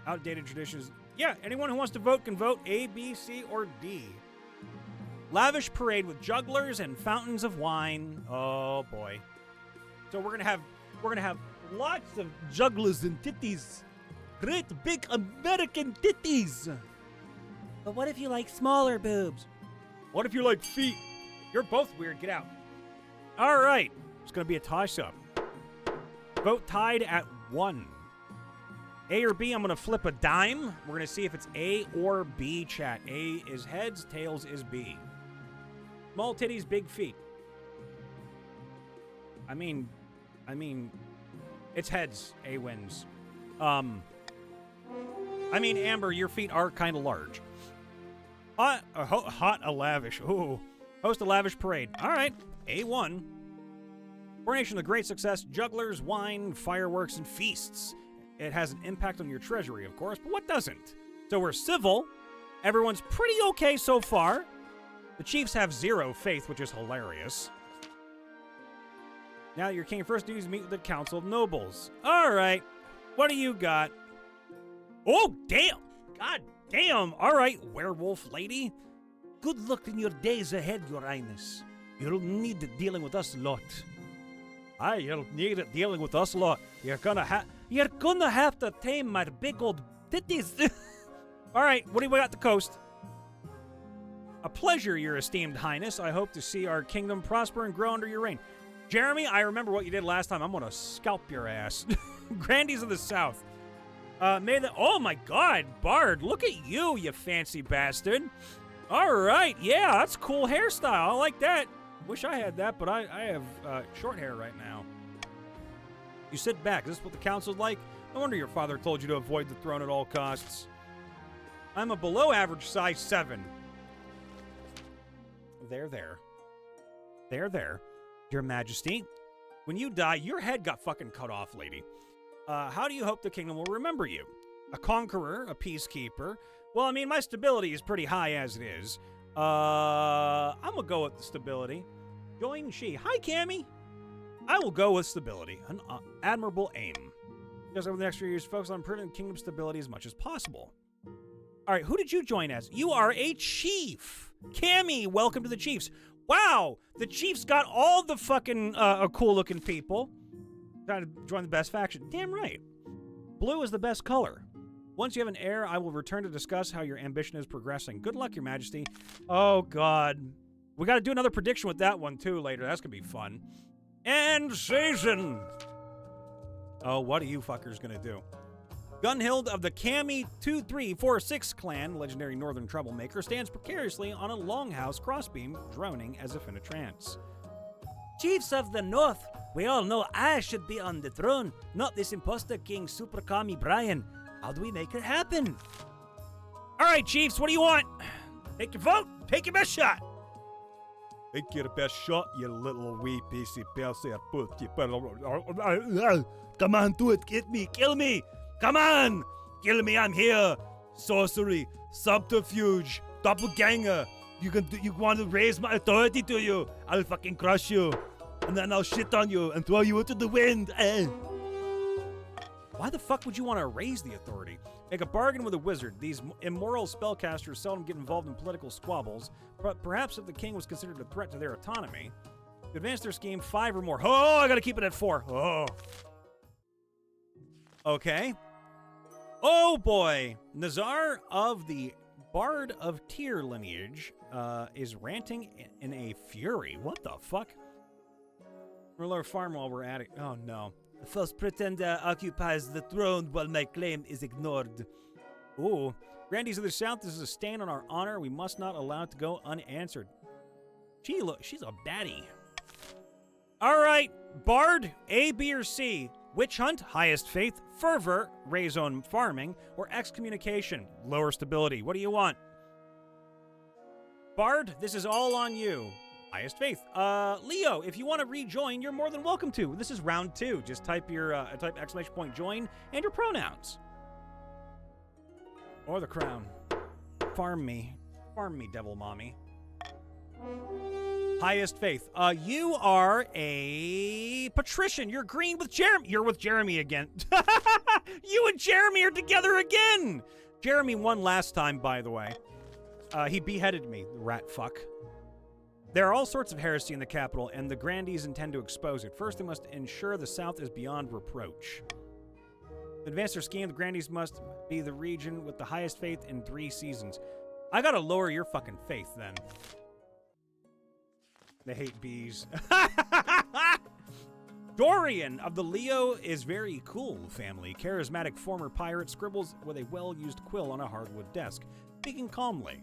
Outdated traditions. Yeah, anyone who wants to vote can vote A, B, C, or D. Lavish parade with jugglers and fountains of wine. Oh boy. So we're gonna have lots of jugglers and titties. Great big American titties. But what if you like smaller boobs? What if you like feet? You're both weird. Get out. All right. It's going to be a toss-up. Vote tied at 1. A or B, I'm going to flip a dime. We're going to see if it's A or B, chat. A is heads, tails is B. Small titties, big feet. I mean, it's heads. A wins. Amber, your feet are kind of large. Hot a lavish. Ooh. Host a lavish parade. All right. A1. Coronation of great success. Jugglers, wine, fireworks, and feasts. It has an impact on your treasury, of course, but what doesn't? So we're civil. Everyone's pretty okay so far. The Chiefs have 0 faith, which is hilarious. Now your king first duty is to meet with the Council of Nobles. All right. What do you got? Oh, damn. God damn. All right, werewolf lady. Good luck in your days ahead, Your Highness. You'll need dealing with us a lot. You'll need dealing with us a lot. You're gonna have to tame my big old titties. All right, what do we got the coast? A pleasure, Your Esteemed Highness. I hope to see our kingdom prosper and grow under your reign. Jeremy, I remember what you did last time. I'm gonna scalp your ass. Grandies of the South. Oh my God, Bard, look at you fancy bastard. All right, yeah, that's cool hairstyle. I like that. Wish I had that, but I have short hair right now. You sit back. Is this what the council's like? No wonder your father told you to avoid the throne at all costs. I'm a below average size 7. There. Your Majesty, when you die, your head got fucking cut off, lady. How do you hope the kingdom will remember you? A conqueror, a peacekeeper? Well, I mean, my stability is pretty high as it is. I'm gonna go with the stability. Join Shi. Hi, Cammy. I will go with stability. An admirable aim. Because over the next few years, focus on improving kingdom stability as much as possible. All right, who did you join as? You are a chief. Cammy, welcome to the Chiefs. Wow, the Chiefs got all the fucking cool-looking people. Trying to join the best faction. Damn right. Blue is the best color. Once you have an heir, I will return to discuss how your ambition is progressing. Good luck, Your Majesty. Oh, God. We got to do another prediction with that one, too, later. That's going to be fun. End season. Oh, what are you fuckers going to do? Gunhild of the Cammy 2346 clan, legendary northern troublemaker, stands precariously on a longhouse crossbeam, droning as if in a trance. Chiefs of the North, we all know I should be on the throne, not this imposter king Super Kami Brian. How do we make it happen? All right, Chiefs, what do you want? Take your vote. Take your best shot. Take your best shot, you little wee piece of pelsier pussy. Come on, do it. Get me. Kill me. Come on. Kill me. I'm here. Sorcery, subterfuge, doppelganger. You want to raise my authority to you? I'll fucking crush you. And then I'll shit on you and throw you into the wind. Why the fuck would you want to raise the authority? Make a bargain with a wizard. These immoral spellcasters seldom get involved in political squabbles, but perhaps if the king was considered a threat to their autonomy, to advance their scheme 5 or more. Oh, I gotta keep it at 4. Oh. Okay. Oh boy. Nazar of the Bard of Tyr lineage is ranting in a fury. What the fuck? Ruler farm while we're at it. Oh no. The first pretender occupies the throne while my claim is ignored. Ooh. Grandees of the South, this is a stain on our honor. We must not allow it to go unanswered. She's a baddie. All right. Bard, A, B, or C. Witch hunt, highest faith. Fervor, raison farming. Or excommunication, lower stability. What do you want? Bard, this is all on you. Highest faith. Leo, if you want to rejoin, you're more than welcome to. This is round 2. Just type your type ! Join and your pronouns. Or the crown. Farm me, devil mommy. Highest faith. You are a patrician. You're green with Jeremy. You're with Jeremy again. You and Jeremy are together again. Jeremy won last time, by the way. He beheaded me, rat fuck. There are all sorts of heresy in the capital, and the grandees intend to expose it. First, they must ensure the South is beyond reproach. To advance their scheme, the grandees must be the region with the highest faith in 3 seasons. I gotta lower your fucking faith, then. They hate bees. Dorian of the Leo is very cool family. Charismatic former pirate scribbles with a well-used quill on a hardwood desk, speaking calmly.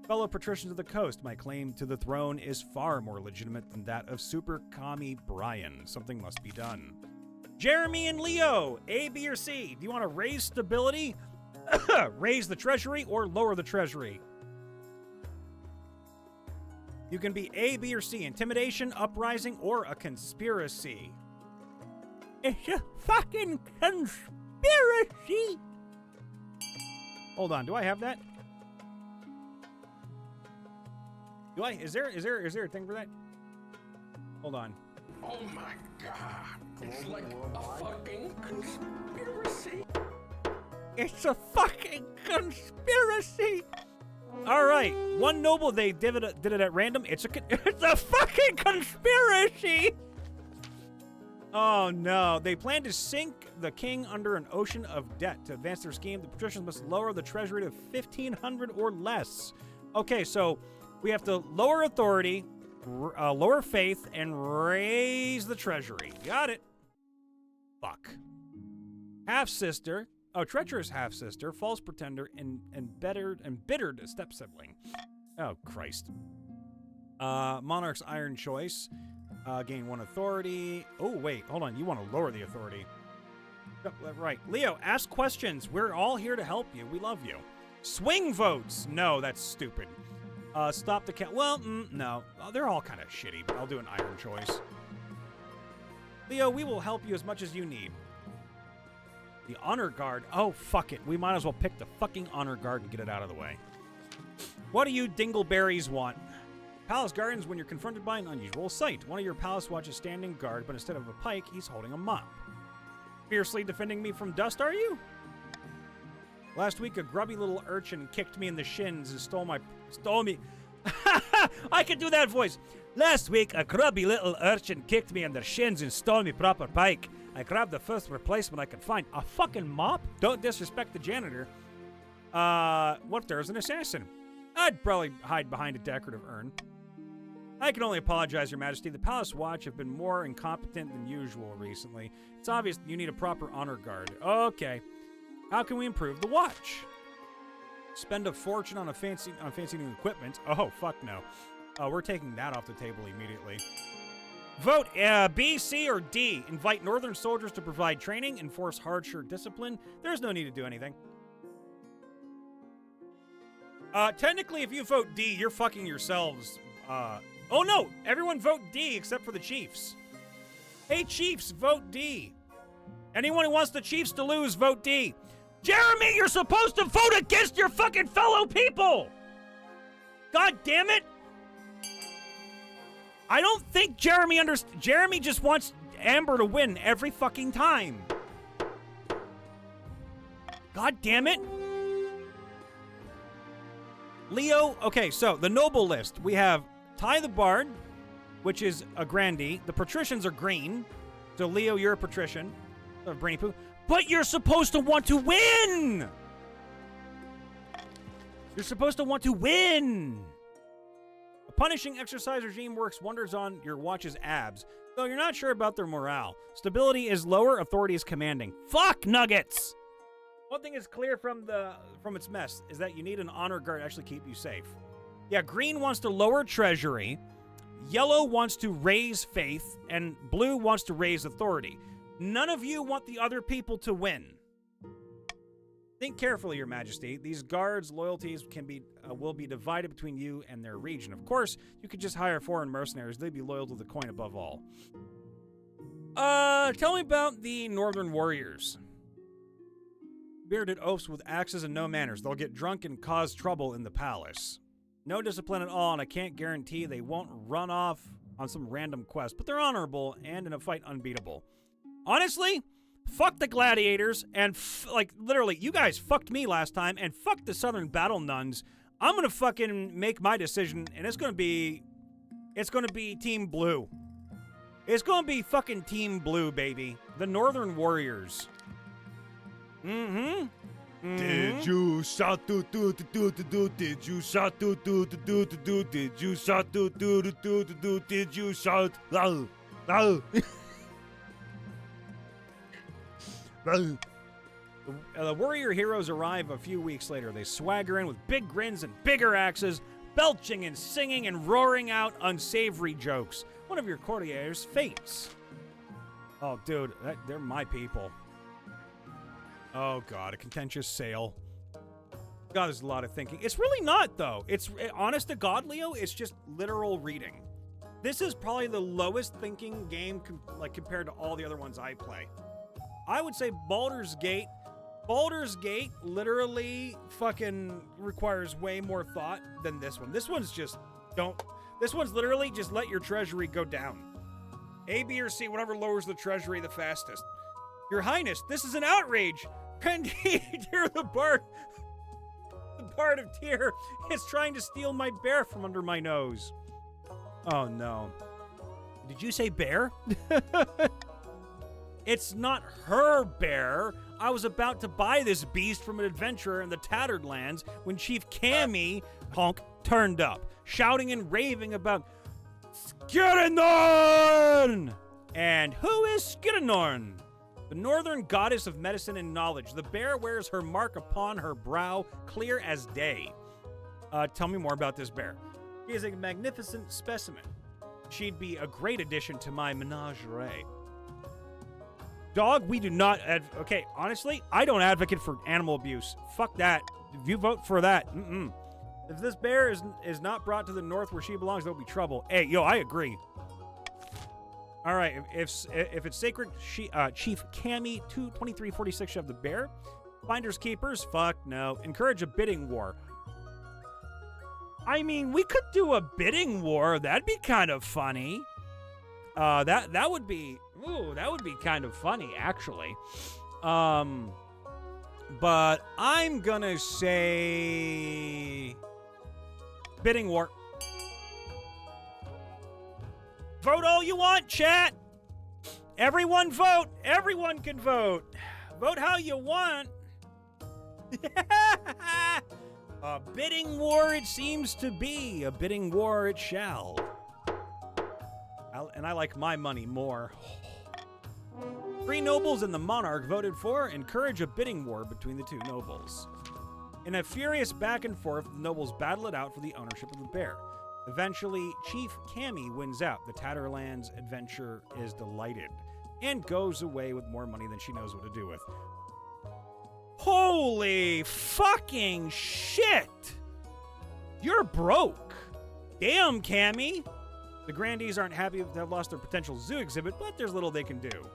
Fellow patricians of the coast, my claim to the throne is far more legitimate than that of Super Kami Brian. Something must be done. Jeremy and Leo, A, B, or C. Do you want to raise stability, raise the treasury, or lower the treasury? You can be A, B, or C. Intimidation, uprising, or a conspiracy. It's a fucking conspiracy. Hold on, do I have that? Do I? Is there a thing for that? Hold on. Oh my god. It's like a fucking conspiracy. It's a fucking conspiracy. All right. One noble, they did it at random. It's a fucking conspiracy. Oh no. They plan to sink the king under an ocean of debt. To advance their scheme, the patricians must lower the treasury to 1,500 or less. Okay, so we have to lower authority, lower faith, and raise the treasury. Got it. Fuck. Half-sister. Oh, treacherous half-sister, false pretender, and embittered step-sibling. Oh, Christ. Monarch's Iron Choice. Gain 1 authority. Oh, wait. Hold on. You want to lower the authority. Yep, right. Leo, ask questions. We're all here to help you. We love you. Swing votes. No, that's stupid. Stop the count. Well, no. They're all kind of shitty, but I'll do an Iron Choice. Leo, we will help you as much as you need. The Honor Guard. Oh, fuck it. We might as well pick the fucking Honor Guard and get it out of the way. What do you dingleberries want? Palace Gardens when you're confronted by an unusual sight. One of your palace watches standing guard, but instead of a pike, he's holding a mop. Fiercely defending me from dust, are you? Last week, a grubby little urchin kicked me in the shins and stole me. I can do that voice. Last week, a grubby little urchin kicked me in the shins and stole me proper pike. I grabbed the first replacement I could find. A fucking mop? Don't disrespect the janitor. What if there's an assassin? I'd probably hide behind a decorative urn. I can only apologize, Your Majesty. The Palace Watch have been more incompetent than usual recently. It's obvious you need a proper honor guard. Okay. How can we improve the watch? Spend a fortune on fancy new equipment. Oh, fuck no. We're taking that off the table immediately. Vote B, C, or D. Invite Northern soldiers to provide training, enforce harsher discipline. There's no need to do anything. Technically, if you vote D, you're fucking yourselves. Oh no! Everyone vote D except for the Chiefs. Hey, Chiefs, vote D. Anyone who wants the Chiefs to lose, vote D. Jeremy, you're supposed to vote against your fucking fellow people! God damn it! I don't think Jeremy Jeremy just wants Amber to win every fucking time. God damn it. Leo, okay, so the noble list. We have Ty the Bard, which is a grandee. The patricians are green. So Leo, you're a patrician. Brainy Poo. But you're supposed to want to win! You're supposed to want to win! A punishing exercise regime works wonders on your watch's abs, though you're not sure about their morale. Stability is lower, authority is commanding. Fuck Nuggets! One thing is clear from its mess is that you need an honor guard to actually keep you safe. Yeah, green wants to lower treasury, yellow wants to raise faith, and blue wants to raise authority. None of you want the other people to win. Think carefully, Your Majesty. These guards' loyalties will be divided between you and their region. Of course, you could just hire foreign mercenaries. They'd be loyal to the coin above all. Tell me about the Northern Warriors. Bearded oafs with axes and no manners. They'll get drunk and cause trouble in the palace. No discipline at all, and I can't guarantee they won't run off on some random quest, but they're honorable and in a fight unbeatable. Honestly, fuck the gladiators and literally, you guys fucked me last time and fuck the Southern Battle Nuns. I'm gonna fucking make my decision, and it's gonna be Team Blue. It's gonna be fucking Team Blue, baby. The Northern Warriors. Did you shout do do do do do? Did you shout do do do do do? Did you shout do do do do do? Did you shout? The warrior heroes arrive a few weeks later. They swagger in with big grins and bigger axes, belching and singing and roaring out unsavory jokes. One of your courtiers faints. Oh, dude, they're my people. Oh, God, a contentious sale. God, there's a lot of thinking. It's really not, though. It's, honest to God, Leo, it's just literal reading. This is probably the lowest thinking game compared to all the other ones I play. I would say Baldur's Gate literally fucking requires way more thought than this one. This one's literally just let your treasury go down. A, B, or C, whatever lowers the treasury the fastest. Your Highness, this is an outrage. Tyr the Bard of Tyr is trying to steal my bear from under my nose. Oh no. Did you say bear? It's not her bear. I was about to buy this beast from an adventurer in the Tattered Lands when Chief Cammy Honk turned up, shouting and raving about Skiranorn! And who is Skiranorn? The northern goddess of medicine and knowledge. The bear wears her mark upon her brow, clear as day. Tell me more about this bear. She is a magnificent specimen. She'd be a great addition to my menagerie. Dog, we do not... okay, honestly, I don't advocate for animal abuse. Fuck that. If you vote for that, If this bear is not brought to the north where she belongs, there'll be trouble. Hey, yo, I agree. All right, if it's sacred, Chief Cammy 2346 shove the bear. Finders keepers, fuck no. Encourage a bidding war. I mean, we could do a bidding war. That'd be kind of funny. That would be kind of funny, actually. But I'm gonna say bidding war. Vote all you want, chat. Everyone vote. Everyone can vote. Vote how you want. A bidding war it seems to be. A bidding war it shall. And I like my money more. 3 nobles and the monarch voted for encourage a bidding war between the 2 nobles. In a furious back and forth, the nobles battle it out for the ownership of the bear. Eventually, Chief Cammy wins out. The Tatterlands adventure is delighted and goes away with more money than she knows what to do with. Holy fucking shit! You're broke. Damn, Cammy. The Grandees aren't happy to have lost their potential zoo exhibit, but there's little they can do.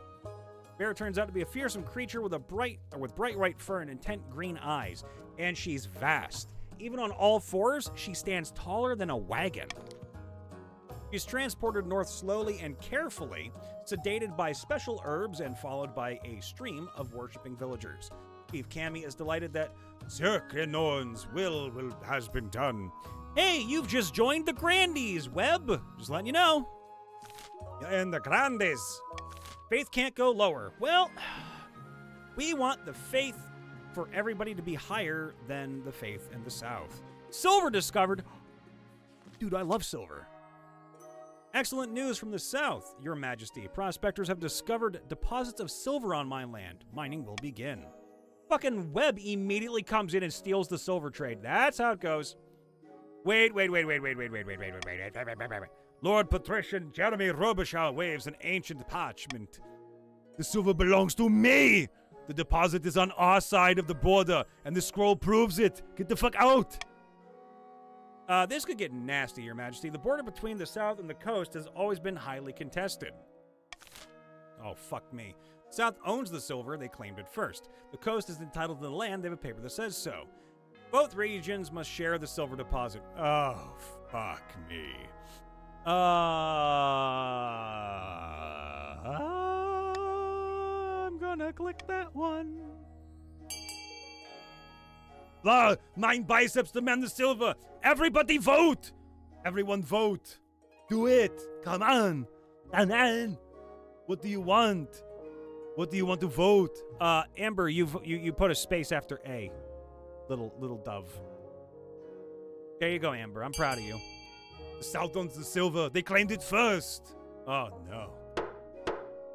Bear turns out to be a fearsome creature with bright white fur and intent green eyes, and she's vast. Even on all 4s, she stands taller than a wagon. She's transported north slowly and carefully, sedated by special herbs and followed by a stream of worshipping villagers. Chief Cammy is delighted that Zerkenorn's will has been done. Hey, you've just joined the Grandees, Webb. Just letting you know. And the Grandes. Faith can't go lower. Well, we want the faith for everybody to be higher than the faith in the South. Silver discovered. Dude, I love silver. Excellent news from the South, Your Majesty. Prospectors have discovered deposits of silver on my land. Mining will begin. Fucking Webb immediately comes in and steals the silver trade. That's how it goes. Wait. Lord Patrician Jeremy Robichaud waves an ancient parchment. The silver belongs to me! The deposit is on our side of the border, and the scroll proves it. Get the fuck out! This could get nasty, Your Majesty. The border between the South and the coast has always been highly contested. Oh, fuck me. South owns the silver, they claimed it first. The coast is entitled to the land, they have a paper that says so. Both regions must share the silver deposit. Oh, fuck me. I'm gonna click that one. Mine biceps demand the silver. Everybody vote. Everyone vote. Do it. Come on. Come on. What do you want? What do you want to vote? Amber, you put a space after A. Little dove. There you go, Amber. I'm proud of you. The South owns the silver. They claimed it first. Oh, no.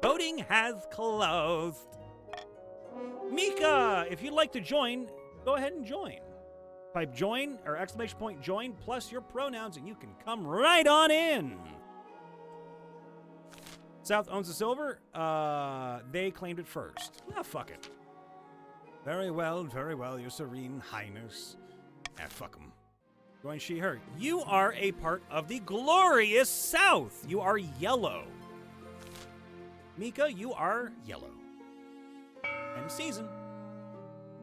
Voting has closed. Mika, if you'd like to join, go ahead and join. Type join or exclamation point join plus your pronouns and you can come right on in. South owns the silver. They claimed it first. Ah, fuck it. Very well, Your Serene Highness. Ah, fuck them. Join she, her. You are a part of the glorious South. You are yellow. Mika, you are yellow. End season.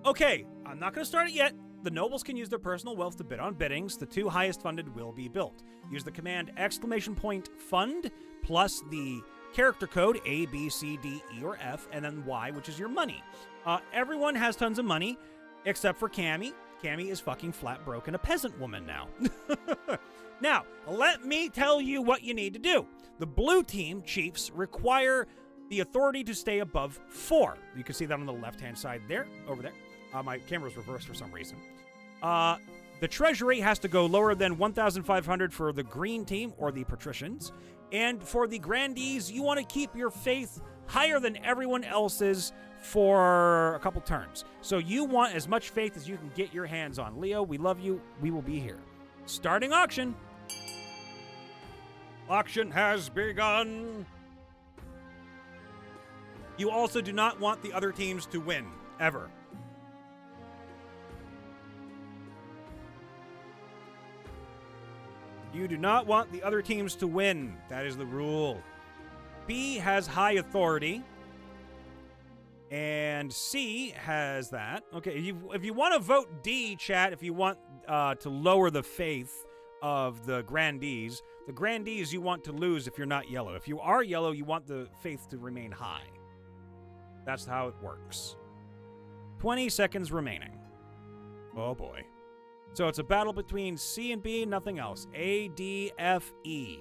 Okay, I'm not going to start it yet. The nobles can use their personal wealth to bid on biddings. The 2 highest funded will be built. Use the command !fund plus the character code A, B, C, D, E, or F, and then Y, which is your money. Everyone has tons of money, except for Cammy. Cammy is fucking flat broke and a peasant woman now. Now, let me tell you what you need to do. The blue team chiefs require the authority to stay above 4. You can see that on the left-hand side there, over there. My camera's reversed for some reason. The treasury has to go lower than 1,500 for the green team or the patricians. And for the grandees, you want to keep your faith higher than everyone else's for a couple turns. So you want as much faith as you can get your hands on. Leo, we love you. We will be here. Starting auction. Auction has begun. You also do not want the other teams to win, ever. You do not want the other teams to win. That is the rule. B has high authority. And C has that. Okay, if you want to vote D, chat, if you want to lower the faith of the grandees you want to lose if you're not yellow. If you are yellow, you want the faith to remain high. That's how it works. 20 seconds remaining. Oh boy. So it's a battle between C and B, nothing else. A, D, F, E.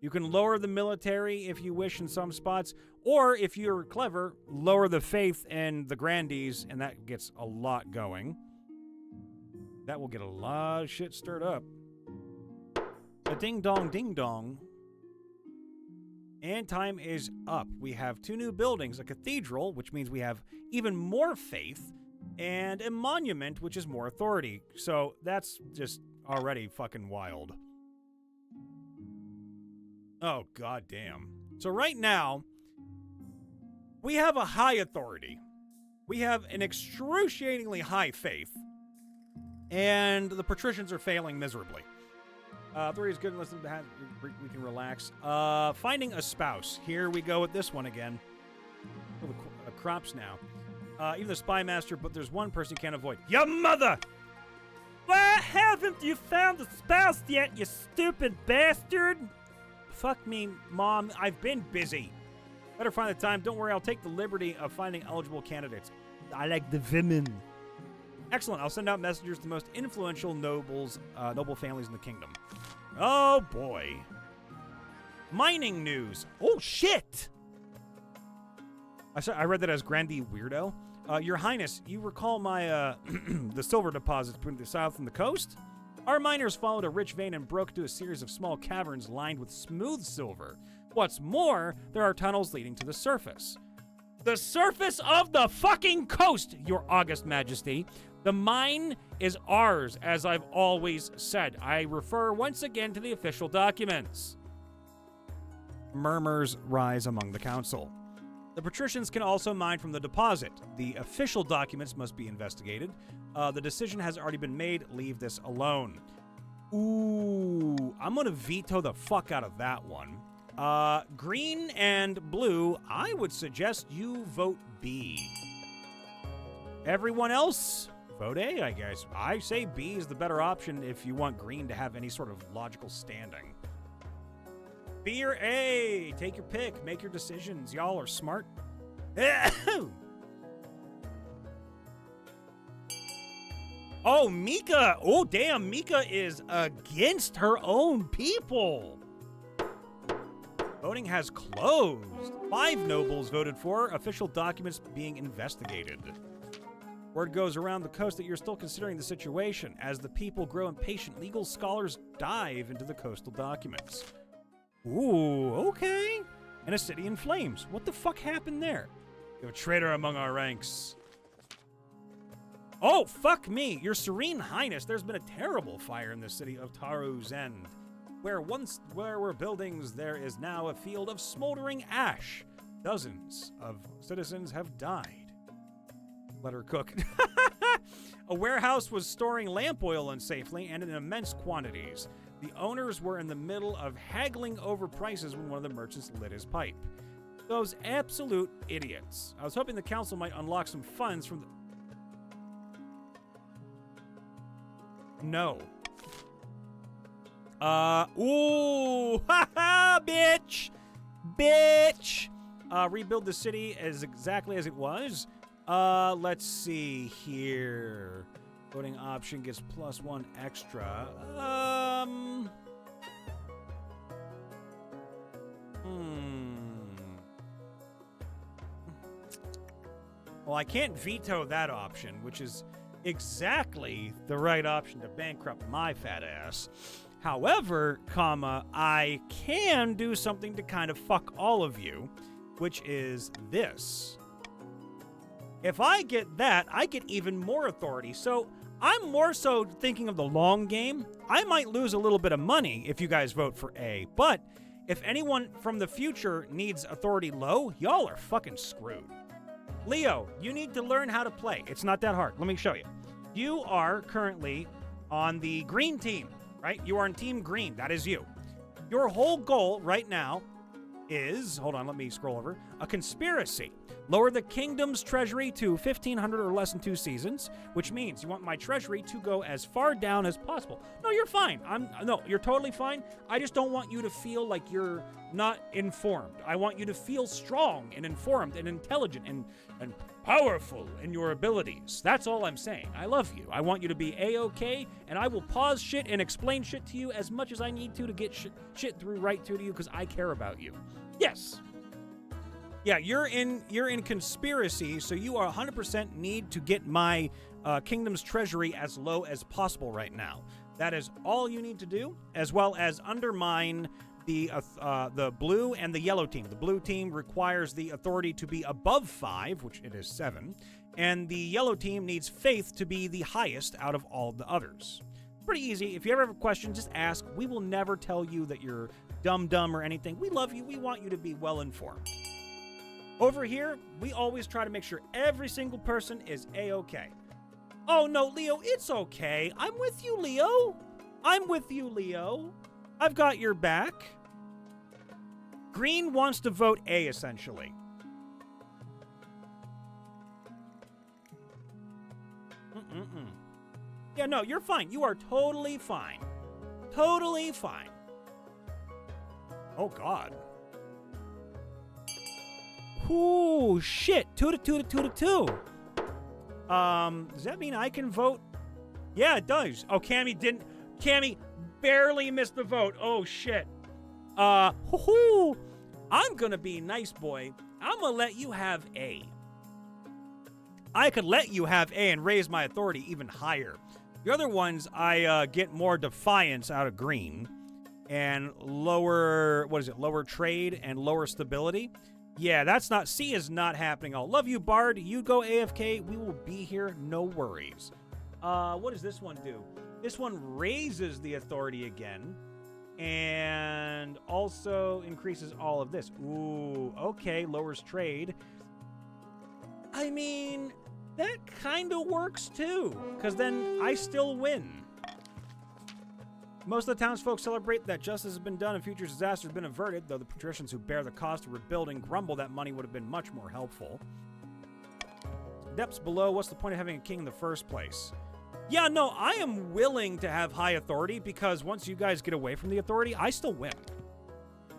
You can lower the military if you wish in some spots, or if you're clever, lower the faith in the grandees, and that gets a lot going. That will get a lot of shit stirred up. A ding dong. And time is up. We have 2 new buildings, a cathedral, which means we have even more faith, and a monument, which is more authority. So that's just already fucking wild. Oh, goddamn. So right now, we have a high authority. We have an excruciatingly high faith. And the patricians are failing miserably. 3 is good unless we can relax. Finding a spouse. Here we go with this one again. Oh, the crops now. Even the spy master, but there's one person you can't avoid. Your mother! Why haven't you found a spouse yet, you stupid bastard? Fuck me, Mom. I've been busy. Better find the time. Don't worry, I'll take the liberty of finding eligible candidates. I like the women. Excellent. I'll send out messengers to the most influential noble families in the kingdom. Oh, boy. Mining news. Oh, shit! I read that as Grandee Weirdo. Your Highness, you recall my, the silver deposits between the south and the coast? Our miners followed a rich vein and broke into a series of small caverns lined with smooth silver. What's more, there are tunnels leading to the surface. The surface of the fucking coast, Your August Majesty. The mine is ours, as I've always said. I refer once again to the official documents. Murmurs rise among the council. The patricians can also mine from the deposit. The official documents must be investigated. The decision has already been made. Leave this alone. Ooh, I'm going to veto the fuck out of that one. Green and blue, I would suggest you vote B. Everyone else, vote A, I guess. I say B is the better option if you want green to have any sort of logical standing. B or A, take your pick, make your decisions. Y'all are smart. Oh, Mika. Oh, damn, Mika is against her own people. Voting has closed. 5 nobles voted for. Official documents being investigated. Word goes around the coast that you're still considering the situation. As the people grow impatient, legal scholars dive into the coastal documents. Ooh, okay. And a city in flames. What the fuck happened there? You have a traitor among our ranks. Oh, fuck me. Your Serene Highness, there's been a terrible fire in the city of Taro's End. Where once were buildings, there is now a field of smoldering ash. Dozens of citizens have died. Let her cook. A warehouse was storing lamp oil unsafely and in immense quantities. The owners were in the middle of haggling over prices when one of the merchants lit his pipe. Those absolute idiots. I was hoping the council might unlock some funds from the... No. Ooh, haha, bitch! Bitch! Rebuild the city as exactly as it was. Let's see here. Voting option gets +1 extra. Well, I can't veto that option, which is exactly the right option to bankrupt my fat ass. However, I can do something to kind of fuck all of you, which is this. If I get that, I get even more authority. So I'm more so thinking of the long game. I might lose a little bit of money if you guys vote for A, but if anyone from the future needs authority low, y'all are fucking screwed. Leo, you need to learn how to play. It's not that hard. Let me show you. You are currently on the green team, right? You are on Team Green. That is you. Your whole goal right now is, hold on, let me scroll over, a conspiracy. Lower the kingdom's treasury to 1,500 or less in 2 seasons, which means you want my treasury to go as far down as possible. No, you're fine. No, you're totally fine. I just don't want you to feel like you're not informed. I want you to feel strong and informed and intelligent and powerful in your abilities. That's all I'm saying. I love you. I want you to be A-okay, and I will pause shit and explain shit to you as much as I need to get shit through right through to you because I care about you. Yes. Yeah, you're in conspiracy, so you are 100% need to get my kingdom's treasury as low as possible right now. That is all you need to do, as well as undermine the blue and the yellow team. The blue team requires the authority to be above 5, which it is 7, and the yellow team needs faith to be the highest out of all the others. Pretty easy. If you ever have a question, just ask. We will never tell you that you're dumb or anything. We love you. We want you to be well informed. Over here, we always try to make sure every single person is A-okay. Oh, no, Leo, it's okay. I'm with you, Leo. I'm with you, Leo. I've got your back. Green wants to vote A, essentially. Yeah, no, you're fine. You are totally fine. Totally fine. Oh, God. Ooh, shit. 2 to 2. Does that mean I can vote? Yeah, it does. Oh, Cammy barely missed the vote. Oh, shit. I'm gonna be nice, boy. I'm gonna let you have A. I could let you have A and raise my authority even higher. The other ones, I get more defiance out of green and lower, lower trade and lower stability. Yeah, C is not happening. I'll love you, Bard. You go AFK. We will be here. No worries. What does this one do? This one raises the authority again and also increases all of this. Ooh, okay. Lowers trade. I mean, that kind of works too, because then I still win. Most of the townsfolk celebrate that justice has been done and future disasters have been averted, though the patricians who bear the cost of rebuilding grumble that money would have been much more helpful. Depths below, what's the point of having a king in the first place? Yeah, no, I am willing to have high authority because once you guys get away from the authority, I still win.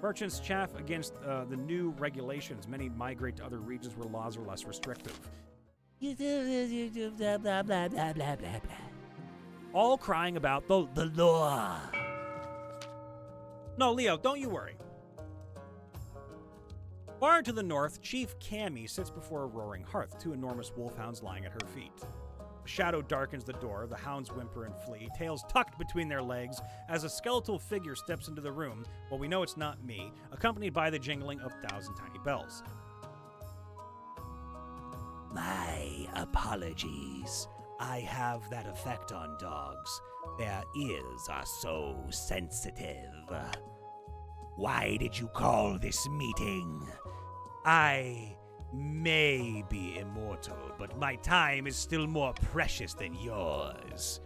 Merchants chaff against the new regulations. Many migrate to other regions where laws are less restrictive. Blah, blah, blah, blah, blah, blah. All crying about the law. No, Leo, don't you worry. Far to the north, Chief Cammy sits before a roaring hearth, 2 enormous wolfhounds lying at her feet. A shadow darkens the door, the hounds whimper and flee, tails tucked between their legs, as a skeletal figure steps into the room, well, we know it's not me, accompanied by the jingling of 1,000 tiny bells. My apologies. I have that effect on dogs. Their ears are so sensitive. Why did you call this meeting? I may be immortal, but my time is still more precious than yours.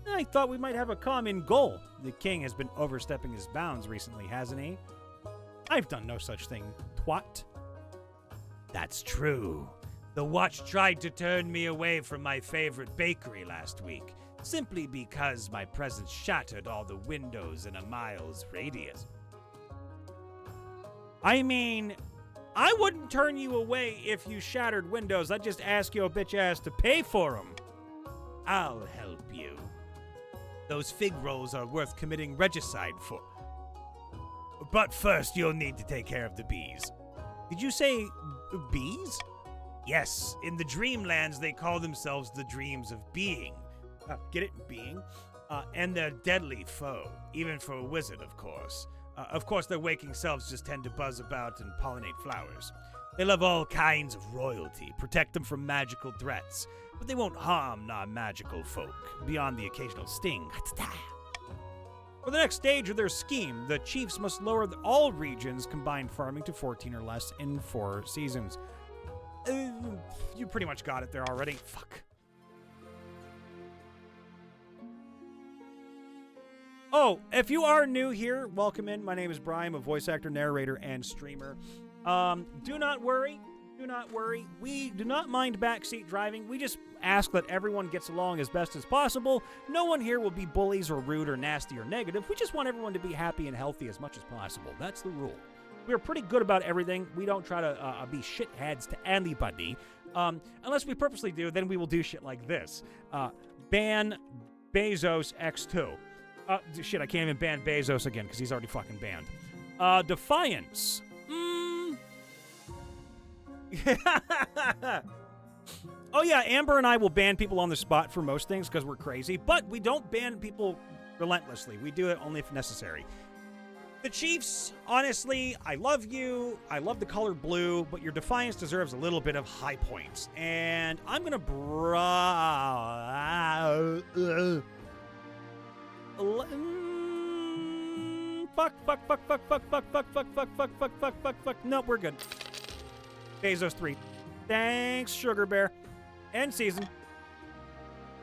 I thought we might have a common goal. The king has been overstepping his bounds recently, hasn't he? I've done no such thing, twat. That's true. The watch tried to turn me away from my favorite bakery last week, simply because my presence shattered all the windows in a mile's radius. I mean, I wouldn't turn you away if you shattered windows. I'd just ask your bitch ass to pay for them. I'll help you. Those fig rolls are worth committing regicide for. But first, you'll need to take care of the bees. Did you say bees? Yes, in the Dreamlands, they call themselves the Dreams of Being. Get it? Being? And they're deadly foe, even for a wizard, of course. Of course, their waking selves just tend to buzz about and pollinate flowers. They love all kinds of royalty, protect them from magical threats, but they won't harm non-magical folk beyond the occasional sting. For the next stage of their scheme, the chiefs must lower all regions' combined farming to 14 or less in 4 seasons. You pretty much got it there already. Fuck. Oh, if you are new here, welcome in. My name is Brian, a voice actor, narrator, and streamer. Do not worry. Do not worry. We do not mind backseat driving. We just ask that everyone gets along as best as possible. No one here will be bullies or rude or nasty or negative. We just want everyone to be happy and healthy as much as possible. That's the rule. We're pretty good about everything. We don't try to be shitheads to anybody. Unless we purposely do, then we will do shit like this. Ban Bezos X2. Shit, I can't even ban Bezos again because he's already fucking banned. Defiance. Oh yeah, Amber and I will ban people on the spot for most things because we're crazy, but we don't ban people relentlessly. We do it only if necessary. The Chiefs, honestly, I love you. I love the color blue, but your defiance deserves a little bit of high points. And I'm gonna fuck. Nope, we're good. Bezos 3. Thanks, Sugar Bear. End season.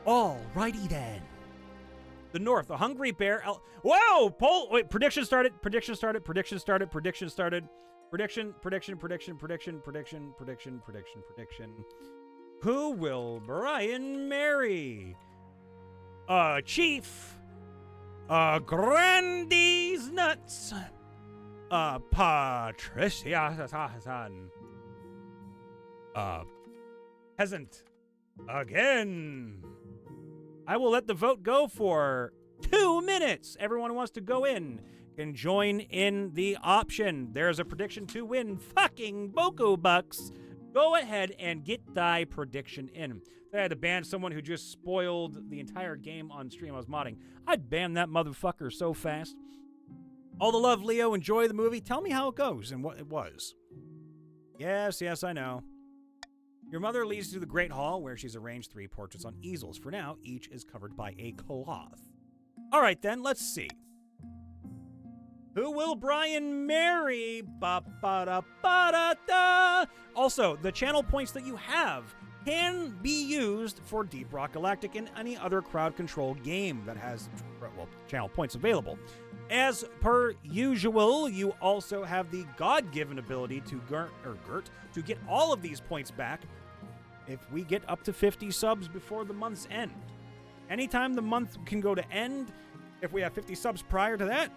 Alrighty then. The North, a hungry bear. Whoa! Wait, prediction started. Prediction. Who will Brian marry? Chief. Grandy's nuts. Patricia. Peasant. Again. I will let the vote go for 2 minutes. Everyone who wants to go in can join in the option. There's a prediction to win fucking Boku Bucks. Go ahead and get thy prediction in. If I had to ban someone who just spoiled the entire game on stream I was modding, I'd ban that motherfucker so fast. All the love, Leo. Enjoy the movie. Tell me how it goes and what it was. Yes, I know. Your mother leads you to the Great Hall, where she's arranged 3 portraits on easels. For now, each is covered by a cloth. All right, then, let's see. Who will Brian marry? Ba-ba-da-ba-da-da. Also, the channel points that you have can be used for Deep Rock Galactic and any other crowd control game that has, well, channel points available. As per usual, you also have the God-given ability to to get all of these points back if we get up to 50 subs before the month's end. Anytime the month can go to end, if we have 50 subs prior to that,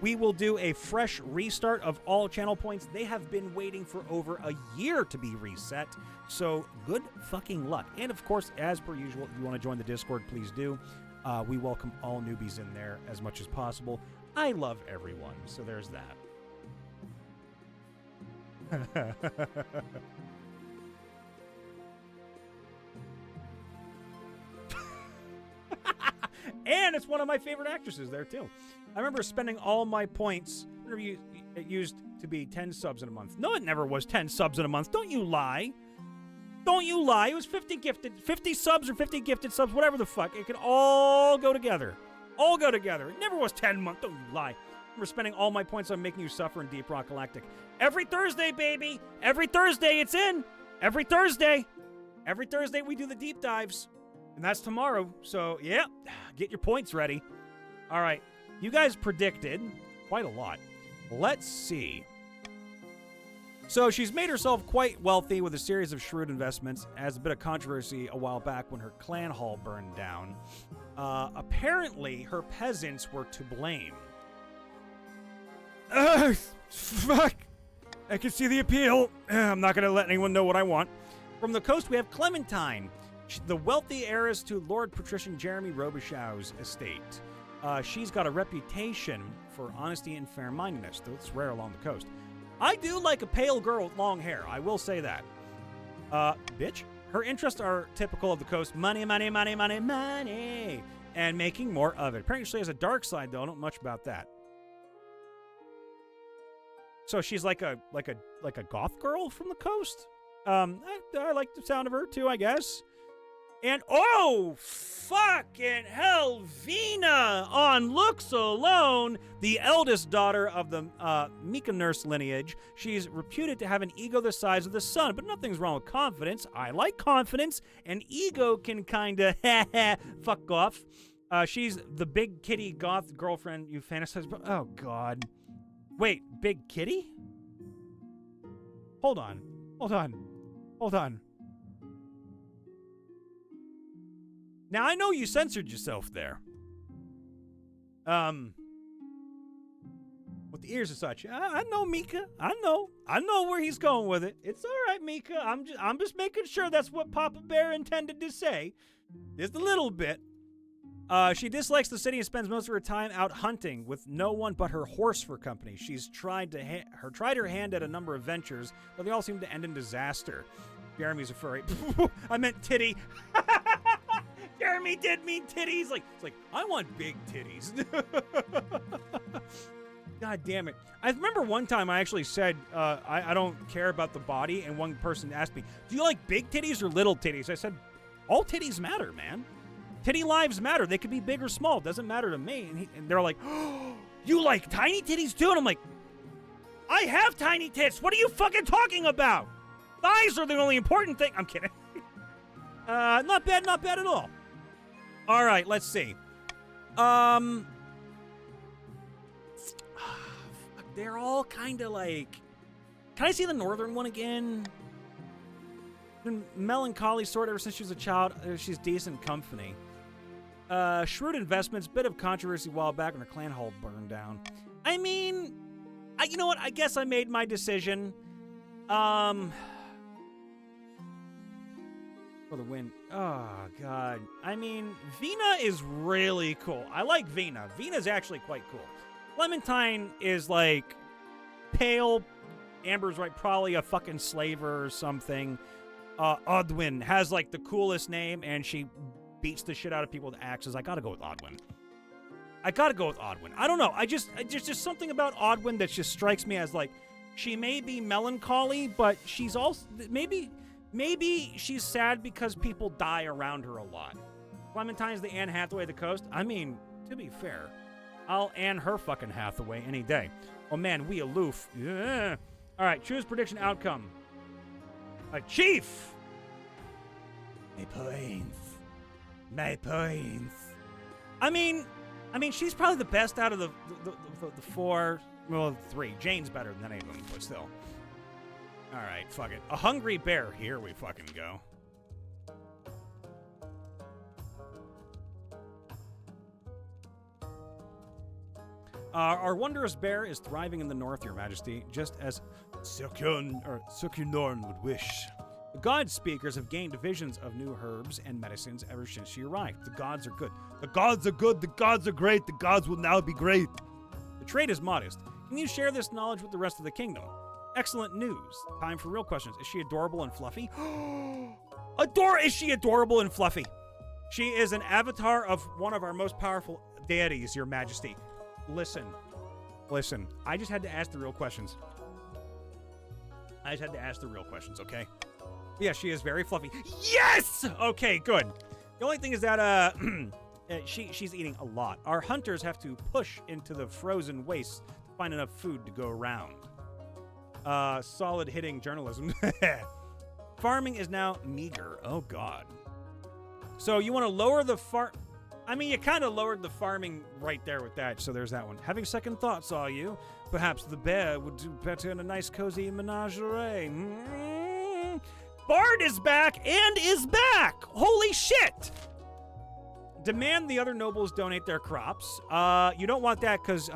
we will do a fresh restart of all channel points. They have been waiting for over a year to be reset, so good fucking luck. And of course, as per usual, if you want to join the Discord, please do. We welcome all newbies in there as much as possible. I love everyone, so there's that. And it's one of my favorite actresses there, too. I remember spending all my points. It used to be 10 subs in a month. No, it never was 10 subs in a month. Don't you lie. Don't you lie. It was 50 gifted, 50 subs or 50 gifted subs, whatever the fuck. It could all go together. All go together. It never was 10 months. Don't you lie. I remember spending all my points on making you suffer in Deep Rock Galactic. Every Thursday, baby. Every Thursday, it's in. Every Thursday. Every Thursday, we do the deep dives. And that's tomorrow. So, yeah, get your points ready. All right. You guys predicted quite a lot. Let's see. So she's made herself quite wealthy with a series of shrewd investments. As a bit of controversy a while back when her clan hall burned down. Apparently, her peasants were to blame. Fuck. I can see the appeal. I'm not going to let anyone know what I want. From the coast, we have Clementine, the wealthy heiress to Lord Patrician Jeremy Robichaux's estate. She's got a reputation for honesty and fair-mindedness, though it's rare along the coast. I do like a pale girl with long hair, I will say that. Bitch. Her interests are typical of the coast. Money, money, money, money, money. And making more of it. Apparently she has a dark side, though. I don't know much about that. So she's like a goth girl from the coast. I like the sound of her too, I guess. And oh, fucking hell, Vina on looks alone, the eldest daughter of the Mika nurse lineage. She's reputed to have an ego the size of the sun, but nothing's wrong with confidence. I like confidence, and ego can kind of fuck off. She's the big kitty goth girlfriend you fantasize about. Oh, God. Wait, big kitty? Hold on. Now, I know you censored yourself there. With the ears and such. I know, Mika. I know where he's going with it. It's all right, Mika. I'm just making sure that's what Papa Bear intended to say. Just a little bit. She dislikes the city and spends most of her time out hunting with no one but her horse for company. She's tried her hand at a number of ventures, but they all seem to end in disaster. Jeremy's a furry. I meant titty. Jeremy did mean titties. It's like I want big titties. God damn it. I remember one time I actually said I don't care about the body, and one person asked me, do you like big titties or little titties? I said, all titties matter, man. Titty lives matter. They could be big or small. It doesn't matter to me. And they're like, oh, you like tiny titties too? And I'm like, I have tiny tits. What are you fucking talking about? Thighs are the only important thing. I'm kidding. Not bad at all. All right, let's see. They're all kind of like... Can I see the northern one again? Been melancholy sort ever since she was a child. She's decent company. Shrewd investments, bit of controversy a while back when her clan hall burned down. I mean, you know what? I guess I made my decision. For the win. Oh, God. I mean, Vina is really cool. I like Vina. Vina's actually quite cool. Clementine is like pale. Amber's right, probably a fucking slaver or something. Odwin has like the coolest name, and she beats the shit out of people with axes. I gotta go with Odwin. I don't know. There's just something about Odwin that just strikes me as like, she may be melancholy, but she's also maybe she's sad because people die around her a lot. Clementine's the Anne Hathaway of the coast. I mean, to be fair, I'll Anne her fucking Hathaway any day. Oh man, we aloof. Yeah. All right, choose prediction outcome. A chief. My points. I mean, she's probably the best out of the four. Well, three. Jane's better than any of them, but still. All right, fuck it. A hungry bear. Here we fucking go. Our wondrous bear is thriving in the north, Your Majesty, just as Sukunorn would wish. The god speakers have gained visions of new herbs and medicines ever since she arrived. The gods are good. The gods are good. The gods are great. The gods will now be great. The trade is modest. Can you share this knowledge with the rest of the kingdom? Excellent news. Time for real questions. Is she adorable and fluffy? Is she adorable and fluffy? She is an avatar of one of our most powerful deities, Your Majesty. Listen. I just had to ask the real questions. Okay? Yeah, she is very fluffy. Yes! Okay, good. The only thing is that she's eating a lot. Our hunters have to push into the frozen wastes to find enough food to go around. Solid hitting journalism. Farming is now meager. Oh, God. So you want to lower the you kind of lowered the farming right there with that, so there's that one. Having second thoughts, are you? Perhaps the bear would do better in a nice, cozy menagerie. Bard is back and is back! Holy shit! Demand the other nobles donate their crops. You don't want that because,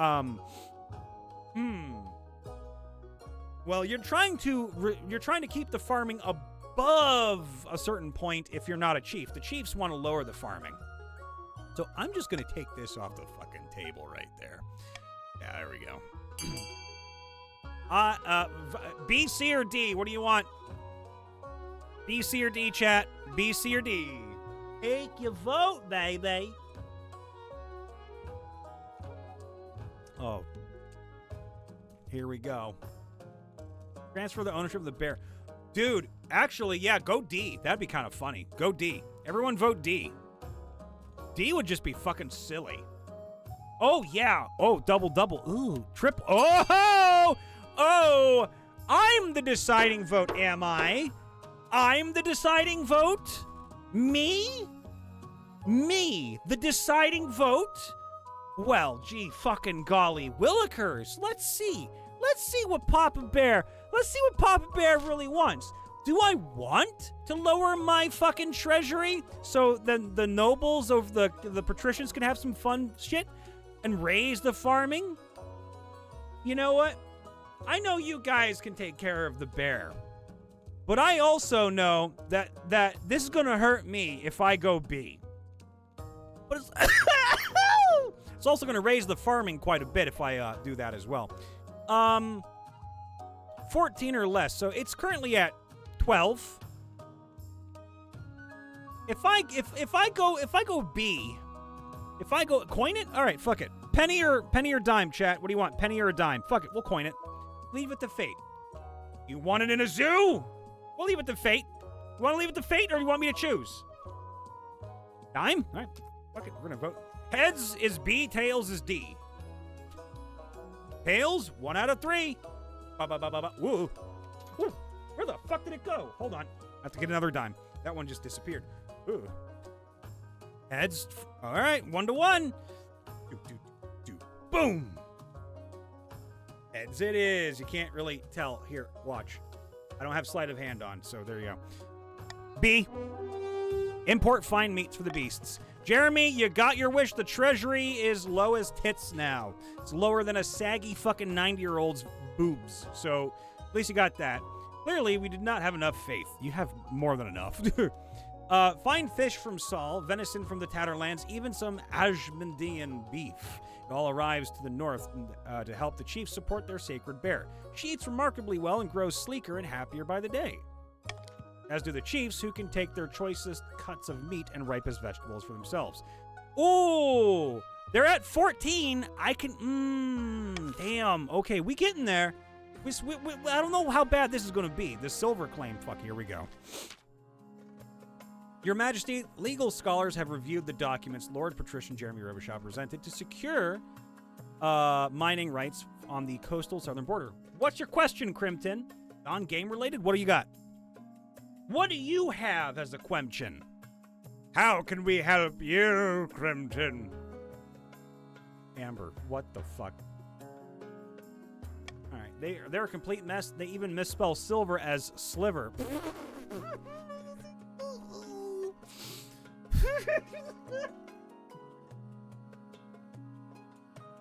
well, you're trying to keep the farming above a certain point if you're not a chief. The chiefs want to lower the farming. So I'm just going to take this off the fucking table right there. Yeah, there we go. B, C, or D? What do you want? B, C, or D, chat? B, C, or D? Take your vote, baby. Oh. Here we go. Transfer the ownership of the bear. Dude, actually, yeah, go D. That'd be kind of funny. Go D. Everyone vote D. D would just be fucking silly. Oh, yeah. Oh, double. Ooh, trip. Oh! Oh! I'm the deciding vote, am I? I'm the deciding vote? Me? Me, the deciding vote? Well, gee, fucking golly willikers. Let's see what Papa Bear really wants. Do I want to lower my fucking treasury so then the nobles of the patricians can have some fun shit and raise the farming? You know what? I know you guys can take care of the bear. But I also know that this is going to hurt me if I go B. But it's also going to raise the farming quite a bit if I do that as well. 14 or less. So it's currently at 12. If I go B, if I go coin it, all right, fuck it. Penny or dime, chat. What do you want? Penny or a dime? Fuck it, we'll coin it. Leave it to fate. You want it in a zoo? We'll leave it to fate. You want to leave it to fate, or you want me to choose? Dime? All right. Fuck it. We're going to vote. Heads is B. Tails is D. Tails, 1 out of 3. Woo. Woo. Where the fuck did it go? Hold on. I have to get another dime. That one just disappeared. Ooh. Heads. All right. 1 to 1. Boom. Heads it is. You can't really tell. Here, watch. I don't have sleight of hand on, so there you go. B. Import fine meats for the beasts. Jeremy, you got your wish. The treasury is low as tits now. It's lower than a saggy fucking 90-year-old's boobs. So at least you got that. Clearly, we did not have enough faith. You have more than enough. Fine fish from Saul, venison from the Tatterlands, even some Ajmandian beef. It all arrives to the north to help the chiefs support their sacred bear. She eats remarkably well and grows sleeker and happier by the day. As do the chiefs, who can take their choicest cuts of meat and ripest vegetables for themselves. Ooh, they're at 14. I can, damn. Okay, we getting there. I don't know how bad this is going to be. The silver claim, fuck, here we go. Your Majesty, legal scholars have reviewed the documents Lord Patrician Jeremy Robichaud presented to secure mining rights on the coastal southern border. What's your question, Crimton? Non-game related? What do you got? What do you have as a question? How can we help you, Crimton? Amber, what the fuck? All right, they're a complete mess. They even misspell silver as sliver.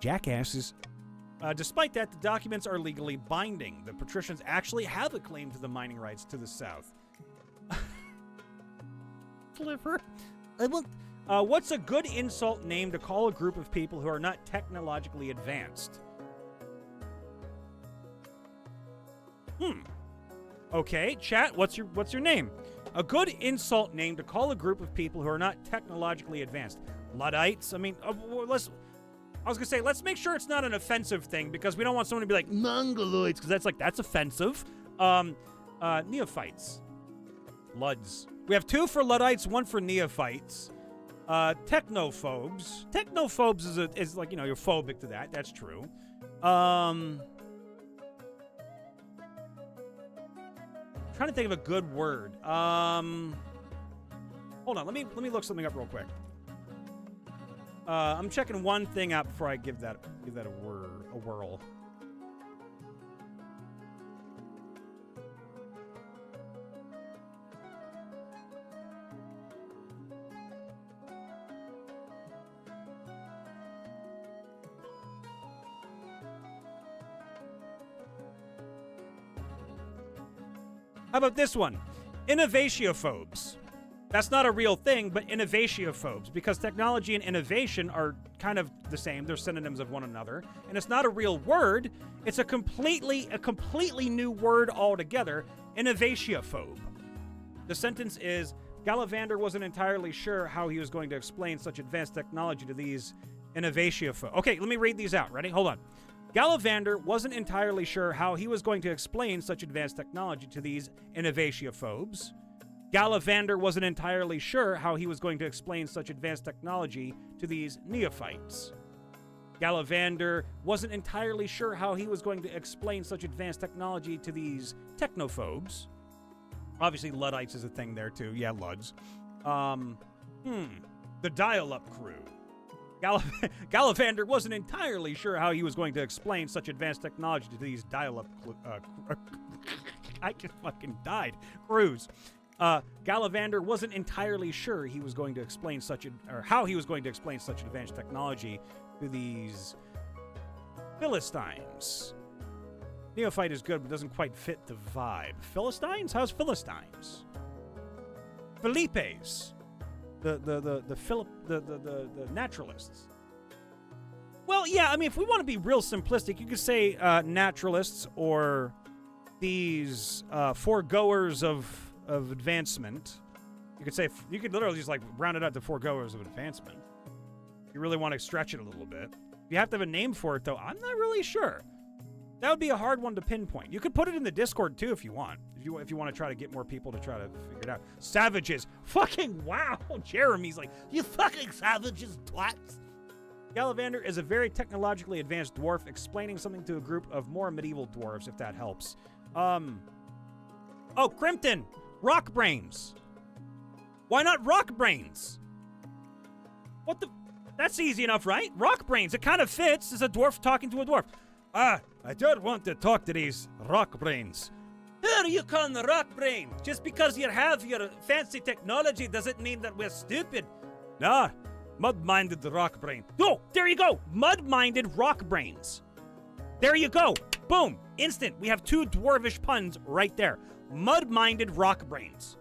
Jackasses. Despite that, the documents are legally binding. The patricians actually have a claim to the mining rights to the south. Sliver. What's a good insult name to call a group of people who are not technologically advanced? Okay, chat, what's your name? A good insult name to call a group of people who are not technologically advanced. Luddites? I mean, let's make sure it's not an offensive thing, because we don't want someone to be like, Mongoloids, because that's offensive. Neophytes. Luds. We have 2 for Luddites, 1 for neophytes. Technophobes. Technophobes is like, you're phobic to that. That's true. Trying to think of a good word. Hold on, let me look something up real quick. I'm checking one thing out before I give that a whirl. How about this one? Innovatiaphobes. That's not a real thing, but innovatiaphobes, because technology and innovation are kind of the same. They're synonyms of one another, and it's not a real word. It's a completely new word altogether. Innovatiaphobe. The sentence is, Gallivander wasn't entirely sure how he was going to explain such advanced technology to these innovatiaphobes. Okay, let me read these out. Ready? Hold on. Gallivander wasn't entirely sure how he was going to explain such advanced technology to these innovatiaphobes. Gallivander wasn't entirely sure how he was going to explain such advanced technology to these neophytes. Gallivander wasn't entirely sure how he was going to explain such advanced technology to these technophobes. Obviously, Luddites is a thing there, too. Yeah, Luds. The dial-up crew. Gallivander wasn't entirely sure how he was going to explain such advanced technology to these dial-up I just fucking died. Crews. Gallivander wasn't entirely sure he was going to explain how he was going to explain such advanced technology to these Philistines. Neophyte is good, but doesn't quite fit the vibe. Philistines? How's Philistines? Felipes. The naturalists. Well, yeah, I mean, if we want to be real simplistic, you could say naturalists or these foregoers of advancement. You could literally just like round it up to foregoers of advancement. If you really want to stretch it a little bit. You have to have a name for it, though. I'm not really sure. That would be a hard one to pinpoint. You could put it in the Discord, too, if you want. If you want to try to get more people to try to figure it out. Savages. Fucking wow. Jeremy's like, you fucking savages, twats. Gallivander is a very technologically advanced dwarf explaining something to a group of more medieval dwarves, if that helps. Oh, Crimpton. Rock brains. Why not rock brains? What the... That's easy enough, right? Rock brains. It kind of fits as a dwarf talking to a dwarf. I don't want to talk to these rock brains. Who are you calling the rock brain? Just because you have your fancy technology doesn't mean that we're stupid. Nah, mud-minded rock brain. Oh, there you go. Mud-minded rock brains. There you go. Boom. Instant. We have two dwarvish puns right there. Mud-minded rock brains.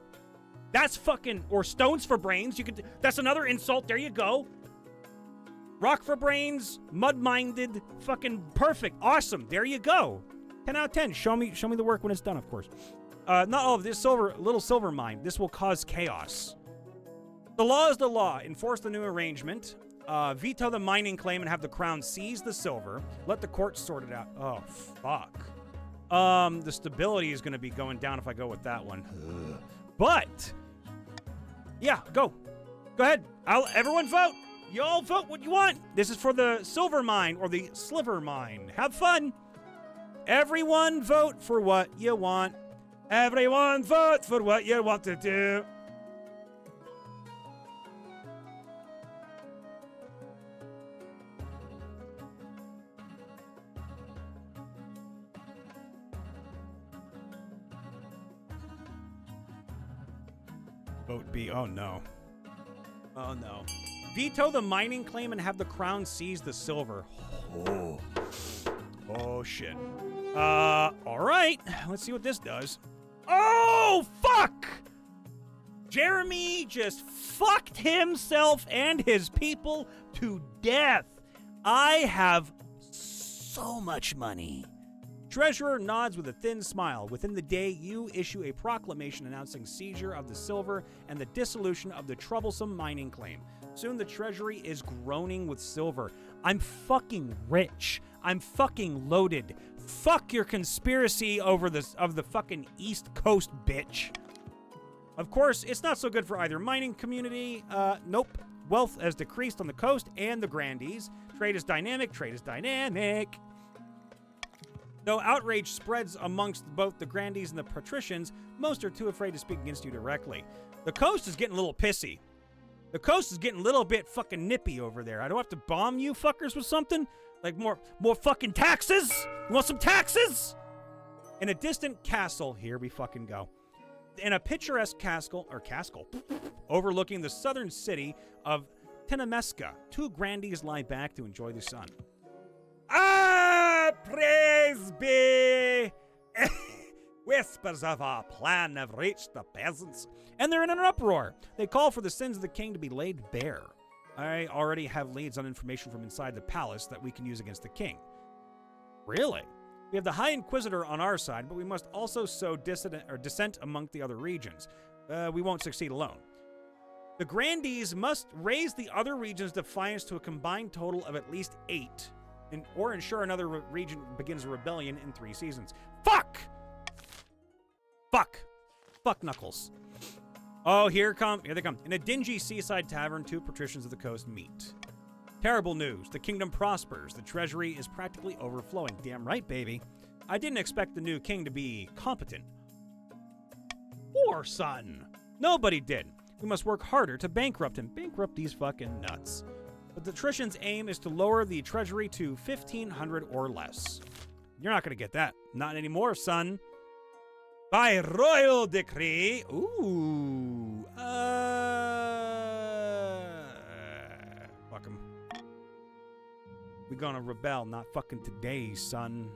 That's fucking... Or stones for brains. That's another insult. There you go. Rock for brains, mud-minded, fucking perfect, awesome. There you go. 10 out of 10. Show me the work when it's done, of course. Not all of this little silver mine. This will cause chaos. The law is the law. Enforce the new arrangement. Veto the mining claim and have the crown seize the silver. Let the court sort it out. Oh, fuck. The stability is going to be going down if I go with that one. But, yeah, go. Go ahead. Everyone vote. Y'all vote what you want. This is for the silver mine or the sliver mine. Have fun. Everyone vote for what you want. Everyone vote for what you want to do. Vote B. Oh, no. Oh, no. Veto the mining claim and have the crown seize the silver. Oh. Oh, shit. All right. Let's see what this does. Oh, fuck! Jeremy just fucked himself and his people to death. I have so much money. Treasurer nods with a thin smile. Within the day, you issue a proclamation announcing seizure of the silver and the dissolution of the troublesome mining claim. Soon the treasury is groaning with silver. I'm fucking rich. I'm fucking loaded. Fuck your conspiracy of the fucking East Coast, bitch. Of course, it's not so good for either mining community. Nope. Wealth has decreased on the coast and the Grandees. Trade is dynamic. Though outrage spreads amongst both the Grandees and the patricians, most are too afraid to speak against you directly. The coast is getting a little pissy. The coast is getting a little bit fucking nippy over there. I don't have to bomb you fuckers with something? Like more fucking taxes? You want some taxes? In a distant castle, here we fucking go. In a picturesque castle, overlooking the southern city of Tenemesca, two Grandees lie back to enjoy the sun. Praise be! Whispers of our plan have reached the peasants, and they're in an uproar. They call for the sins of the king to be laid bare. I already have leads on information from inside the palace that we can use against the king. Really? We have the High Inquisitor on our side, but we must also sow dissent among the other regions. We won't succeed alone. The Grandees must raise the other regions' defiance to a combined total of at least 8. or ensure another region begins a rebellion in 3 seasons. Fuck! Fuck. Fuck Knuckles. Oh, here they come. In a dingy seaside tavern, 2 patricians of the coast meet. Terrible news. The kingdom prospers. The treasury is practically overflowing. Damn right, baby. I didn't expect the new king to be competent. Poor son. Nobody did. We must work harder to bankrupt him. Bankrupt these fucking nuts. But the patrician's aim is to lower the treasury to 1,500 or less. You're not going to get that. Not anymore, son. By royal decree. Ooh. Fuck him. We're gonna rebel. Not fucking today, son.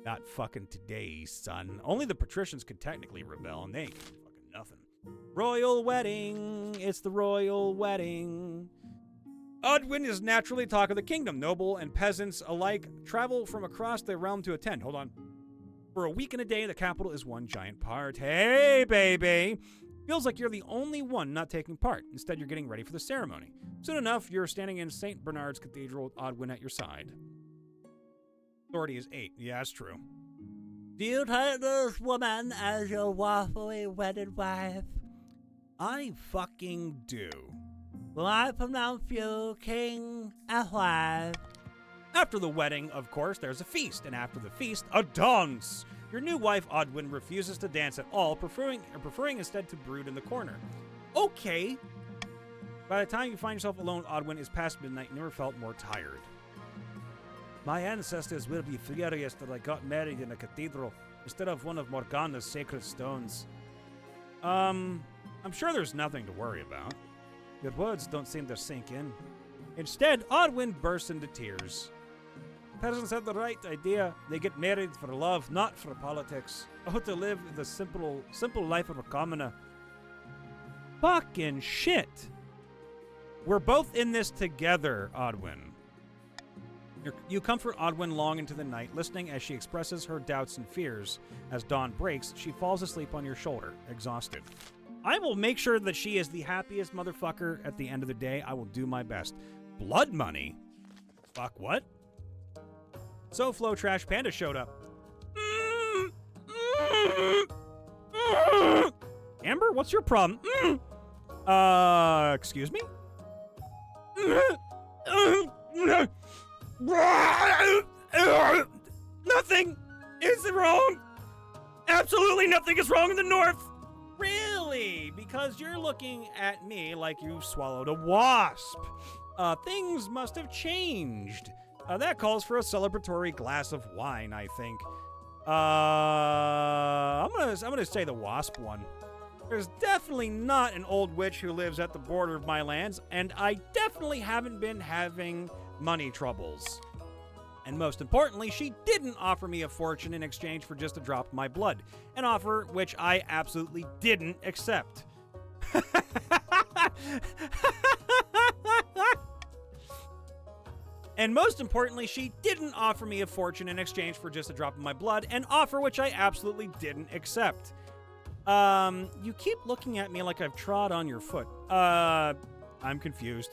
Not fucking today, son. Only the patricians could technically rebel, and they ain't fucking nothing. Royal wedding. It's the royal wedding. Odwin is naturally talk of the kingdom. Noble and peasants alike travel from across the realm to attend. Hold on. For a week and a day, the capital is one giant party. Hey, baby! Feels like you're the only one not taking part. Instead, you're getting ready for the ceremony. Soon enough, you're standing in St. Bernard's Cathedral with Odwin at your side. Authority is 8. Yeah, that's true. Do you take this woman as your lawfully wedded wife? I fucking do. Will I pronounce you king and wife? After the wedding, of course, there's a feast, and after the feast, a dance. Your new wife, Odwin, refuses to dance at all, preferring instead to brood in the corner. Okay. By the time you find yourself alone, Odwin is past midnight, never felt more tired. My ancestors will be furious that I got married in a cathedral instead of one of Morgana's sacred stones. I'm sure there's nothing to worry about. Your words don't seem to sink in. Instead, Odwin bursts into tears. Peasants have the right idea. They get married for love, not for politics. Oh, to live the simple life of a commoner. Fucking shit. We're both in this together, Odwin. You comfort Odwin long into the night, listening as she expresses her doubts and fears. As dawn breaks, she falls asleep on your shoulder, exhausted. I will make sure that she is the happiest motherfucker at the end of the day. I will do my best. Blood money? Fuck, what? So Flo Trash Panda showed up. Amber, what's your problem? Excuse me? Nothing is wrong. Absolutely nothing is wrong in the north. Really? Because you're looking at me like you swallowed a wasp. Things must have changed. That calls for a celebratory glass of wine, I think. I'm gonna say the wasp one. There's definitely not an old witch who lives at the border of my lands, and I definitely haven't been having money troubles. And most importantly, she didn't offer me a fortune in exchange for just a drop of my blood, an offer which I absolutely didn't accept. And most importantly, she didn't offer me a fortune in exchange for just a drop of my blood, an offer which I absolutely didn't accept. You keep looking at me like I've trod on your foot. I'm confused.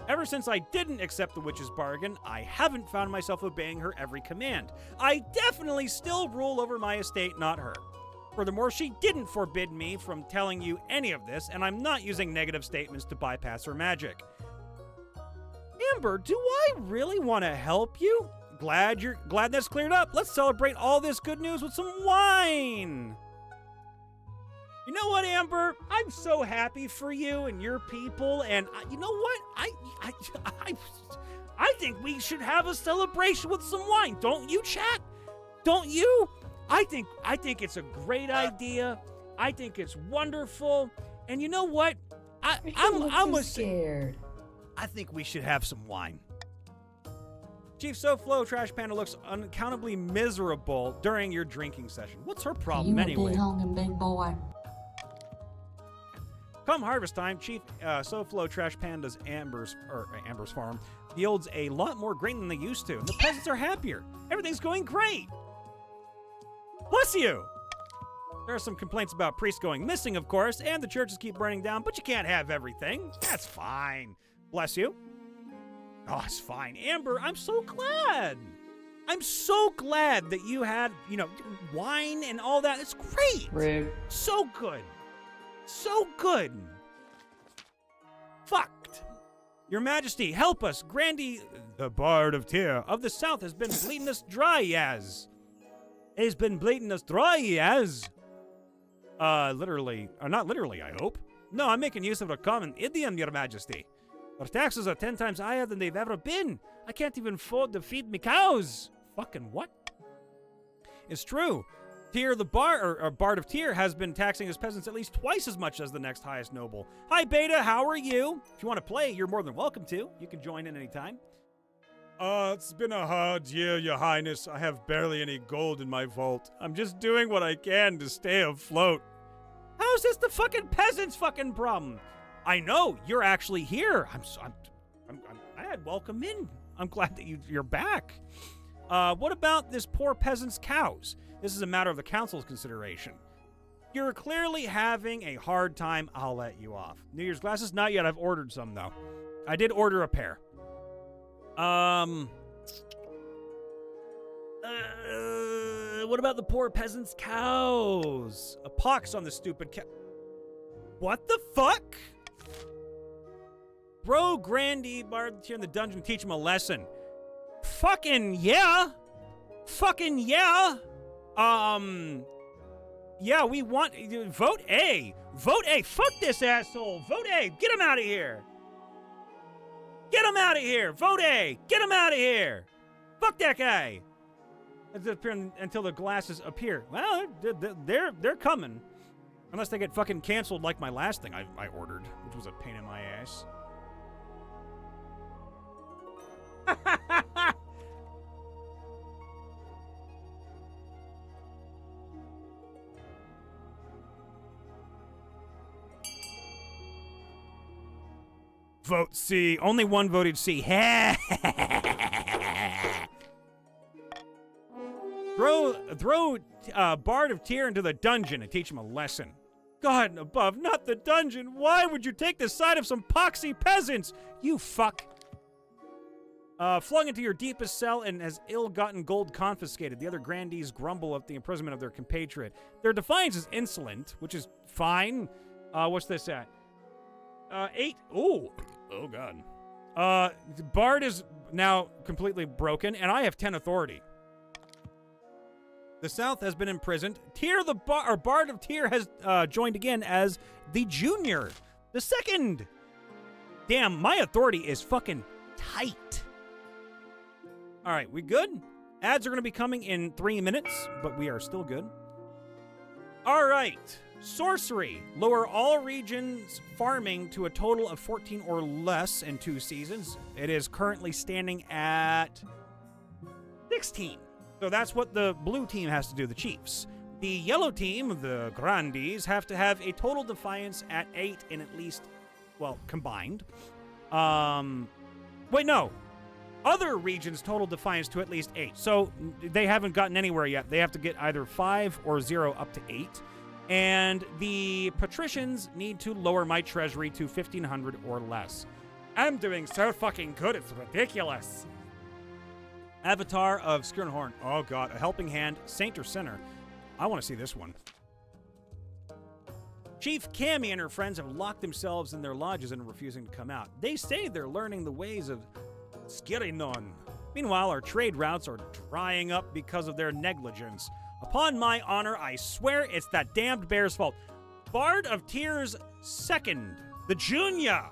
Ever since I didn't accept the witch's bargain, I haven't found myself obeying her every command. I definitely still rule over my estate, not her. Furthermore, she didn't forbid me from telling you any of this, and I'm not using negative statements to bypass her magic. Amber, do I really want to help you? Glad that's cleared up. Let's celebrate all this good news with some wine. You know what, Amber? I'm so happy for you and your people, and you know what? I think we should have a celebration with some wine. Don't you, chat? Don't you? I think it's a great idea. I think it's wonderful. And you know what? I'm scared. I think we should have some wine. Chief SoFlo Trash Panda looks unaccountably miserable during your drinking session. What's her problem anyway? You a big hungry big boy. Come harvest time, Chief SoFlo Trash Panda's Amber's farm yields a lot more grain than they used to. And the peasants are happier. Everything's going great. Bless you. There are some complaints about priests going missing, of course, and the churches keep burning down, but you can't have everything. That's fine. Bless you. Oh, it's fine. Amber, I'm so glad. I'm so glad that you had, wine and all that. It's great. Rig. So good. So good. Fucked. Your Majesty, help us. Grandy, the Bard of Tyr of the South, has been bleeding us dry as. He's been bleeding us dry as. Literally. Or not literally, I hope. No, I'm making use of a common idiom, Your Majesty. Our taxes are 10 times higher than they've ever been. I can't even afford to feed me cows. Fucking what? It's true. Tyr the Bard of Tyr has been taxing his peasants at least twice as much as the next highest noble. Hi, Beta. How are you? If you want to play, you're more than welcome to. You can join in anytime. It's been a hard year, Your Highness. I have barely any gold in my vault. I'm just doing what I can to stay afloat. How's this the fucking peasants' fucking problem? I know you're actually here. I had welcome in. I'm glad that you're back. What about this poor peasant's cows? This is a matter of the council's consideration. You're clearly having a hard time. I'll let you off. New Year's glasses? Not yet. I've ordered some, though. I did order a pair. What about the poor peasant's cows? A pox on the stupid cow. What the fuck? Bro, Grandy, Bard here in the dungeon, teach him a lesson. Fucking yeah. Fucking yeah. Yeah, we want... Vote A. Vote A. Fuck this asshole. Vote A. Get him out of here. Get him out of here. Vote A. Get him out of here. Fuck that guy. Until the glasses appear. Well, they're coming. Unless they get fucking canceled like my last thing I ordered, which was a pain in my ass. Vote C. Only one voted C. Throw Bard of Tyr into the dungeon and teach him a lesson. God above, not the dungeon. Why would you take the side of some poxy peasants? You fuck. Flung into your deepest cell and has ill-gotten gold confiscated. The other grandees grumble at the imprisonment of their compatriot. Their defiance is insolent, which is fine. What's this at? 8. Oh God. Bard is now completely broken, and I have 10 authority. The South has been imprisoned. Tyr the Bard of Tyr has joined again as the Junior, the second. Damn, my authority is fucking tight. All right, we good? Ads are going to be coming in 3 minutes, but we are still good. All right. Sorcery. Lower all regions farming to a total of 14 or less in 2 seasons. It is currently standing at 16. So that's what the blue team has to do, the Chiefs. The yellow team, the Grandees, have to have a total defiance at 8 in at least, well, combined. Wait, no. Other regions' total defiance to at least 8. So they haven't gotten anywhere yet. They have to get either 5 or 0 up to 8. And the patricians need to lower my treasury to 1,500 or less. I'm doing so fucking good, it's ridiculous. Avatar of Skirnhorn. Oh god, a helping hand, saint or sinner. I want to see this one. Chief Cammy and her friends have locked themselves in their lodges and are refusing to come out. They say they're learning the ways of Skirinon. Meanwhile, our trade routes are drying up because of their negligence. Upon my honor, I swear it's that damned bear's fault. Bard of Tyr's second, the Junior,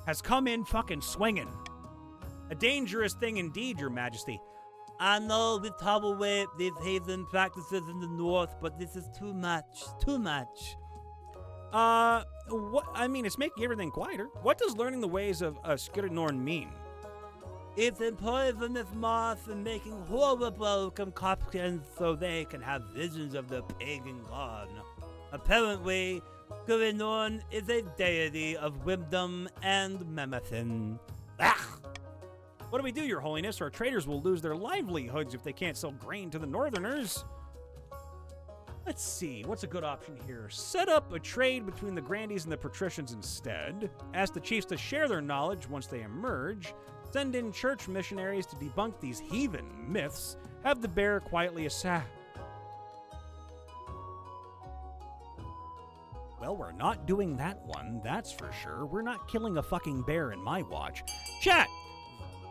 has come in fucking swinging. A dangerous thing indeed, Your Majesty. I know we talk away these heathen practices in the north, but this is too much. Too much. What? I mean, it's making everything quieter. What does learning the ways of Skirinorn mean? It's a poisonous moth and making horrible concoctions so they can have visions of the pagan god. Apparently, Skirinorn is a deity of wisdom and memethine. What do we do, Your Holiness? Our traders will lose their livelihoods if they can't sell grain to the northerners. Let's see, what's a good option here? Set up a trade between the grandees and the patricians instead. Ask the chiefs to share their knowledge once they emerge. Send in church missionaries to debunk these heathen myths. Have the bear quietly Well, we're not doing that one, that's for sure. We're not killing a fucking bear in my watch. Chat!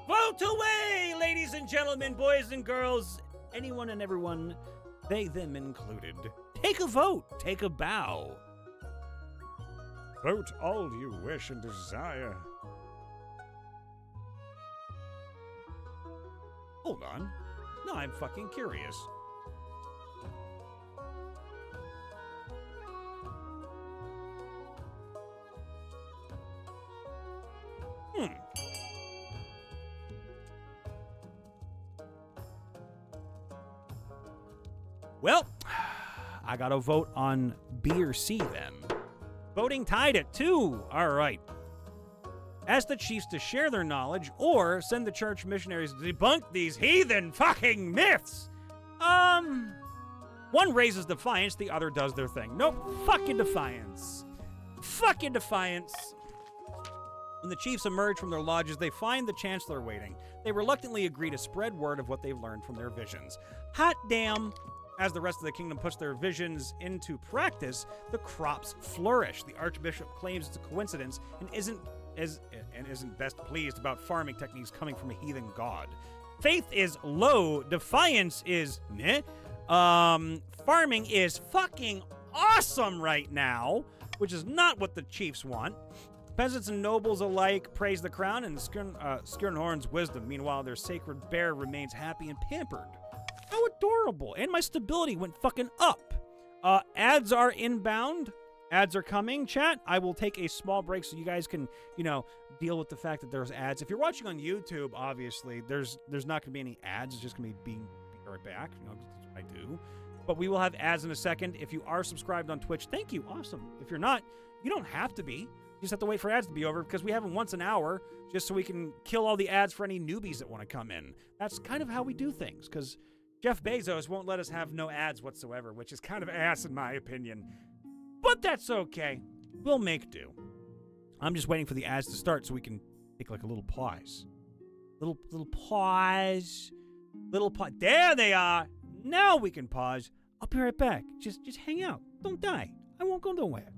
Vote away, ladies and gentlemen, boys and girls, anyone and everyone, they, them included. Take a vote, take a bow. Vote all you wish and desire. Hold on. No, I'm fucking curious. Well, I gotta vote on B or C then. Voting tied at 2. All right. Ask the chiefs to share their knowledge or send the church missionaries to debunk these heathen fucking myths. One raises defiance, the other does their thing. Nope, fucking defiance. Fucking defiance. When the chiefs emerge from their lodges, they find the chancellor waiting. They reluctantly agree to spread word of what they've learned from their visions. Hot damn. As the rest of the kingdom puts their visions into practice, the crops flourish. The archbishop claims it's a coincidence and isn't best pleased about farming techniques coming from a heathen god. Faith is low. Defiance is meh. Farming is fucking awesome right now, which is not what the chiefs want. Peasants and nobles alike praise the crown and Skirnhorn's wisdom. Meanwhile, their sacred bear remains happy and pampered. How adorable. And my stability went fucking up. Ads are inbound. Ads are coming, chat. I will take a small break so you guys can, deal with the fact that there's ads. If you're watching on YouTube, obviously, there's not going to be any ads. It's just going to be being right back. That's what I do. But we will have ads in a second. If you are subscribed on Twitch, thank you. Awesome. If you're not, you don't have to be. You just have to wait for ads to be over because we have them once an hour just so we can kill all the ads for any newbies that want to come in. That's kind of how we do things because Jeff Bezos won't let us have no ads whatsoever, which is kind of ass in my opinion. But that's okay. We'll make do. I'm just waiting for the ads to start so we can take like a little pause. Little pause. Little pause. There they are. Now we can pause. I'll be right back. Just hang out. Don't die. I won't go nowhere.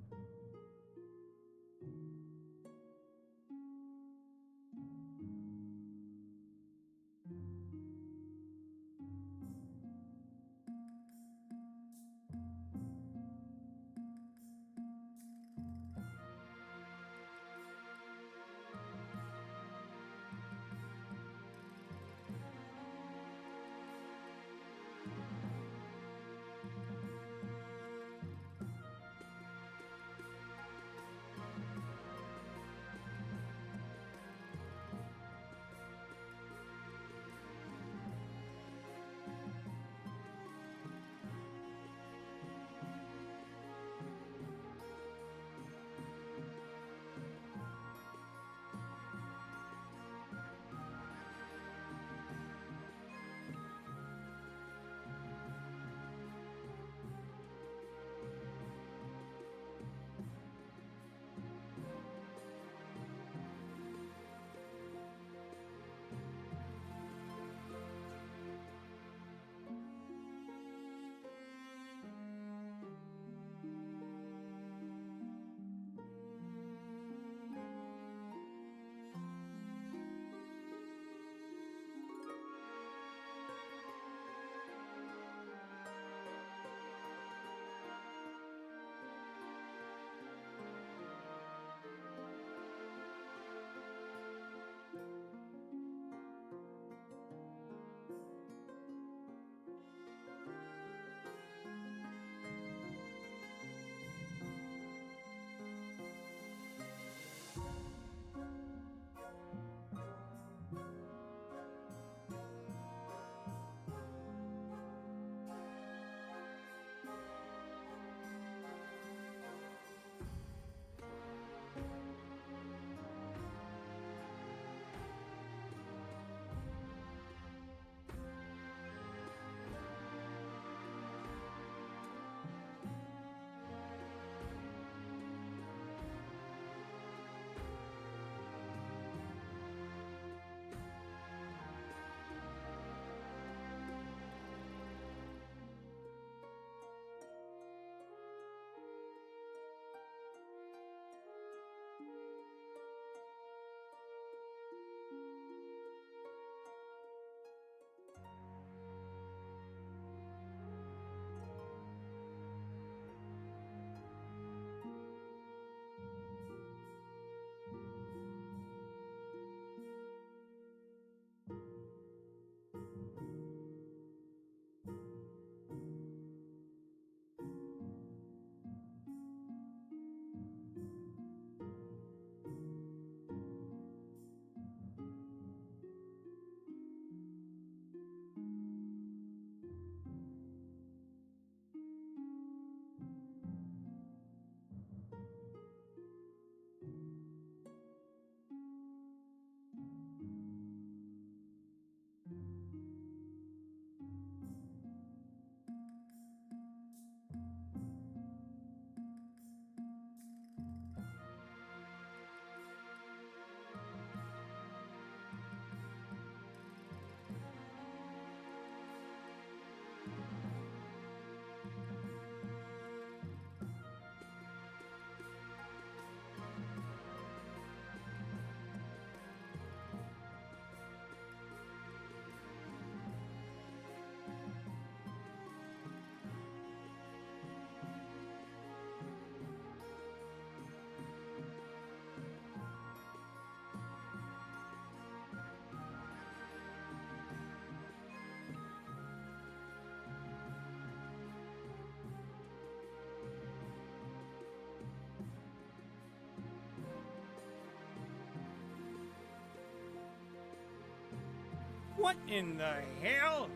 What in the hell?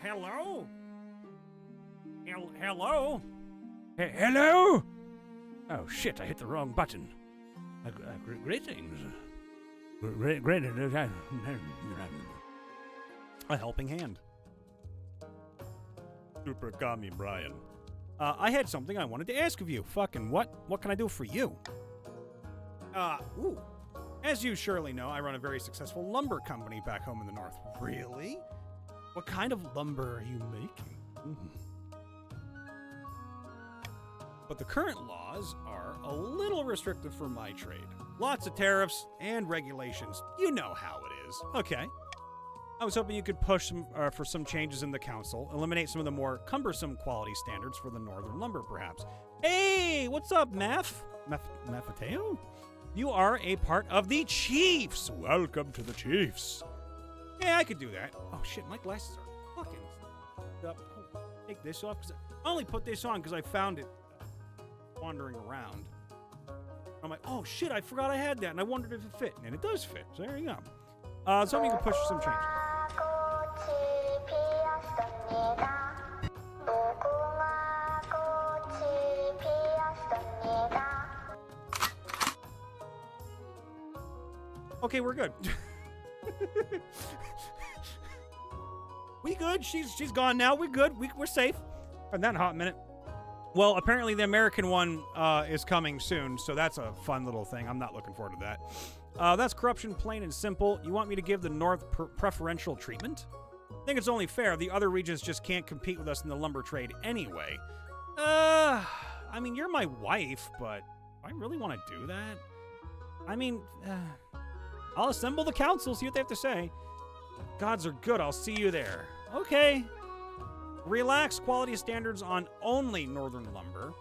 Hello? Hello? Hello? Oh shit, I hit the wrong button. Greetings. Great. A helping hand. Super Kami Brian. I had something I wanted to ask of you. Fucking what? What can I do for you? As you surely know, I run a very successful lumber company back home in the north. Really? What kind of lumber are you making? But the current laws are a little restrictive for my trade. Lots of tariffs and regulations. You know how it is. Okay. I was hoping you could push for some changes in the council, eliminate some of the more cumbersome quality standards for the northern lumber, perhaps. Hey, what's up, Mateo? You are a part of the Chiefs. Welcome to the Chiefs. Yeah, I could do that. Oh shit, my glasses are fucking up. Take this off because I only put this on because I found it wandering around. I'm like, oh shit, I forgot I had that, and I wondered if it fit, and it does fit. So there you go. So we can push some changes. Okay, we're good. We good. She's gone now. We're good. We're safe. In that hot minute. Well, apparently the American one is coming soon, so that's a fun little thing. I'm not looking forward to that. That's corruption, plain and simple. You want me to give the North preferential treatment? I think it's only fair. The other regions just can't compete with us in the lumber trade anyway. I mean, you're my wife, but do I really want to do that? I mean, I'll assemble the council, see what they have to say. Gods are good. I'll see you there. Okay. Relax quality standards on only northern lumber.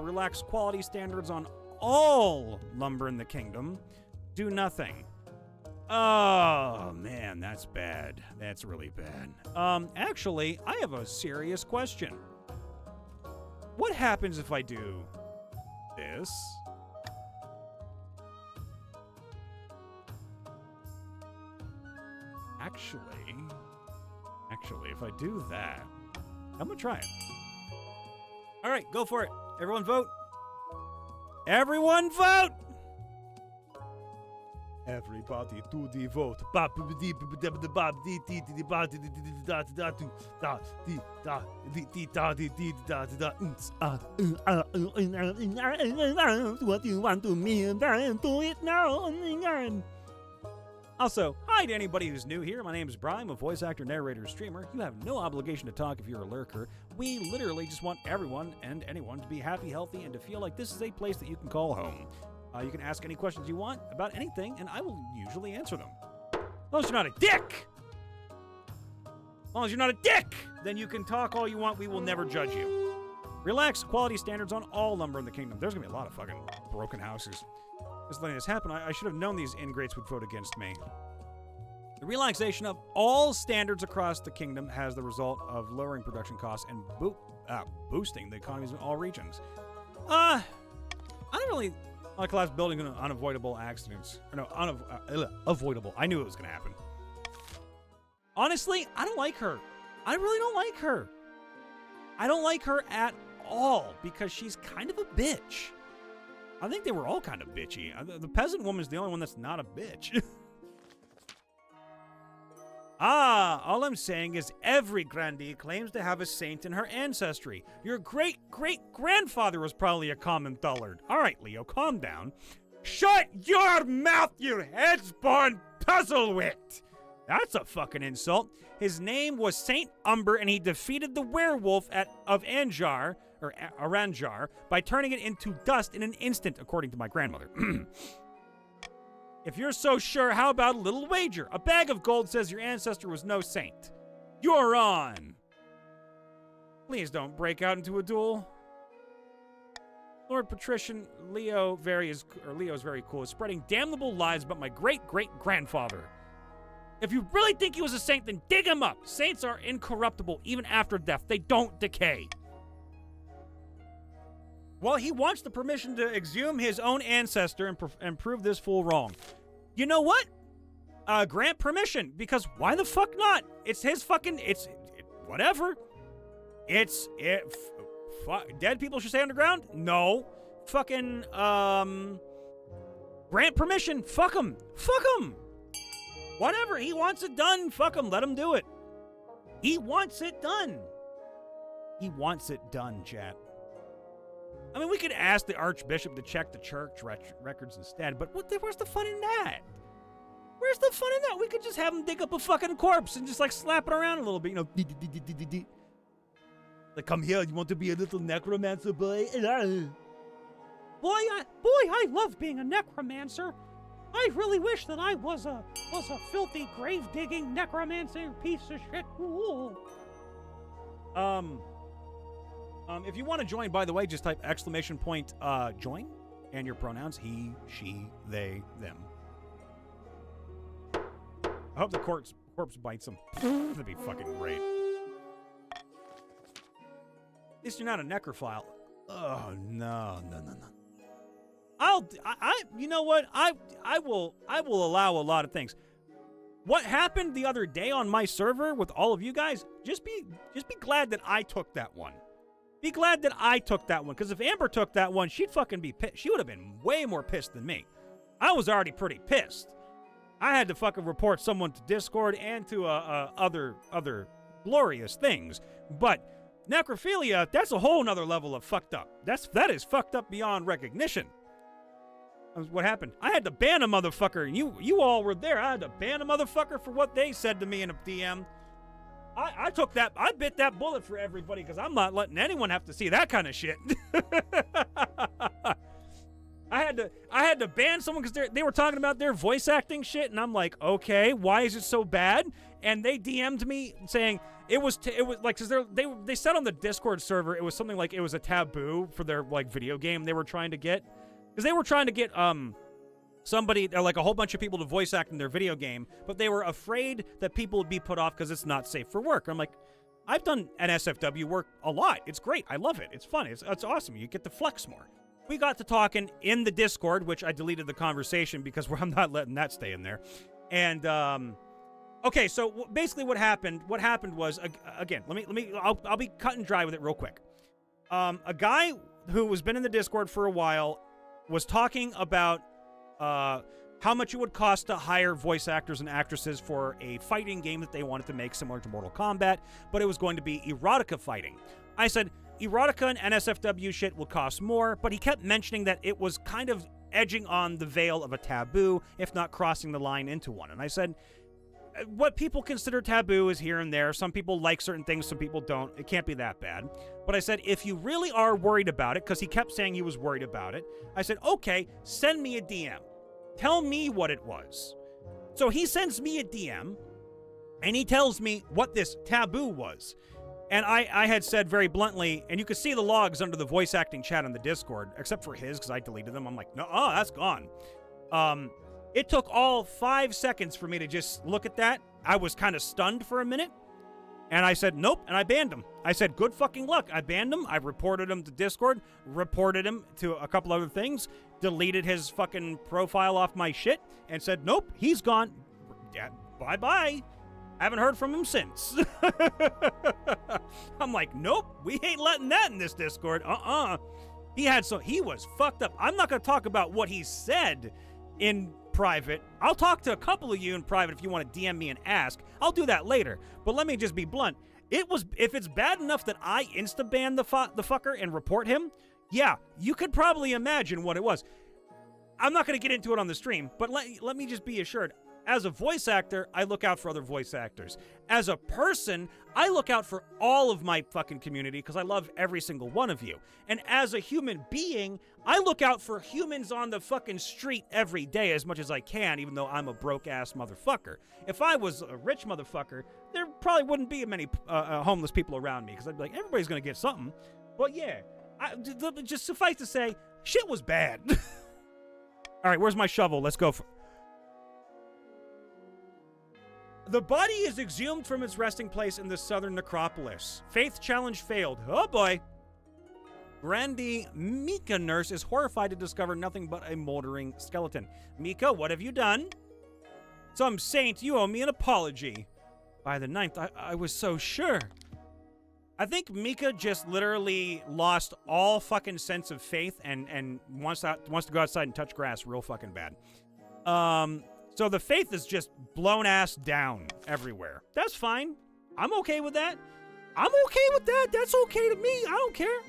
Relax quality standards on all lumber in the kingdom. Do nothing. Oh, man, that's bad. That's really bad. Actually, I have a serious question. What happens if I do this? Actually, if I do that, I'm gonna try it. All right, go for it. Everyone vote. Everyone vote! Everybody to the vote. What do you want to me? Do it now. Also, hi to anybody who's new here. My name is Brian. I'm a voice actor, narrator, streamer. You have no obligation to talk if you're a lurker. We literally just want everyone and anyone to be happy, healthy, and to feel like this is a place that you can call home. You can ask any questions you want about anything, and I will usually answer them. As long as you're not a dick! As long as you're not a dick! Then you can talk all you want. We will never judge you. Relax quality standards on all lumber in the kingdom. There's going to be a lot of fucking broken houses. Just letting this happen, I should have known these ingrates would vote against me. The relaxation of all standards across the kingdom has the result of lowering production costs and boosting the economies in all regions. I don't really like collapse building unavoidable accidents. Or no, avoidable. I knew it was going to happen. Honestly, I don't like her. I really don't like her. I don't like her at all because she's kind of a bitch. I think they were all kind of bitchy. The peasant woman's the only one that's not a bitch. All I'm saying is every grandee claims to have a saint in her ancestry. Your great-great-grandfather was probably a common dullard. All right, Leo, calm down. Shut your mouth, you heads-born puzzlewit! That's a fucking insult. His name was Saint Umber, and he defeated the werewolf of Anjar, or Aranjar, by turning it into dust in an instant, according to my grandmother. If you're so sure, how about a little wager? A bag of gold says your ancestor was no saint. You're on! Please don't break out into a duel. Lord Patrician Leo's very cool, is spreading damnable lies about my great-great-grandfather. If you really think he was a saint, then dig him up. Saints are incorruptible even after death. They don't decay. Well, he wants the permission to exhume his own ancestor and prove this fool wrong. You know what? grant permission, because why the fuck not? It's his fucking, whatever. Dead people should stay underground? No. Fucking, grant permission. Fuck him. Fuck him. Whatever. He wants it done. Fuck him. Let him do it. He wants it done. He wants it done, chat. I mean, we could ask the Archbishop to check the church records instead, but where's the fun in that? Where's the fun in that? We could just have him dig up a fucking corpse and just, like, slap it around a little bit, you know. Like, come here, you want to be a little necromancer, boy? Boy, I love being a necromancer. I really wish that I was a filthy, grave-digging, necromancing piece of shit. Ooh. If you want to join, by the way, just type ! Join, and your pronouns, he, she, they, them. I hope the corpse bites him. That'd be fucking great. At least you're not a necrophile. Oh, no. You know what? I will allow a lot of things. What happened the other day on my server with all of you guys, just be glad that I took that one. Be glad that I took that one, because if Amber took that one, she'd fucking be pissed. She would have been way more pissed than me. I was already pretty pissed. I had to fucking report someone to Discord and to other glorious things. But necrophilia, that's a whole nother level of fucked up. That is fucked up beyond recognition. What happened? I had to ban a motherfucker. You all were there. I had to ban a motherfucker for what they said to me in a DM. I took that. I bit that bullet for everybody because I'm not letting anyone have to see that kind of shit. I had to ban someone because they were talking about their voice acting shit, and I'm like, okay, why is it so bad? And they DM'd me saying it was like, because they said on the Discord server it was something like it was a taboo for their, like, video game they were trying to get, because they were trying to get somebody, like a whole bunch of people, to voice act in their video game, but they were afraid that people would be put off because it's not safe for work. I'm like, I've done NSFW work a lot. It's great. I love it. It's fun. It's awesome. You get to flex more. We got to talking in the Discord, which I deleted the conversation because I'm not letting that stay in there. And okay, so basically what happened was, again, I'll be cut and dry with it real quick. A guy who has been in the Discord for a while was talking about how much it would cost to hire voice actors and actresses for a fighting game that they wanted to make similar to Mortal Kombat, but it was going to be erotica fighting. I said, erotica and NSFW shit will cost more, but he kept mentioning that it was kind of edging on the veil of a taboo, if not crossing the line into one. And I said, what people consider taboo is here and there. Some people like certain things, some people don't. It can't be that bad. But I said, if you really are worried about it, because he kept saying he was worried about it, I said, okay, send me a DM. Tell me what it was. So he sends me a DM, and he tells me what this taboo was. And I had said very bluntly, and you could see the logs under the voice acting chat on the Discord, except for his, because I deleted them. I'm like, no, that's gone. It took all 5 seconds for me to just look at that. I was kind of stunned for a minute. And I said, nope, and I banned him. I said, good fucking luck. I banned him. I reported him to Discord, reported him to a couple other things, deleted his fucking profile off my shit, and said, nope, he's gone. Yeah, bye-bye. I haven't heard from him since. I'm like, nope, we ain't letting that in this Discord. He was fucked up. I'm not going to talk about what he said in private. I'll talk to a couple of you in private if you want to DM me and ask. I'll do that later. But let me just be blunt. If it's bad enough that I insta-ban the fucker and report him, yeah, you could probably imagine what it was. I'm not going to get into it on the stream, but let me just be assured. As a voice actor, I look out for other voice actors. As a person, I look out for all of my fucking community because I love every single one of you. And as a human being, I look out for humans on the fucking street every day as much as I can, even though I'm a broke-ass motherfucker. If I was a rich motherfucker, there probably wouldn't be many homeless people around me because I'd be like, everybody's going to get something. But yeah, just suffice to say, shit was bad. All right, where's my shovel? Let's go. The body is exhumed from its resting place in the southern necropolis. Faith challenge failed. Oh boy. Brandy Mika nurse is horrified to discover nothing but a moldering skeleton. Mika, what have you done? Some saint, you owe me an apology. By the 9th, I was so sure. I think Mika just literally lost all fucking sense of faith and wants to go outside and touch grass real fucking bad. So the faith is just blown ass down everywhere. That's fine. I'm okay with that. I'm okay with that. That's okay to me. I don't care.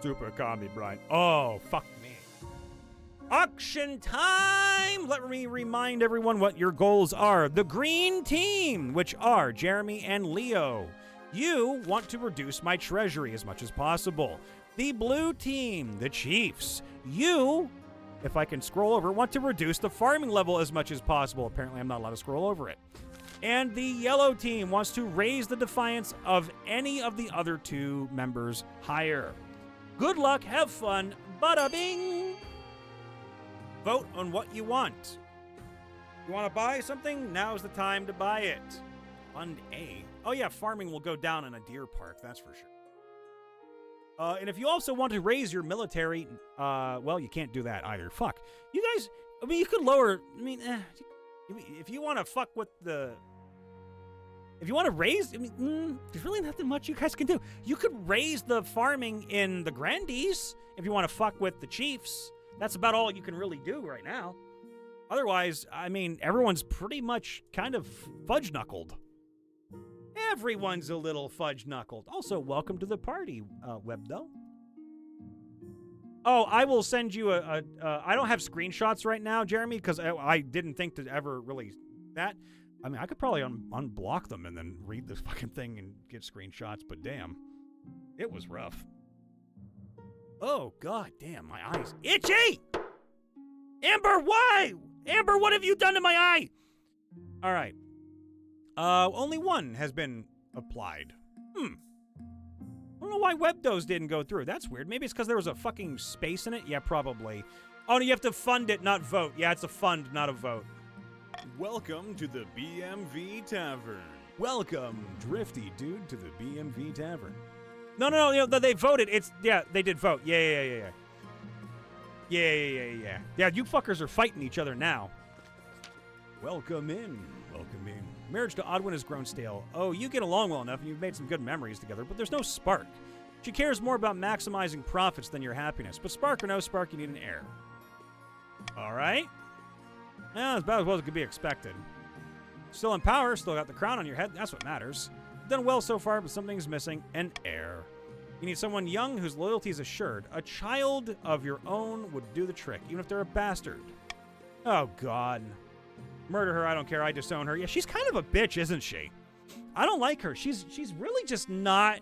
Super commie, Brian. Oh, fuck me. Auction time! Let me remind everyone what your goals are. The green team, which are Jeremy and Leo. You want to reduce my treasury as much as possible. The blue team, the Chiefs. You, if I can scroll over, want to reduce the farming level as much as possible. Apparently, I'm not allowed to scroll over it. And the yellow team wants to raise the defiance of any of the other 2 members higher. Good luck, have fun, bada bing! Vote on what you want. You want to buy something? Now's the time to buy it. Fund A. Oh yeah, farming will go down in a deer park, that's for sure. And if you also want to raise your military, well, you can't do that either. Fuck. You guys, I mean, you could lower, I mean, if you want to fuck with the... If you want to raise, I mean, there's really nothing much you guys can do. You could raise the farming in the Grandees if you want to fuck with the Chiefs. That's about all you can really do right now. Otherwise, I mean, everyone's pretty much kind of fudge-knuckled. Everyone's a little fudge-knuckled. Also, welcome to the party, Webdo. Oh, I will send you I don't have screenshots right now, Jeremy, because I didn't think to ever really that. I mean, I could probably unblock them and then read this fucking thing and get screenshots, but damn. It was rough. Oh, god damn, my eyes. Itchy! Amber, why? Amber, what have you done to my eye? All right. Only one has been applied. I don't know why Webdos didn't go through. That's weird. Maybe it's because there was a fucking space in it? Yeah, probably. Oh, no, you have to fund it, not vote. Yeah, it's a fund, not a vote. Welcome to the BMV Tavern. Welcome, Drifty Dude, to the BMV Tavern. No, they voted. Yeah, they did vote. Yeah. Yeah, you fuckers are fighting each other now. Welcome in. Marriage to Odwin has grown stale. Oh, you get along well enough and you've made some good memories together, but there's no spark. She cares more about maximizing profits than your happiness, but spark or no spark, you need an heir. All right. Yeah, it's about as well as could be expected. Still in power, still got the crown on your head. That's what matters. Done well so far, but something's missing. An heir. You need someone young whose loyalty is assured. A child of your own would do the trick, even if they're a bastard. Oh, God. Murder her, I don't care. I disown her. Yeah, she's kind of a bitch, isn't she? I don't like her. She's really just not...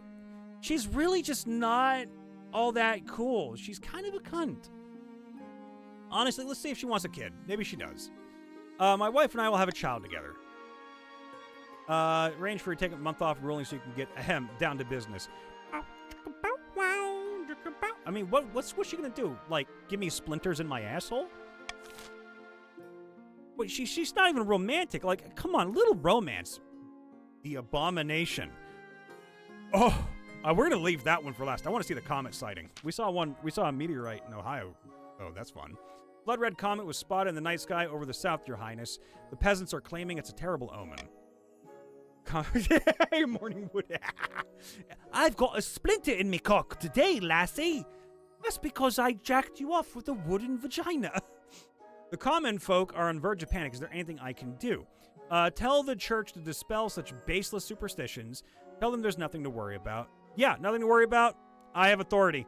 She's really just not all that cool. She's kind of a cunt. Honestly, let's see if she wants a kid. Maybe she does. My wife and I will have a child together. Arrange for you to take a month off ruling so you can get down to business. I mean, what's she gonna do? Like, give me splinters in my asshole? Wait, she's not even romantic. Like, come on, little romance. The abomination. Oh, we're gonna leave that one for last. I want to see the comet sighting. We saw a meteorite in Ohio. Oh, that's fun. Blood red comet was spotted in the night sky over the south, Your Highness. The peasants are claiming it's a terrible omen. Hey, Morningwood. I've got a splinter in me cock today, lassie. That's because I jacked you off with a wooden vagina. The common folk are on the verge of panic. Is there anything I can do? Tell the church to dispel such baseless superstitions. Tell them there's nothing to worry about. Yeah, nothing to worry about. I have authority.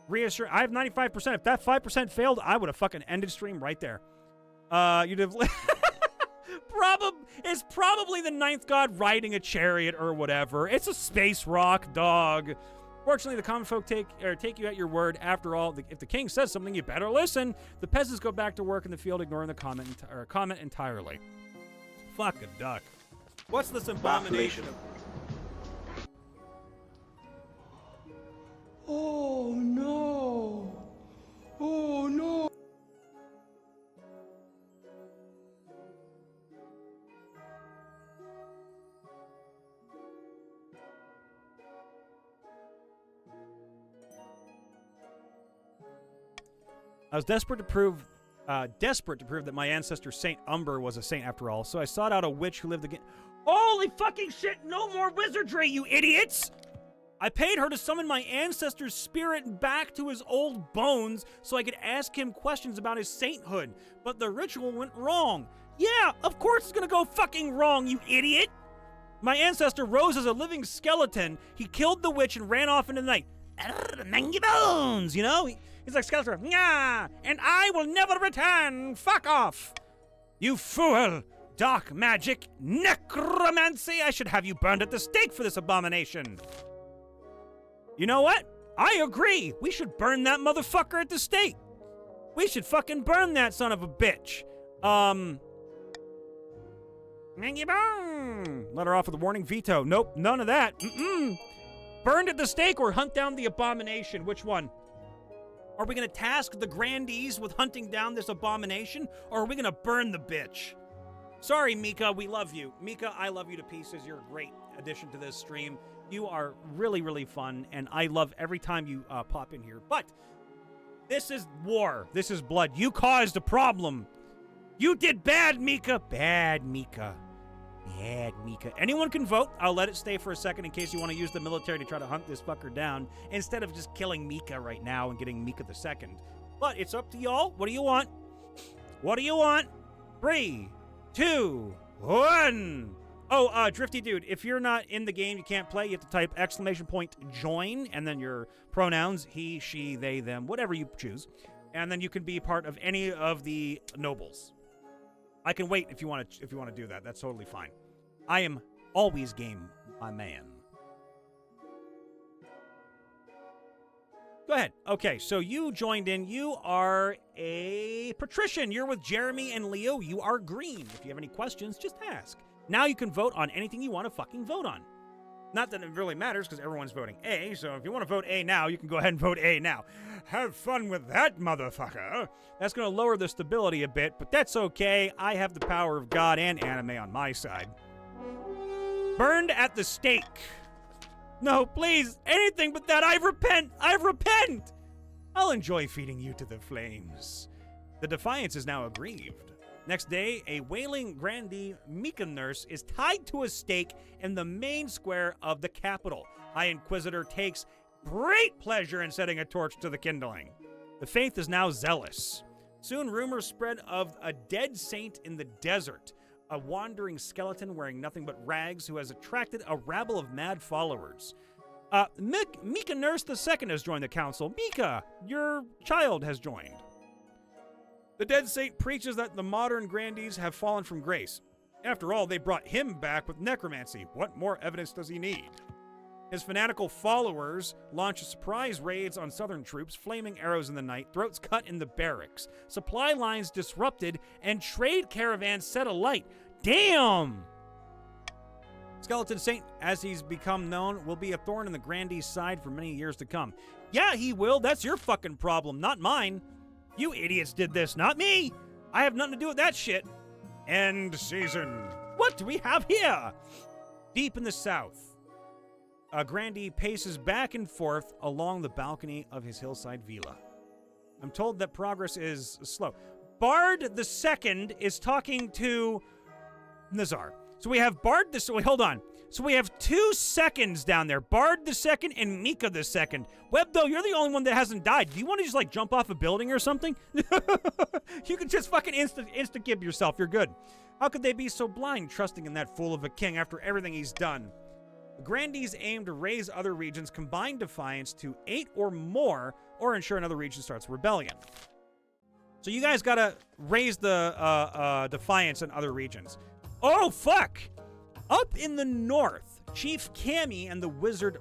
Reassure. I have 95%. If that 5% failed, I would have fucking ended stream right there. You'd have... It's probably the ninth god riding a chariot or whatever. It's a space rock, dog. Fortunately, the common folk take you at your word. After all, if the king says something, you better listen. The peasants go back to work in the field, ignoring the comment entirely. Fuck a duck. What's this abomination of... Oh no! Oh no! I was desperate to prove Desperate to prove that my ancestor Saint Umber was a saint after all, so I sought out a witch who lived again. Holy fucking shit! No more wizardry, you idiots! I paid her to summon my ancestor's spirit back to his old bones so I could ask him questions about his sainthood, but the ritual went wrong. Yeah, of course it's gonna go fucking wrong, you idiot! My ancestor rose as a living skeleton. He killed the witch and ran off into the night. Mangy bones, you know? He's like Skeletor. Nah, and I will never return. Fuck off. You fool. Dark magic. Necromancy. I should have you burned at the stake for this abomination. You know what? I agree. We should burn that motherfucker at the stake. We should fucking burn that son of a bitch. Mangy bone. Let her off with a warning. Veto. Nope, none of that. Burned at the stake or hunt down the abomination? Which one? Are we going to task the grandees with hunting down this abomination, or are we going to burn the bitch? Sorry, Mika, we love you. Mika, I love you to pieces. You're a great addition to this stream. You are really, really fun, and I love every time you pop in here. But this is war. This is blood. You caused a problem. You did bad, Mika. Bad, Mika. Bad, Mika. Anyone can vote. I'll let it stay for a second in case you want to use the military to try to hunt this fucker down instead of just killing Mika right now and getting Mika the second. But it's up to y'all. What do you want? What do you want? 3, 2, 1. Oh, Drifty Dude, if you're not in the game, you can't play. You have to type !join and then your pronouns, he, she, they, them, whatever you choose. And then you can be part of any of the nobles. I can wait if you want to do that. That's totally fine. I am always game, my man. Go ahead. Okay, so you joined in. You are a patrician. You're with Jeremy and Leo. You are green. If you have any questions, just ask. Now you can vote on anything you want to fucking vote on. Not that it really matters because everyone's voting A, so if you want to vote A now, you can go ahead and vote A now. Have fun with that, motherfucker. That's going to lower the stability a bit, but that's okay. I have the power of God and anime on my side. Burned at the stake. No, please, anything but that. I repent. I repent. I'll enjoy feeding you to the flames. The Defiance is now aggrieved. Next day, a wailing grandee Mika nurse is tied to a stake in the main square of the capital. High Inquisitor takes great pleasure in setting a torch to the kindling. The faith is now zealous. Soon rumors spread of a dead saint in the desert, a wandering skeleton wearing nothing but rags who has attracted a rabble of mad followers. Mika Nurse II has joined the council. Mika, your child has joined. The dead saint preaches that the modern grandees have fallen from grace. After all, they brought him back with necromancy. What more evidence does he need? His fanatical followers launch surprise raids on southern troops, flaming arrows in the night, throats cut in the barracks, supply lines disrupted, and trade caravans set alight. Damn! Skeleton Saint, as he's become known, will be a thorn in the grandee's side for many years to come. Yeah, he will. That's your fucking problem, not mine. You idiots did this, not me. I have nothing to do with that shit. End season. What do we have here? Deep in the south, a grandee paces back and forth along the balcony of his hillside villa. I'm told that progress is slow. Bard II is talking to Nazar. So we have Bard the... Wait, hold on. So we have 2 seconds down there. Bard II and Mika II. Webdo, you're the only one that hasn't died. Do you want to just, like, jump off a building or something? You can just fucking insta-gib yourself. You're good. How could they be so blind, trusting in that fool of a king after everything he's done? The grandees aim to raise other regions' combined defiance to 8 or more, or ensure another region starts rebellion. So you guys gotta raise the defiance in other regions. Oh, fuck! Up in the north, Chief Cammy and the wizard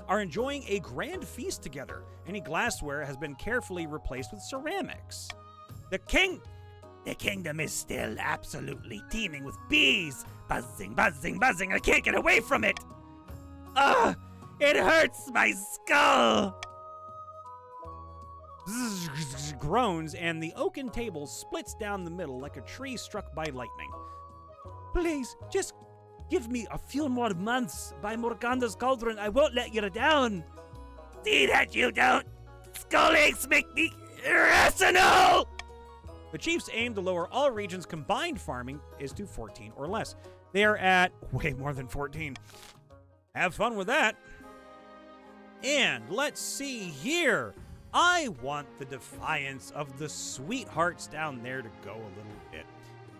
are enjoying a grand feast together. Any glassware has been carefully replaced with ceramics. The kingdom is still absolutely teeming with bees. Buzzing, buzzing, buzzing. I can't get away from it. Ugh, it hurts my skull. Groans, and the oaken table splits down the middle like a tree struck by lightning. Please, just give me a few more months by Morganda's cauldron. I won't let you down. See that you don't. Skull aches make me irrational! The Chiefs aim to lower all regions' combined farming is to 14 or less. They are at way more than 14. Have fun with that. And let's see here. I want the defiance of the sweethearts down there to go a little bit.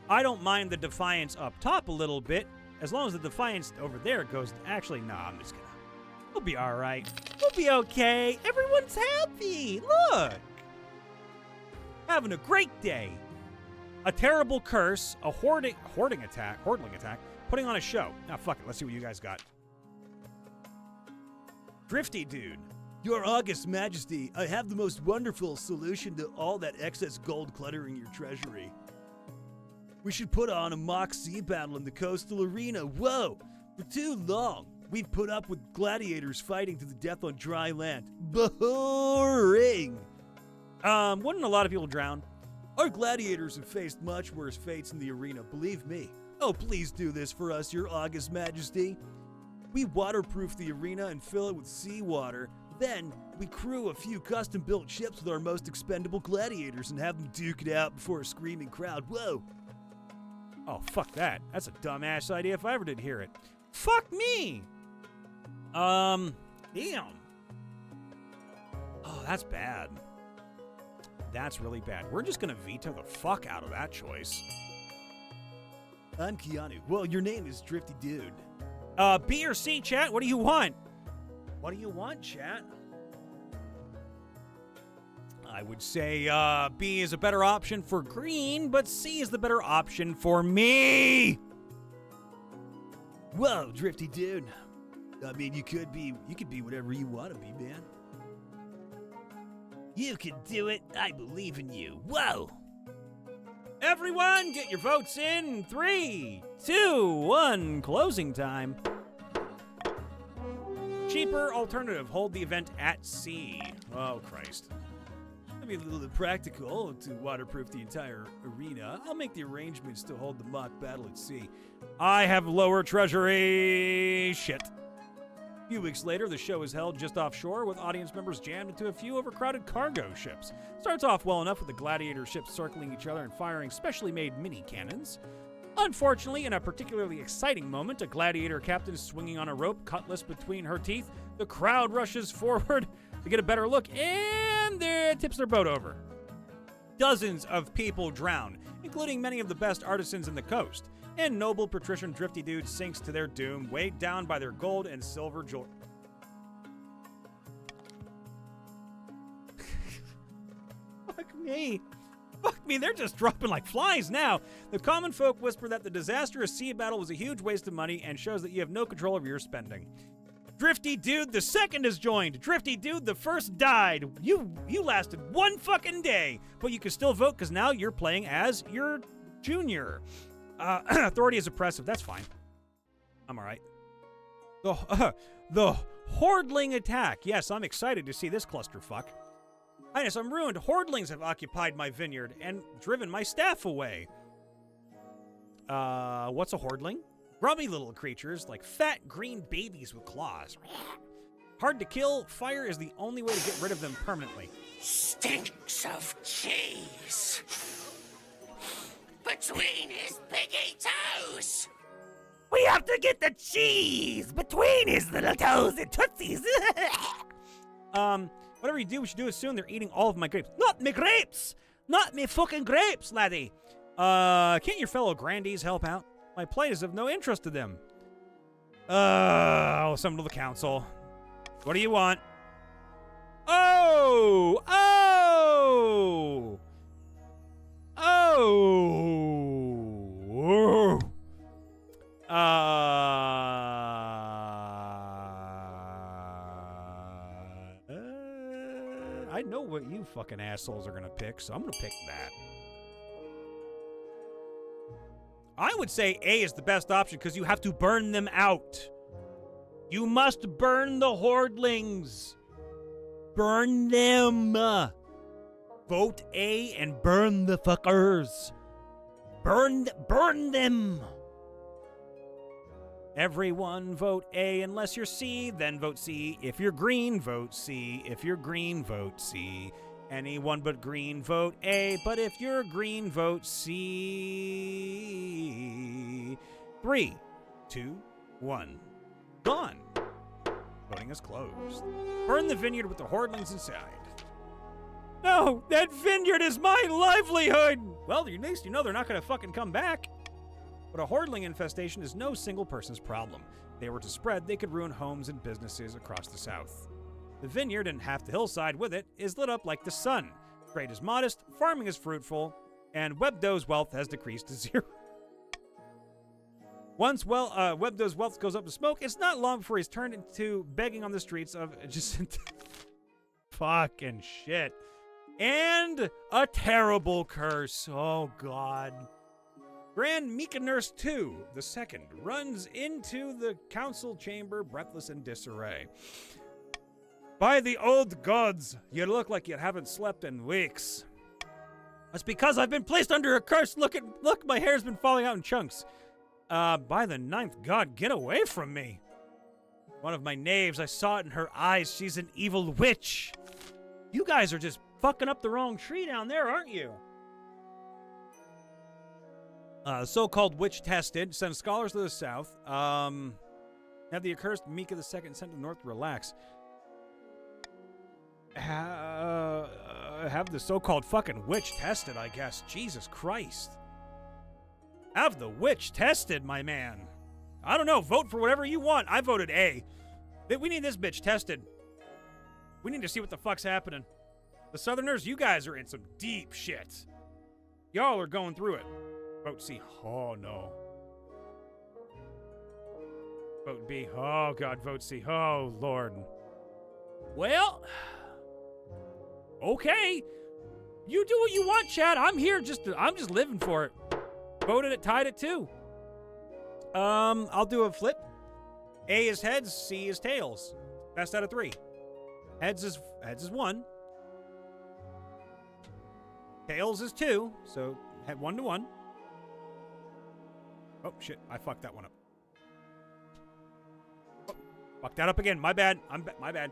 I don't mind the defiance up top a little bit, as long as the defiance over there goes. Actually, no, I'm just gonna. We'll be all right. We'll be okay. Everyone's happy. Look. Having a great day. A terrible curse, a hoarding attack, putting on a show. Now, fuck it. Let's see what you guys got. Drifty Dude. Your August Majesty, I have the most wonderful solution to all that excess gold cluttering your treasury. We should put on a mock sea battle in the coastal arena. Whoa! For too long, we've put up with gladiators fighting to the death on dry land. Boring! Wouldn't a lot of people drown? Our gladiators have faced much worse fates in the arena, believe me. Oh, please do this for us, Your August Majesty. We waterproof the arena and fill it with seawater. Then, we crew a few custom-built ships with our most expendable gladiators and have them duke it out before a screaming crowd. Whoa! Oh, fuck that. That's a dumbass idea if I ever did hear it. Fuck me! Damn. Oh, that's bad. That's really bad. We're just gonna veto the fuck out of that choice. I'm Keanu. Well, your name is Drifty Dude. B or C, chat? What do you want? What do you want, chat? I would say B is a better option for green, but C is the better option for me. Whoa, Drifty Dude. I mean, you could be whatever you want to be, man. You can do it. I believe in you. Whoa. Everyone, get your votes in. 3, 2, 1. Closing time. Cheaper alternative. Hold the event at sea. Oh, Christ. It'd be a little impractical to waterproof the entire arena. I'll make the arrangements to hold the mock battle at sea. I have lower treasury. Shit. A few weeks later, the show is held just offshore with audience members jammed into a few overcrowded cargo ships. Starts off well enough with the gladiator ships circling each other and firing specially made mini cannons. Unfortunately, in a particularly exciting moment, a gladiator captain is swinging on a rope, cutlass between her teeth. The crowd rushes forward to get a better look, and tips their boat over. Dozens of people drown, including many of the best artisans in the coast, and noble patrician Drifty Dude sinks to their doom, weighed down by their gold and silver jewelry. Fuck me. Fuck me, they're just dropping like flies now. The common folk whisper that the disastrous sea battle was a huge waste of money and shows that you have no control over your spending. Drifty Dude the second has joined. Drifty Dude the first died. You lasted one fucking day, but you can still vote because now you're playing as your junior. Authority is oppressive. That's fine. I'm all right. The Hordling attack. Yes, I'm excited to see this clusterfuck. Highness, I'm ruined. Hordlings have occupied my vineyard and driven my staff away. What's a hordling? Grubby little creatures like fat green babies with claws. Hard to kill. Fire is the only way to get rid of them permanently. Stinks of cheese between his piggy toes. We have to get the cheese between his little toes and tootsies. Whatever you do, we should do it soon. They're eating all of my grapes. Not me grapes! Not me fucking grapes, laddie! Can't your fellow grandees help out? My plight is of no interest to them. I'll summon to the council. What do you want? Oh! Oh! Oh! I know what you fucking assholes are gonna pick, so I'm gonna pick that. I would say A is the best option because you have to burn them out. You must burn the hordlings. Burn them. Vote A and burn the fuckers. Burn them. Everyone vote A unless you're C, then vote C. If you're green, vote C. If you're green, vote C. Anyone but green, vote A. But if you're green, vote C. 3, 2, 1. Gone. Voting is closed. Burn the vineyard with the hordlings inside. No, that vineyard is my livelihood! Well, at least you know they're not going to fucking come back. But a hordling infestation is no single person's problem. If they were to spread, they could ruin homes and businesses across the south. The vineyard and half the hillside with it is lit up like the sun. Trade is modest, farming is fruitful, and Webdo's wealth has decreased to 0. Once Webdo's wealth goes up in smoke, it's not long before he's turned into begging on the streets of just fucking shit. And a terrible curse. Oh, God. Grand Mykonos II, the second, runs into the council chamber breathless in disarray. By the old gods, you look like you haven't slept in weeks. That's because I've been placed under a curse. Look, my hair's been falling out in chunks. By the 9th god, get away from me. One of my knaves, I saw it in her eyes. She's an evil witch. You guys are just fucking up the wrong tree down there, aren't you? So-called witch tested. Send scholars to the south. Have the accursed Mika II sent to the north to relax. Have the so-called fucking witch tested, I guess. Jesus Christ. Have the witch tested, my man. I don't know. Vote for whatever you want. I voted A. We need this bitch tested. We need to see what the fuck's happening. The Southerners, you guys are in some deep shit. Y'all are going through it. Vote C. Oh, no. Vote B. Oh, God. Vote C. Oh, Lord. Well, okay. You do what you want, Chad. I'm just living for it. Voted it, tied it too. I'll do a flip. A is heads, C is tails. Best out of 3. Heads is 1. Tails is 2, so head 1 to 1. Oh shit, I fucked that one up. Oh, fucked that up again. My bad. My bad.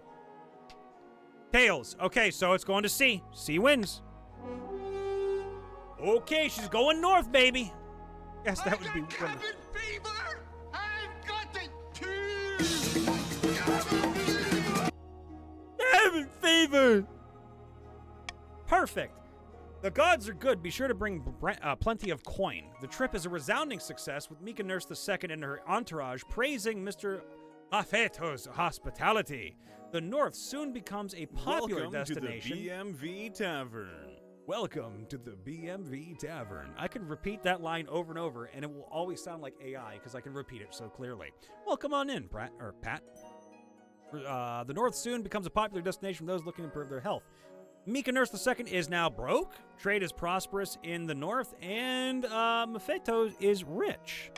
Tails. Okay, so it's going to C. C wins. Okay, she's going north, baby. Yes, that would be wonderful. Fever! I've got it too! Cabin fever! Perfect. The gods are good. Be sure to bring plenty of coin. The trip is a resounding success, with Mykonos II and her entourage praising Mr. Chateaux's hospitality. The north soon becomes a popular destination. Welcome to the BMV Tavern. Welcome to the BMV Tavern. I can repeat that line over and over, and it will always sound like AI because I can repeat it so clearly. Welcome on in, Pat. The north soon becomes a popular destination for those looking to improve their health. Mykonos II is now broke. Trade is prosperous in the north, and Mephisto is rich.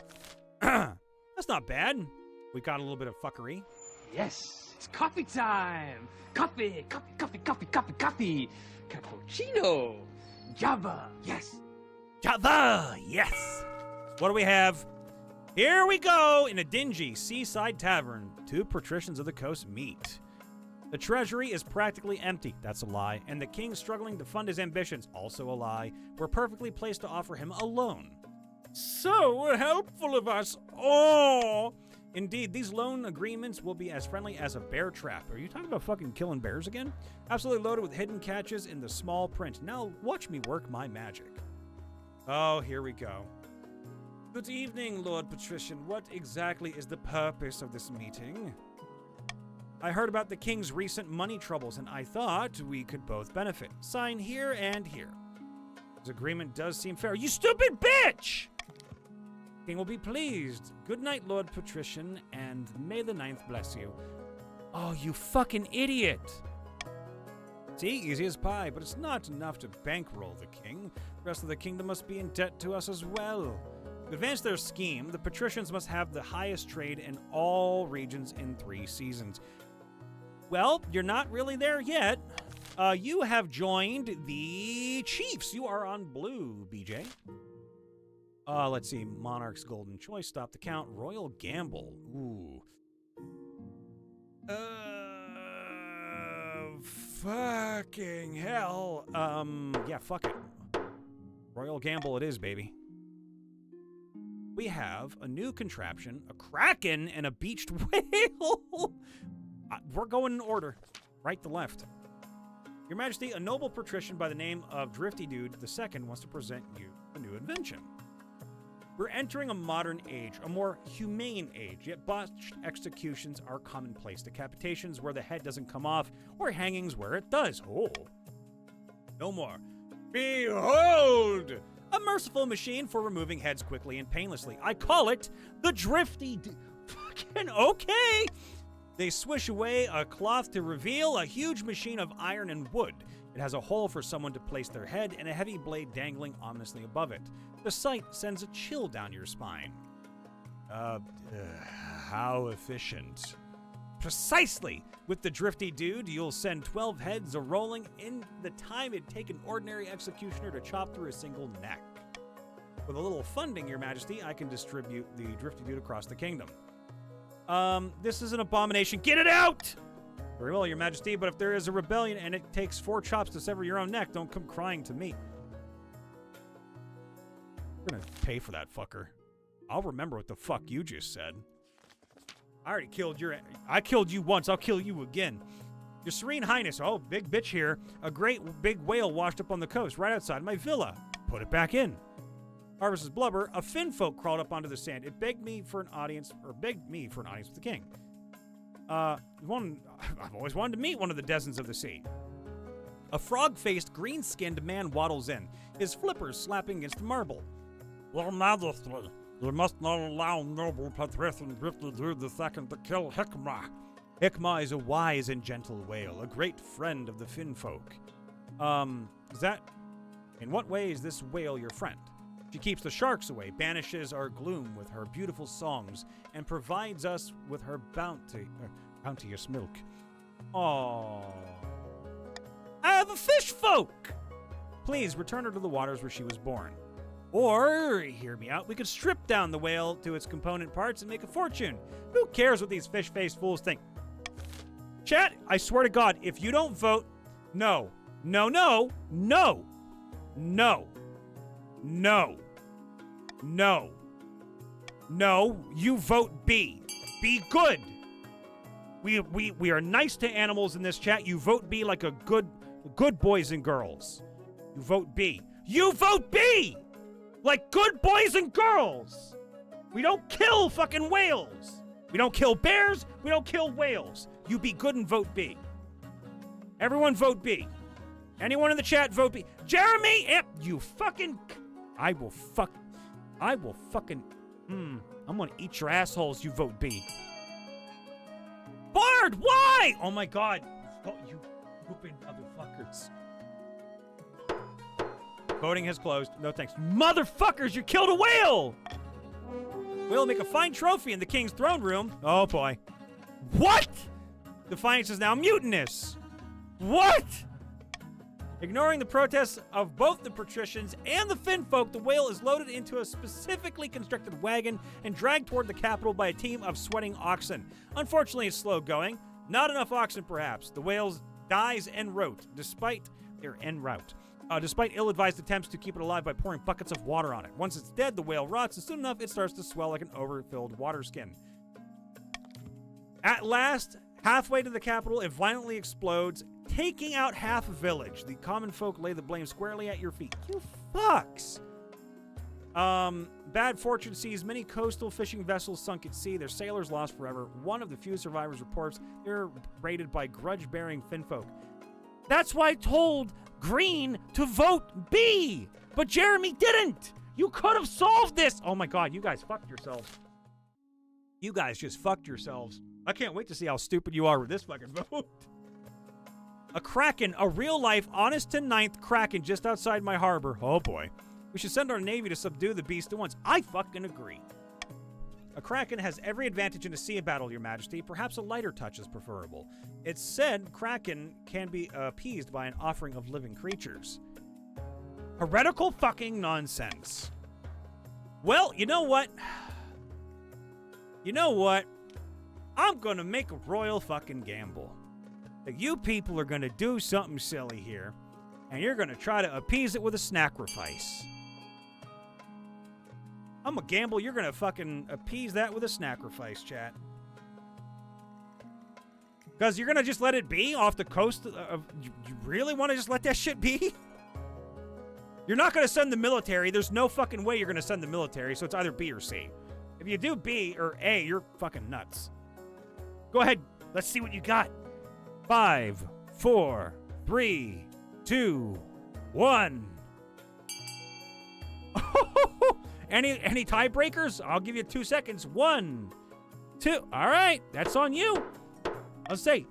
That's not bad. We got a little bit of fuckery. Yes, it's coffee time. Coffee. Cappuccino. Java, yes. Java, yes. What do we have? Here we go. In a dingy seaside tavern, 2 patricians of the coast meet. The treasury is practically empty. That's a lie. And the king struggling to fund his ambitions. Also a lie. We're perfectly placed to offer him a loan. So helpful of us. Oh! Indeed, these loan agreements will be as friendly as a bear trap. Are you talking about fucking killing bears again? Absolutely loaded with hidden catches in the small print. Now watch me work my magic. Oh, here we go. Good evening, Lord Patrician. What exactly is the purpose of this meeting? I heard about the king's recent money troubles, and I thought we could both benefit. Sign here and here. This agreement does seem fair. You stupid bitch! King will be pleased. Good night, Lord Patrician, and may the 9th bless you. Oh, you fucking idiot! See, easy as pie, but it's not enough to bankroll the king. The rest of the kingdom must be in debt to us as well. To advance their scheme, the patricians must have the highest trade in all regions in 3 seasons. Well, you're not really there yet. You have joined the Chiefs. You are on blue, BJ. Let's see. Monarch's Golden Choice. Stop the count. Royal Gamble. Ooh. Fucking hell. Yeah, fuck it. Royal gamble it is, baby. We have a new contraption, a kraken, and a beached whale. We're going in order, right to left. Your Majesty, a noble patrician by the name of Drifty Dude II wants to present you a new invention. We're entering a modern age, a more humane age, yet botched executions are commonplace. Decapitations where the head doesn't come off, or hangings where it does. Oh. No more. Behold! A merciful machine for removing heads quickly and painlessly. I call it the Drifty Dude. Fucking okay! They swish away a cloth to reveal a huge machine of iron and wood. It has a hole for someone to place their head and a heavy blade dangling ominously above it. The sight sends a chill down your spine. How efficient. Precisely! With the Drifty Dude, you'll send 12 heads a-rolling in the time it'd take an ordinary executioner to chop through a single neck. With a little funding, Your Majesty, I can distribute the Drifty Dude across the kingdom. This is an abomination. Get it out! Very well, Your Majesty, but if there is a rebellion and it takes 4 chops to sever your own neck, don't come crying to me. We're gonna pay for that fucker. I'll remember what the fuck you just said. I already killed I killed you once, I'll kill you again. Your Serene Highness, oh, big bitch here. A great big whale washed up on the coast right outside my villa. Put it back in. Harvest's blubber, a fin folk crawled up onto the sand. It begged me for an audience with the king. I've always wanted to meet one of the denizens of the sea. A frog-faced, green-skinned man waddles in, his flippers slapping against the marble. Your Majesty, you must not allow noble patrician Drifty Dude II to kill Hikmah. Hikmah is a wise and gentle whale, a great friend of the fin folk. In what way is this whale your friend? She keeps the sharks away, banishes our gloom with her beautiful songs, and provides us with her bounteous milk. Aww. I have a fish folk! Please return her to the waters where she was born. Or, hear me out, we could strip down the whale to its component parts and make a fortune. Who cares what these fish-faced fools think? Chat, I swear to God, if you don't vote, no, no, no, no, no. No. No. No, you vote B. Be good. We are nice to animals in this chat. You vote B like a good boys and girls. You vote B. You vote B! Like good boys and girls! We don't kill fucking whales! We don't kill bears, we don't kill whales. You be good and vote B. Everyone vote B. Anyone in the chat vote B. Jeremy, you fucking... I'm gonna eat your assholes, you vote B. Bard, why? Oh my God. Oh, you stupid motherfuckers. Voting has closed. No thanks. Motherfuckers, you killed a whale! We'll make a fine trophy in the king's throne room. Oh boy. What? Defiance is now mutinous. What? Ignoring the protests of both the patricians and the finfolk, the whale is loaded into a specifically constructed wagon and dragged toward the capital by a team of sweating oxen. Unfortunately, it's slow going. Not enough oxen, perhaps. The whale dies en route, despite ill-advised attempts to keep it alive by pouring buckets of water on it. Once it's dead, the whale rots, and soon enough, it starts to swell like an overfilled water skin. At last, halfway to the capital, it violently explodes, taking out half a village. The common folk lay the blame squarely at your feet. You fucks! Bad fortune sees many coastal fishing vessels sunk at sea, their sailors lost forever. One of the few survivors reports they're raided by grudge-bearing finfolk. That's why I told Green to vote B! But Jeremy didn't! You could have solved this! Oh my God, you guys fucked yourselves. You guys just fucked yourselves. I can't wait to see how stupid you are with this fucking vote. A kraken, a real-life, honest-to-ninth kraken just outside my harbor. Oh boy. We should send our navy to subdue the beast at once. I fucking agree. A kraken has every advantage in a sea battle, Your Majesty. Perhaps a lighter touch is preferable. It's said kraken can be appeased by an offering of living creatures. Heretical fucking nonsense. Well, you know what? You know what? I'm gonna make a royal fucking gamble. that you people are going to do something silly here, and you're going to try to appease it with a sacrifice. I'm a gamble you're going to fucking appease that with a sacrifice, chat. Because you're going to just let it be off the coast of... You really want to just let that shit be? You're not going to send the military. There's no fucking way you're going to send the military, so it's either B or C. If you do B or A, you're fucking nuts. Go ahead. Let's see what you got. 5, 4, 3, 2, 1. Any tiebreakers? I'll give you 2 seconds. 1, 2. All right. That's on you. I'll say,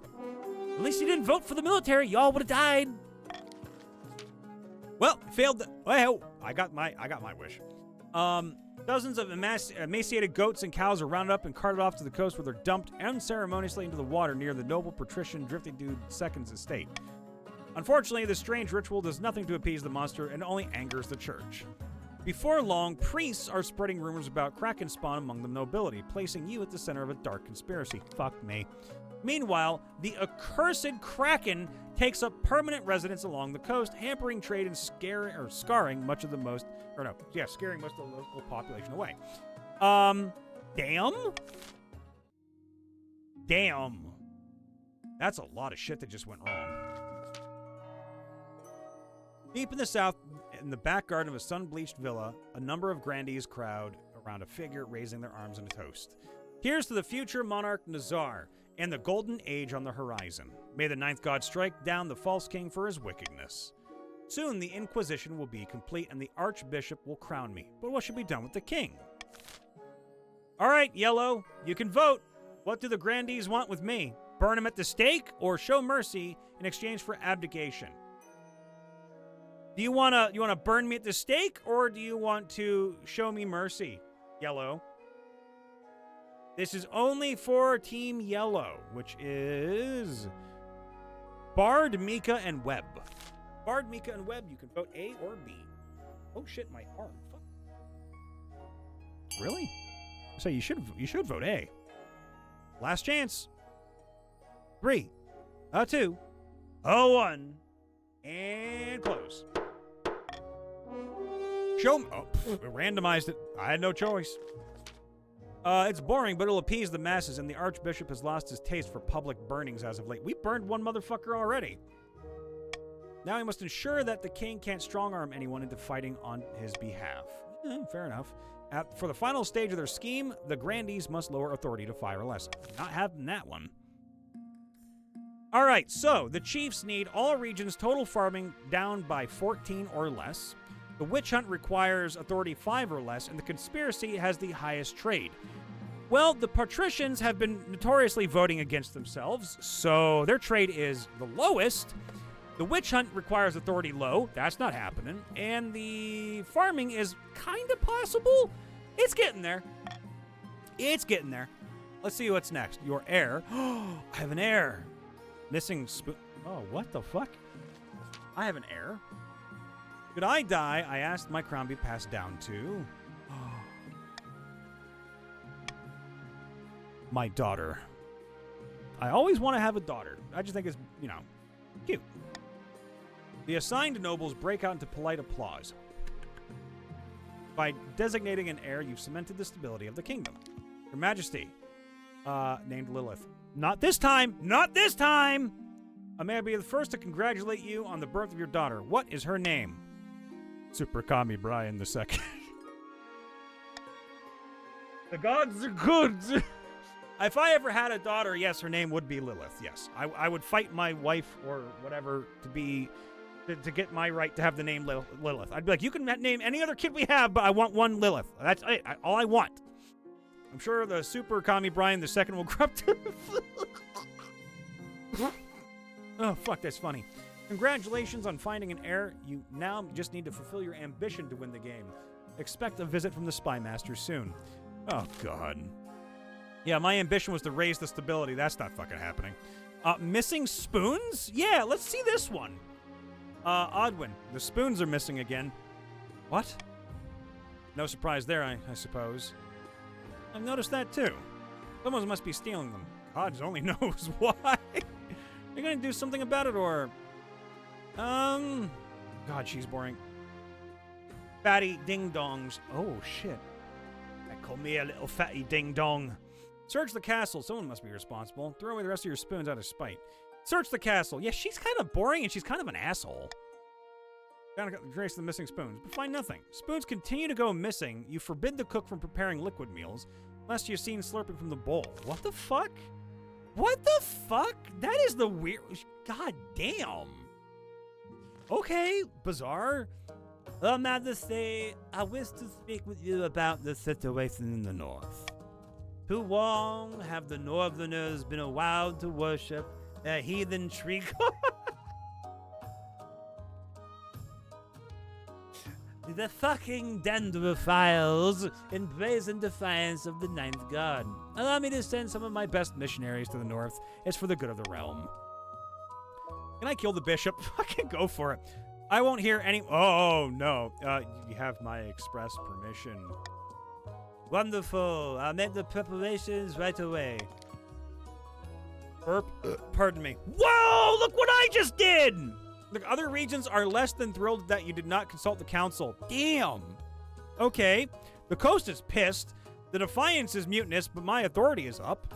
at least you didn't vote for the military. Y'all would have died. Well, failed. Well, I got my wish. Dozens of emaciated goats and cows are rounded up and carted off to the coast, where they're dumped unceremoniously into the water near the noble patrician Drifty Dude II's estate. Unfortunately, this strange ritual does nothing to appease the monster and only angers the church. Before long, priests are spreading rumors about Kraken spawn among the nobility, placing you at the center of a dark conspiracy. Fuck me. Meanwhile, the accursed Kraken takes up permanent residence along the coast, hampering trade and scaring most of the local population away. Damn. That's a lot of shit that just went wrong. Deep in the south, in the back garden of a sun-bleached villa, a number of grandees crowd around a figure raising their arms in a toast. Here's to the future monarch Nazar, and the golden age on the horizon. May the ninth god strike down the false king for his wickedness. Soon the Inquisition will be complete, and the Archbishop will crown me. But what should be done with the king? All right, Yellow, you can vote. What do the grandees want with me? Burn him at the stake, or show mercy in exchange for abdication? Do you wanna burn me at the stake, or do you want to show me mercy, Yellow? This is only for Team Yellow, which is Bard, Mika, and Webb. Bard, Mika, and Webb, you can vote A or B. Oh shit, my arm. Fuck. Really? So you should vote A. Last chance. 3, 2, 1, and close. Show me. Oh, randomized it. I had no choice. It's boring, but it'll appease the masses, and the Archbishop has lost his taste for public burnings as of late. We burned one motherfucker already. Now he must ensure that the king can't strong-arm anyone into fighting on his behalf. Fair enough. For the final stage of their scheme, the grandees must lower authority to 5 or less. Not having that one. All right, so the chiefs need all regions' total farming down by 14 or less. The witch hunt requires authority 5 or less, and the conspiracy has the highest trade. Well, the patricians have been notoriously voting against themselves, so their trade is the lowest. The witch hunt requires authority low. That's not happening. And the farming is kind of possible. It's getting there. It's getting there. Let's see what's next. Your heir. I have an heir. Missing spoon. Oh, what the fuck? I have an heir. Could I die? I asked my crown be passed down to my daughter. I always want to have a daughter. I just think it's, cute. The assigned nobles break out into polite applause. By designating an heir, you've cemented the stability of the kingdom. Your Majesty, named Lilith. Not this time! Not this time! May I be the first to congratulate you on the birth of your daughter. What is her name? Super Kami Brian II. The gods are good. If I ever had a daughter, yes, her name would be Lilith. Yes, I would fight my wife or whatever to get my right to have the name Lilith. I'd be like, you can name any other kid we have, but I want one Lilith. That's it. All I want. I'm sure the Super Kami Brian II will grow up to... Oh, fuck, that's funny. Congratulations on finding an heir. You now just need to fulfill your ambition to win the game. Expect a visit from the Spy Master soon. Oh, God. Yeah, my ambition was to raise the stability. That's not fucking happening. Missing spoons? Yeah, let's see this one. Odwin, the spoons are missing again. What? No surprise there, I suppose. I've noticed that, too. Someone must be stealing them. God only knows why. you gonna do something about it, or... God, she's boring. Fatty ding-dongs. Oh, shit. Call me a little fatty ding-dong. Search the castle. Someone must be responsible. Throw away the rest of your spoons out of spite. Search the castle. Yeah, she's kind of boring, and she's kind of an asshole. Gotta trace the missing spoons, but find nothing. Spoons continue to go missing. You forbid the cook from preparing liquid meals, lest you're seen slurping from the bowl. What the fuck? What the fuck? That is the weird... God damn. Okay, bizarre. Her Majesty, I wish to speak with you about the situation in the north. Too long have the northerners been allowed to worship a heathen tree god. The fucking dendrophiles in brazen defiance of the ninth god. Allow me to send some of my best missionaries to the north. It's for the good of the realm. Can I kill the bishop? Fucking go for it. I won't hear any... Oh, no. You have my express permission. Wonderful. I'll make the preparations right away. Burp. Pardon me. Whoa! Look what I just did! The other regions are less than thrilled that you did not consult the council. Damn. Okay. The coast is pissed. The Defiance is mutinous, but my authority is up.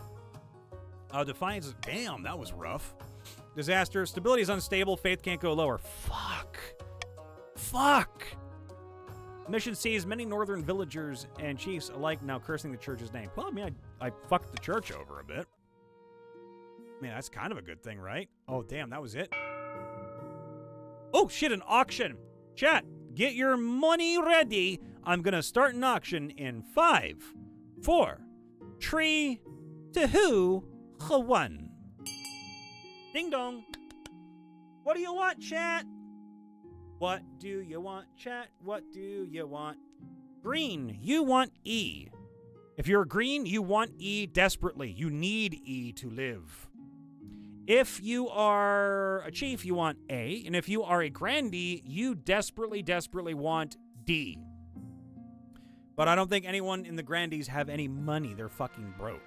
Defiance is... Damn, that was rough. Disaster. Stability is unstable. Faith can't go lower. Fuck. Fuck. Mission sees many northern villagers and chiefs alike now cursing the church's name. Well, I mean, I fucked the church over a bit. I mean, that's kind of a good thing, right? Oh, damn, that was it. Oh, shit, an auction. Chat, get your money ready. I'm going to start an auction in 5, 4, 3, 2, 1. Ding dong. What do you want, chat? What do you want, chat? What do you want? Green, you want E. If you're green, you want E desperately. You need E to live. If you are a chief, you want A. And if you are a grandee, you desperately, desperately want D. But I don't think anyone in the grandees have any money. They're fucking broke.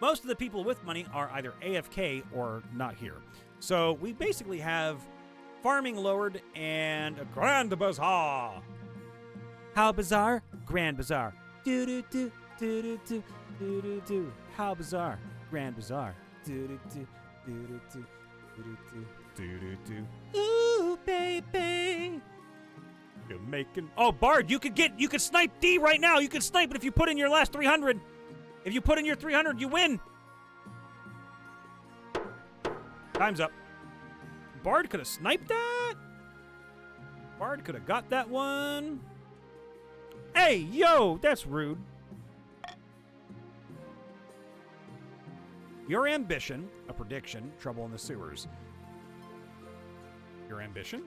Most of the people with money are either AFK or not here. So we basically have farming lowered and a grand bazaar. How bizarre? Grand bazaar. Do-do-do, do-do-do, do-do-do. How bizarre? Grand bazaar. Do-do-do, do-do-do, do-do-do, do-do-do. Ooh, baby. You're making... Oh, Bard, you could snipe D right now. You could snipe it if you put in your last 300. If you put in your 300, you win. Time's up. Bard could have sniped that. Bard could have got that one. Hey, yo, that's rude. Your ambition, a prediction, trouble in the sewers. Your ambition?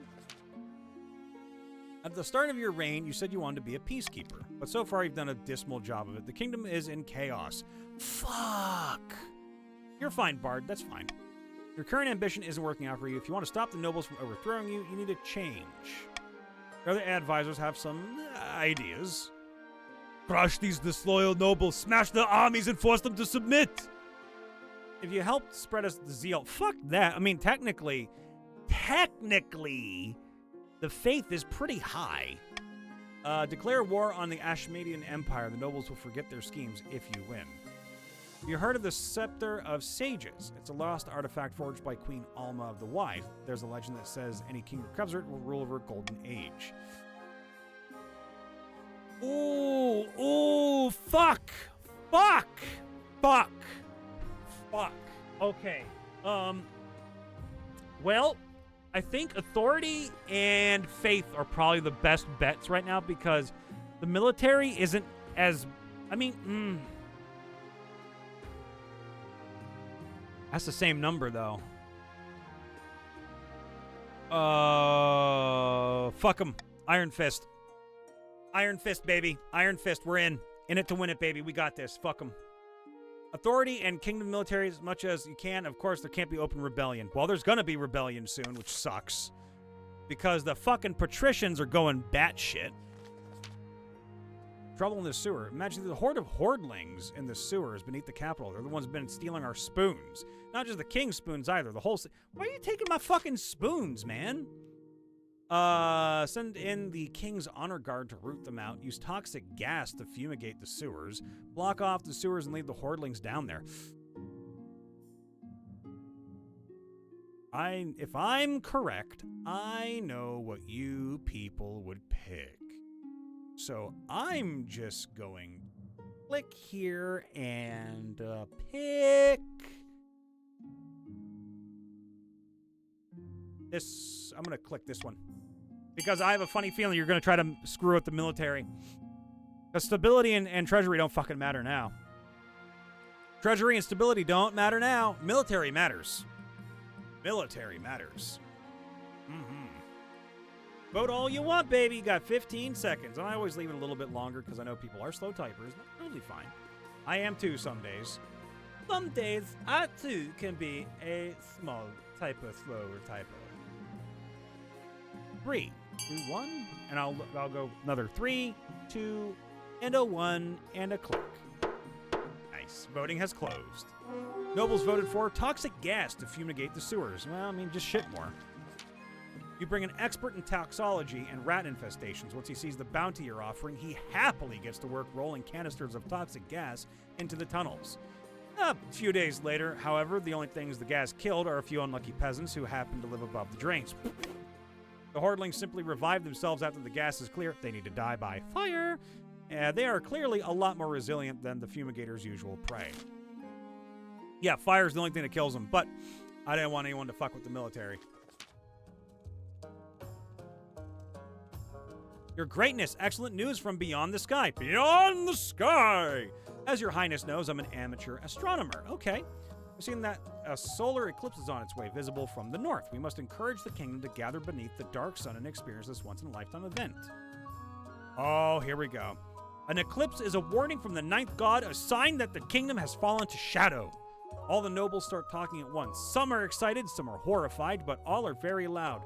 At the start of your reign, you said you wanted to be a peacekeeper, but so far you've done a dismal job of it. The kingdom is in chaos. Fuck. You're fine, Bard. That's fine. Your current ambition isn't working out for you. If you want to stop the nobles from overthrowing you, you need to change. Your other advisors have some ideas. Crush these disloyal nobles, smash their armies, and force them to submit. If you help spread us the zeal, fuck that. I mean, technically, the faith is pretty high. Declare war on the Ashmedian Empire. The nobles will forget their schemes if you win. You heard of the Scepter of Sages. It's a lost artifact forged by Queen Alma of the Wise. There's a legend that says any king who recovers it will rule over a golden age. Ooh, ooh, fuck. Fuck. Fuck. Fuck. Okay. Well, I think authority and faith are probably the best bets right now because the military isn't as... I mean, That's the same number, though. Fuck them. Iron Fist. Iron Fist, baby. Iron Fist, we're in. In it to win it, baby. We got this. Fuck them. Authority and kingdom military as much as you can. Of course, there can't be open rebellion. Well, there's gonna be rebellion soon, which sucks. Because the fucking patricians are going batshit. Trouble in the sewer. Imagine the horde of hordlings in the sewers beneath the capital. They're the ones who've been stealing our spoons. Not just the king's spoons either. The whole... Why are you taking my fucking spoons, man? Send in the king's honor guard to root them out. Use toxic gas to fumigate the sewers. Block off the sewers and leave the hordlings down there. If I'm correct, I know what you people would pick. So I'm just going to click here and pick this. I'm going to click this one because I have a funny feeling you're going to try to screw with the military. Because stability and treasury don't fucking matter now. Treasury and stability don't matter now. Military matters. Military matters. Vote all you want, baby. You got 15 seconds. And I always leave it a little bit longer because I know people are slow typers. That's totally fine. I am too some days. Some days, I too can be a small typer, slower typer. 3, 2, 1. And I'll go another 3, 2, and a 1, and a click. Nice. Voting has closed. Nobles voted for toxic gas to fumigate the sewers. Well, I mean, just shit more. You bring an expert in toxology and rat infestations. Once he sees the bounty you're offering, he happily gets to work rolling canisters of toxic gas into the tunnels. A few days later, however, the only things the gas killed are a few unlucky peasants who happen to live above the drains. The hordlings simply revive themselves after the gas is clear. They need to die by fire. They are clearly a lot more resilient than the fumigator's usual prey. Yeah, fire's the only thing that kills them, but I didn't want anyone to fuck with the military. Your Greatness, excellent news from beyond the sky. Beyond the sky! As your highness knows, I'm an amateur astronomer. Okay. I've seen that a solar eclipse is on its way, visible from the north. We must encourage the kingdom to gather beneath the dark sun and experience this once-in-a-lifetime event. Oh, here we go. An eclipse is a warning from the ninth god, a sign that the kingdom has fallen to shadow. All the nobles start talking at once. Some are excited, some are horrified, but all are very loud.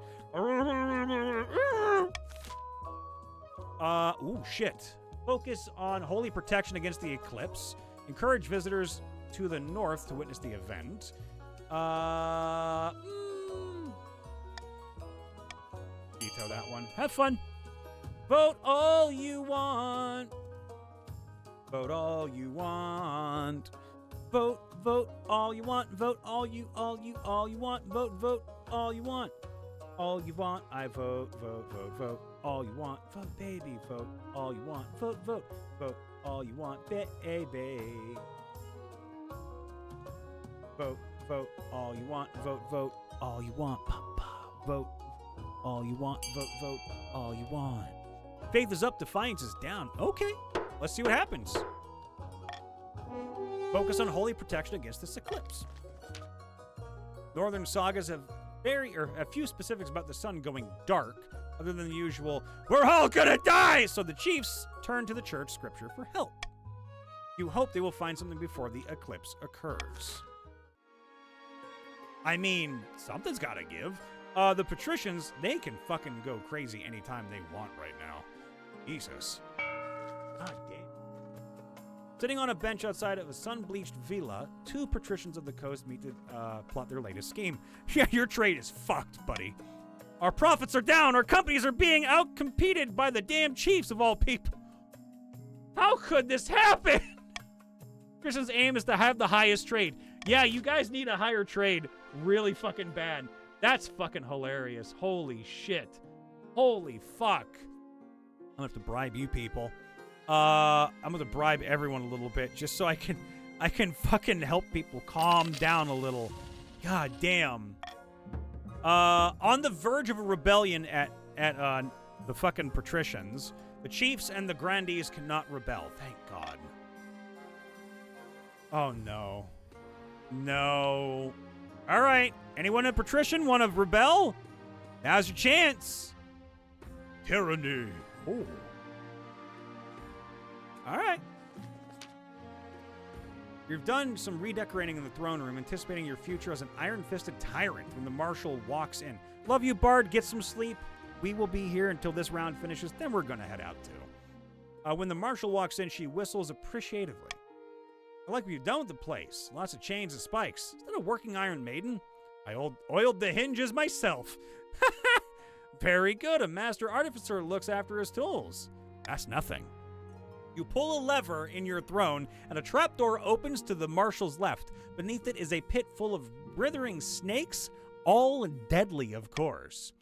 Ooh, shit. Focus on holy protection against the eclipse. Encourage visitors to the north to witness the event. Veto that one. Have fun. Vote all you want. Vote all you want. Vote all you want. Vote all you want. Vote all you want. All you want, I vote. All you want, vote, baby, vote. All you want, vote. All you want, baby. Vote, all you want, vote. All you want, papa, vote. All you want, vote. All you want. Faith is up, defiance is down. Okay, let's see what happens. Focus on holy protection against this eclipse. Northern sagas have a few specifics about the sun going dark, other than the usual, we're all gonna die! So the chiefs turn to the church scripture for help. You hope they will find something before the eclipse occurs. I mean, something's gotta give. The patricians, they can fucking go crazy anytime they want right now. Jesus. God damn. Sitting on a bench outside of a sun-bleached villa, two patricians of the coast meet to plot their latest scheme. Yeah, your trade is fucked, buddy. Our profits are down. Our companies are being outcompeted by the damn chiefs of all people. How could this happen? Patrician's aim is to have the highest trade. Yeah, you guys need a higher trade really fucking bad. That's fucking hilarious. Holy shit. Holy fuck. I'm gonna have to bribe you people. I'm gonna bribe everyone a little bit just so I can fucking help people calm down a little. God damn. On the verge of a rebellion at the fucking patricians, the chiefs and the grandees cannot rebel. Thank God. Oh no. No. All right. Anyone a patrician want to rebel? Now's your chance. Tyranny. Oh. All right. You've done some redecorating in the throne room, anticipating your future as an iron-fisted tyrant when the marshal walks in. Love you, Bard. Get some sleep. We will be here until this round finishes. Then we're going to head out, too. When the marshal walks in, she whistles appreciatively. I like what you've done with the place. Lots of chains and spikes. Is that a working Iron Maiden? I oiled the hinges myself. Very good. A master artificer looks after his tools. That's nothing. You pull a lever in your throne, and a trapdoor opens to the marshal's left. Beneath it is a pit full of writhing snakes, all deadly, of course.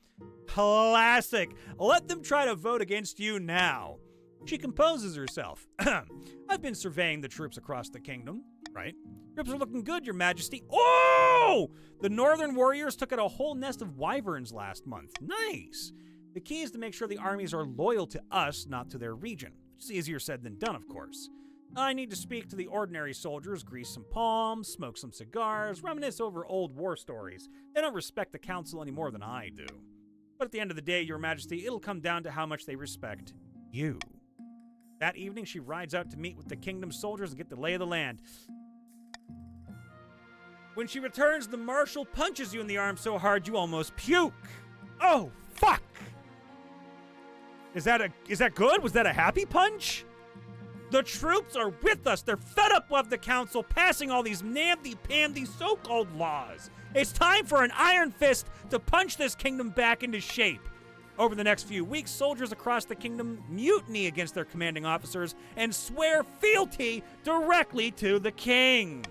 Classic. Let them try to vote against you now. She composes herself. I've been surveying the troops across the kingdom, right? Troops are looking good, Your Majesty. Oh! The northern warriors took out a whole nest of wyverns last month. Nice. The key is to make sure the armies are loyal to us, not to their region. Which is easier said than done, of course. I need to speak to the ordinary soldiers, grease some palms, smoke some cigars, reminisce over old war stories. They don't respect the council any more than I do. But at the end of the day, Your Majesty, it'll come down to how much they respect you. That evening, she rides out to meet with the kingdom's soldiers and get the lay of the land. When she returns, the marshal punches you in the arm so hard you almost puke. Oh, fuck! Is that good? Was that a happy punch? The troops are with us. They're fed up with the council passing all these namby-pamby so-called laws. It's time for an iron fist to punch this kingdom back into shape. Over the next few weeks, soldiers across the kingdom mutiny against their commanding officers and swear fealty directly to the king.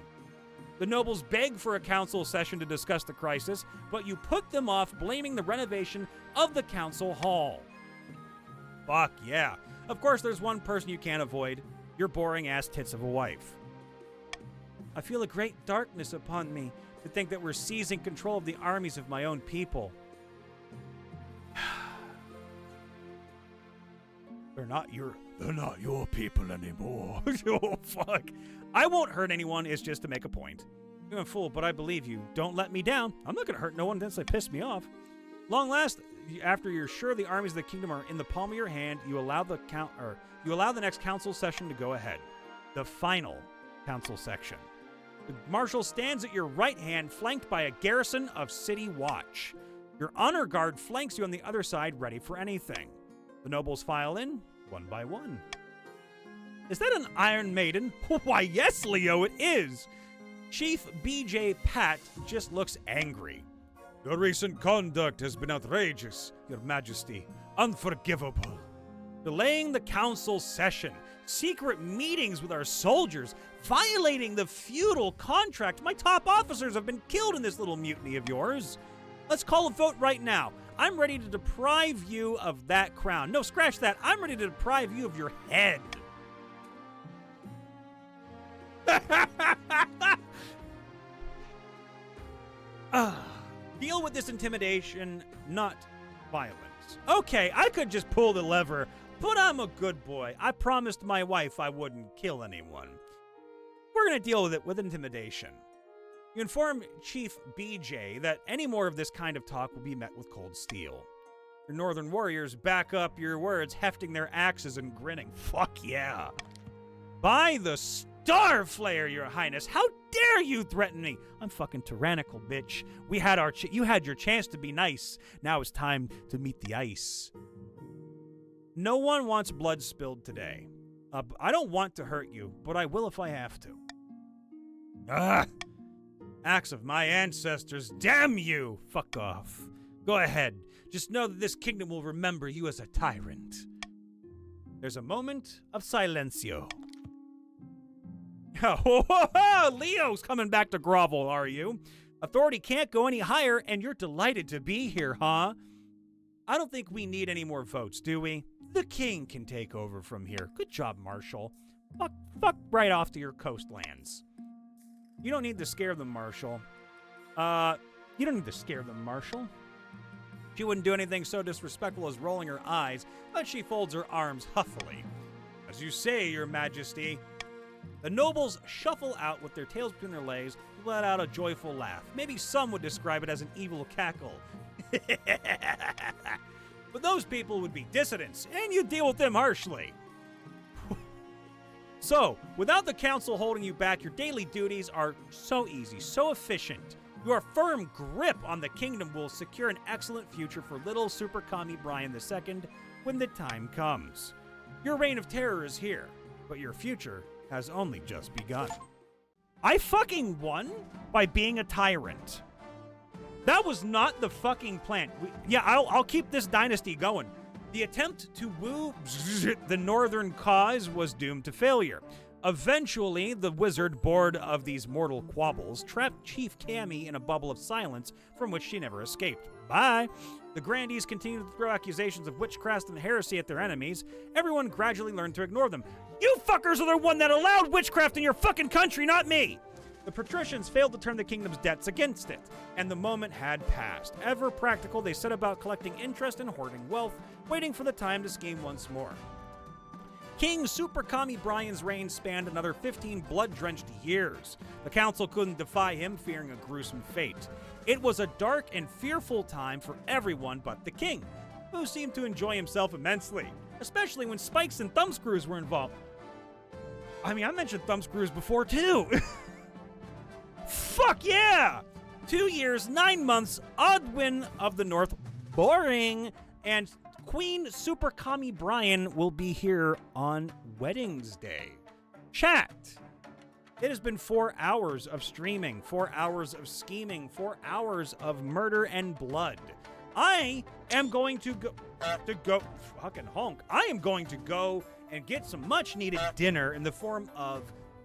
The nobles beg for a council session to discuss the crisis, but you put them off, blaming the renovation of the council hall. Fuck yeah. Of course, there's one person you can't avoid. Your boring-ass tits of a wife. I feel a great darkness upon me to think that we're seizing control of the armies of my own people. They're not your people anymore. Oh, fuck. I won't hurt anyone. It's just to make a point. You're a fool, but I believe you. Don't let me down. I'm not going to hurt no one unless they piss me off. Long last, after you're sure the armies of the kingdom are in the palm of your hand, you allow the next council session to go ahead. The final council section. The marshal stands at your right hand, flanked by a garrison of city watch. Your honor guard flanks you on the other side, ready for anything. The nobles file in, one by one. Is that an Iron Maiden? Why, yes, Leo, it is. Chief BJ Pat just looks angry. Your recent conduct has been outrageous, Your Majesty. Unforgivable. Delaying the council session, secret meetings with our soldiers, violating the feudal contract. My top officers have been killed in this little mutiny of yours. Let's call a vote right now. I'm ready to deprive you of that crown. No, scratch that. I'm ready to deprive you of your head. Deal with this intimidation, not violence. Okay, I could just pull the lever, but I'm a good boy. I promised my wife I wouldn't kill anyone. We're going to deal with it with intimidation. You inform Chief BJ that any more of this kind of talk will be met with cold steel. Your northern warriors back up your words, hefting their axes and grinning. Fuck yeah. By the Starflayer, Your Highness, how dare you threaten me? I'm fucking tyrannical, bitch. You had your chance to be nice. Now it's time to meet the ice. No one wants blood spilled today. I don't want to hurt you, but I will if I have to. Acts of my ancestors, damn you! Fuck off. Go ahead. Just know that this kingdom will remember you as a tyrant. There's a moment of silencio. Leo's coming back to grovel, are you? Authority can't go any higher, and you're delighted to be here, huh? I don't think we need any more votes, do we? The king can take over from here. Good job, Marshal. Fuck right off to your coastlands. You don't need to scare them, Marshal. You don't need to scare them, Marshal. She wouldn't do anything so disrespectful as rolling her eyes, but she folds her arms huffily. As you say, Your Majesty. The nobles shuffle out with their tails between their legs, let out a joyful laugh. Maybe some would describe it as an evil cackle. But those people would be dissidents, and you deal with them harshly. So, without the council holding you back, your daily duties are so easy, so efficient. Your firm grip on the kingdom will secure an excellent future for little Super Commie Brian II when the time comes. Your reign of terror is here, but your future has only just begun. I fucking won by being a tyrant. That was not the fucking plan. I'll keep this dynasty going. The attempt to woo the northern cause was doomed to failure. Eventually, the wizard, bored of these mortal quabbles, trapped Chief Cammy in a bubble of silence from which she never escaped. Bye! The grandees continued to throw accusations of witchcraft and heresy at their enemies. Everyone gradually learned to ignore them. You fuckers are the one that allowed witchcraft in your fucking country, not me! The patricians failed to turn the kingdom's debts against it, and the moment had passed. Ever practical, they set about collecting interest and hoarding wealth, waiting for the time to scheme once more. King Super Kami Brian's reign spanned another 15 blood-drenched years. The council couldn't defy him, fearing a gruesome fate. It was a dark and fearful time for everyone but the king, who seemed to enjoy himself immensely, especially when spikes and thumbscrews were involved. I mean, I mentioned thumbscrews before, too. Fuck yeah! 2 years, 9 months, Odwin of the North, boring, and Queen Super Kami Brian will be here on Weddings Day. Chat! It has been 4 hours of streaming, 4 hours of scheming, 4 hours of murder and blood. I am going to go fucking honk. I am going to go and get some much needed dinner in the form of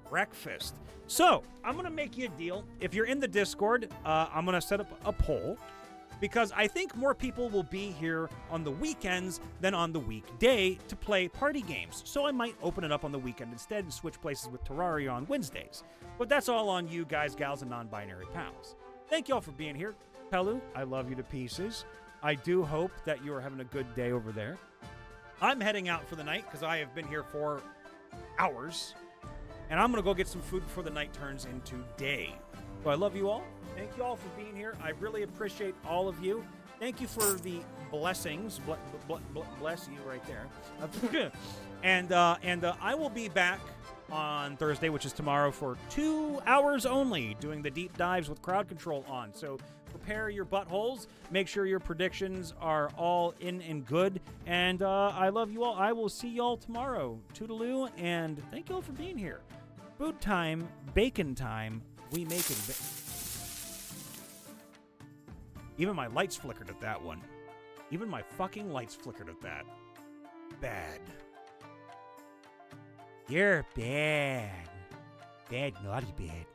breakfast. So, I'm going to make you a deal. If you're in the Discord, I'm going to set up a poll because I think more people will be here on the weekends than on the weekday to play party games. So I might open it up on the weekend instead and switch places with Terraria on Wednesdays. But that's all on you guys, gals, and non-binary pals. Thank you all for being here. Pelu, I love you to pieces. I do hope that you are having a good day over there. I'm heading out for the night because I have been here for hours. And I'm going to go get some food before the night turns into day. So I love you all. Thank you all for being here. I really appreciate all of you. Thank you for the blessings. Bless you right there. And I will be back on Thursday, which is tomorrow, for 2 hours only, doing the deep dives with crowd control on. So prepare your buttholes. Make sure your predictions are all in and good. And I love you all. I will see you all tomorrow. Toodaloo, and thank you all for being here. Food time, bacon time, we make it. Even my lights flickered at that one. Even my fucking lights flickered at that. Bad. You're bad. Bad, naughty bad.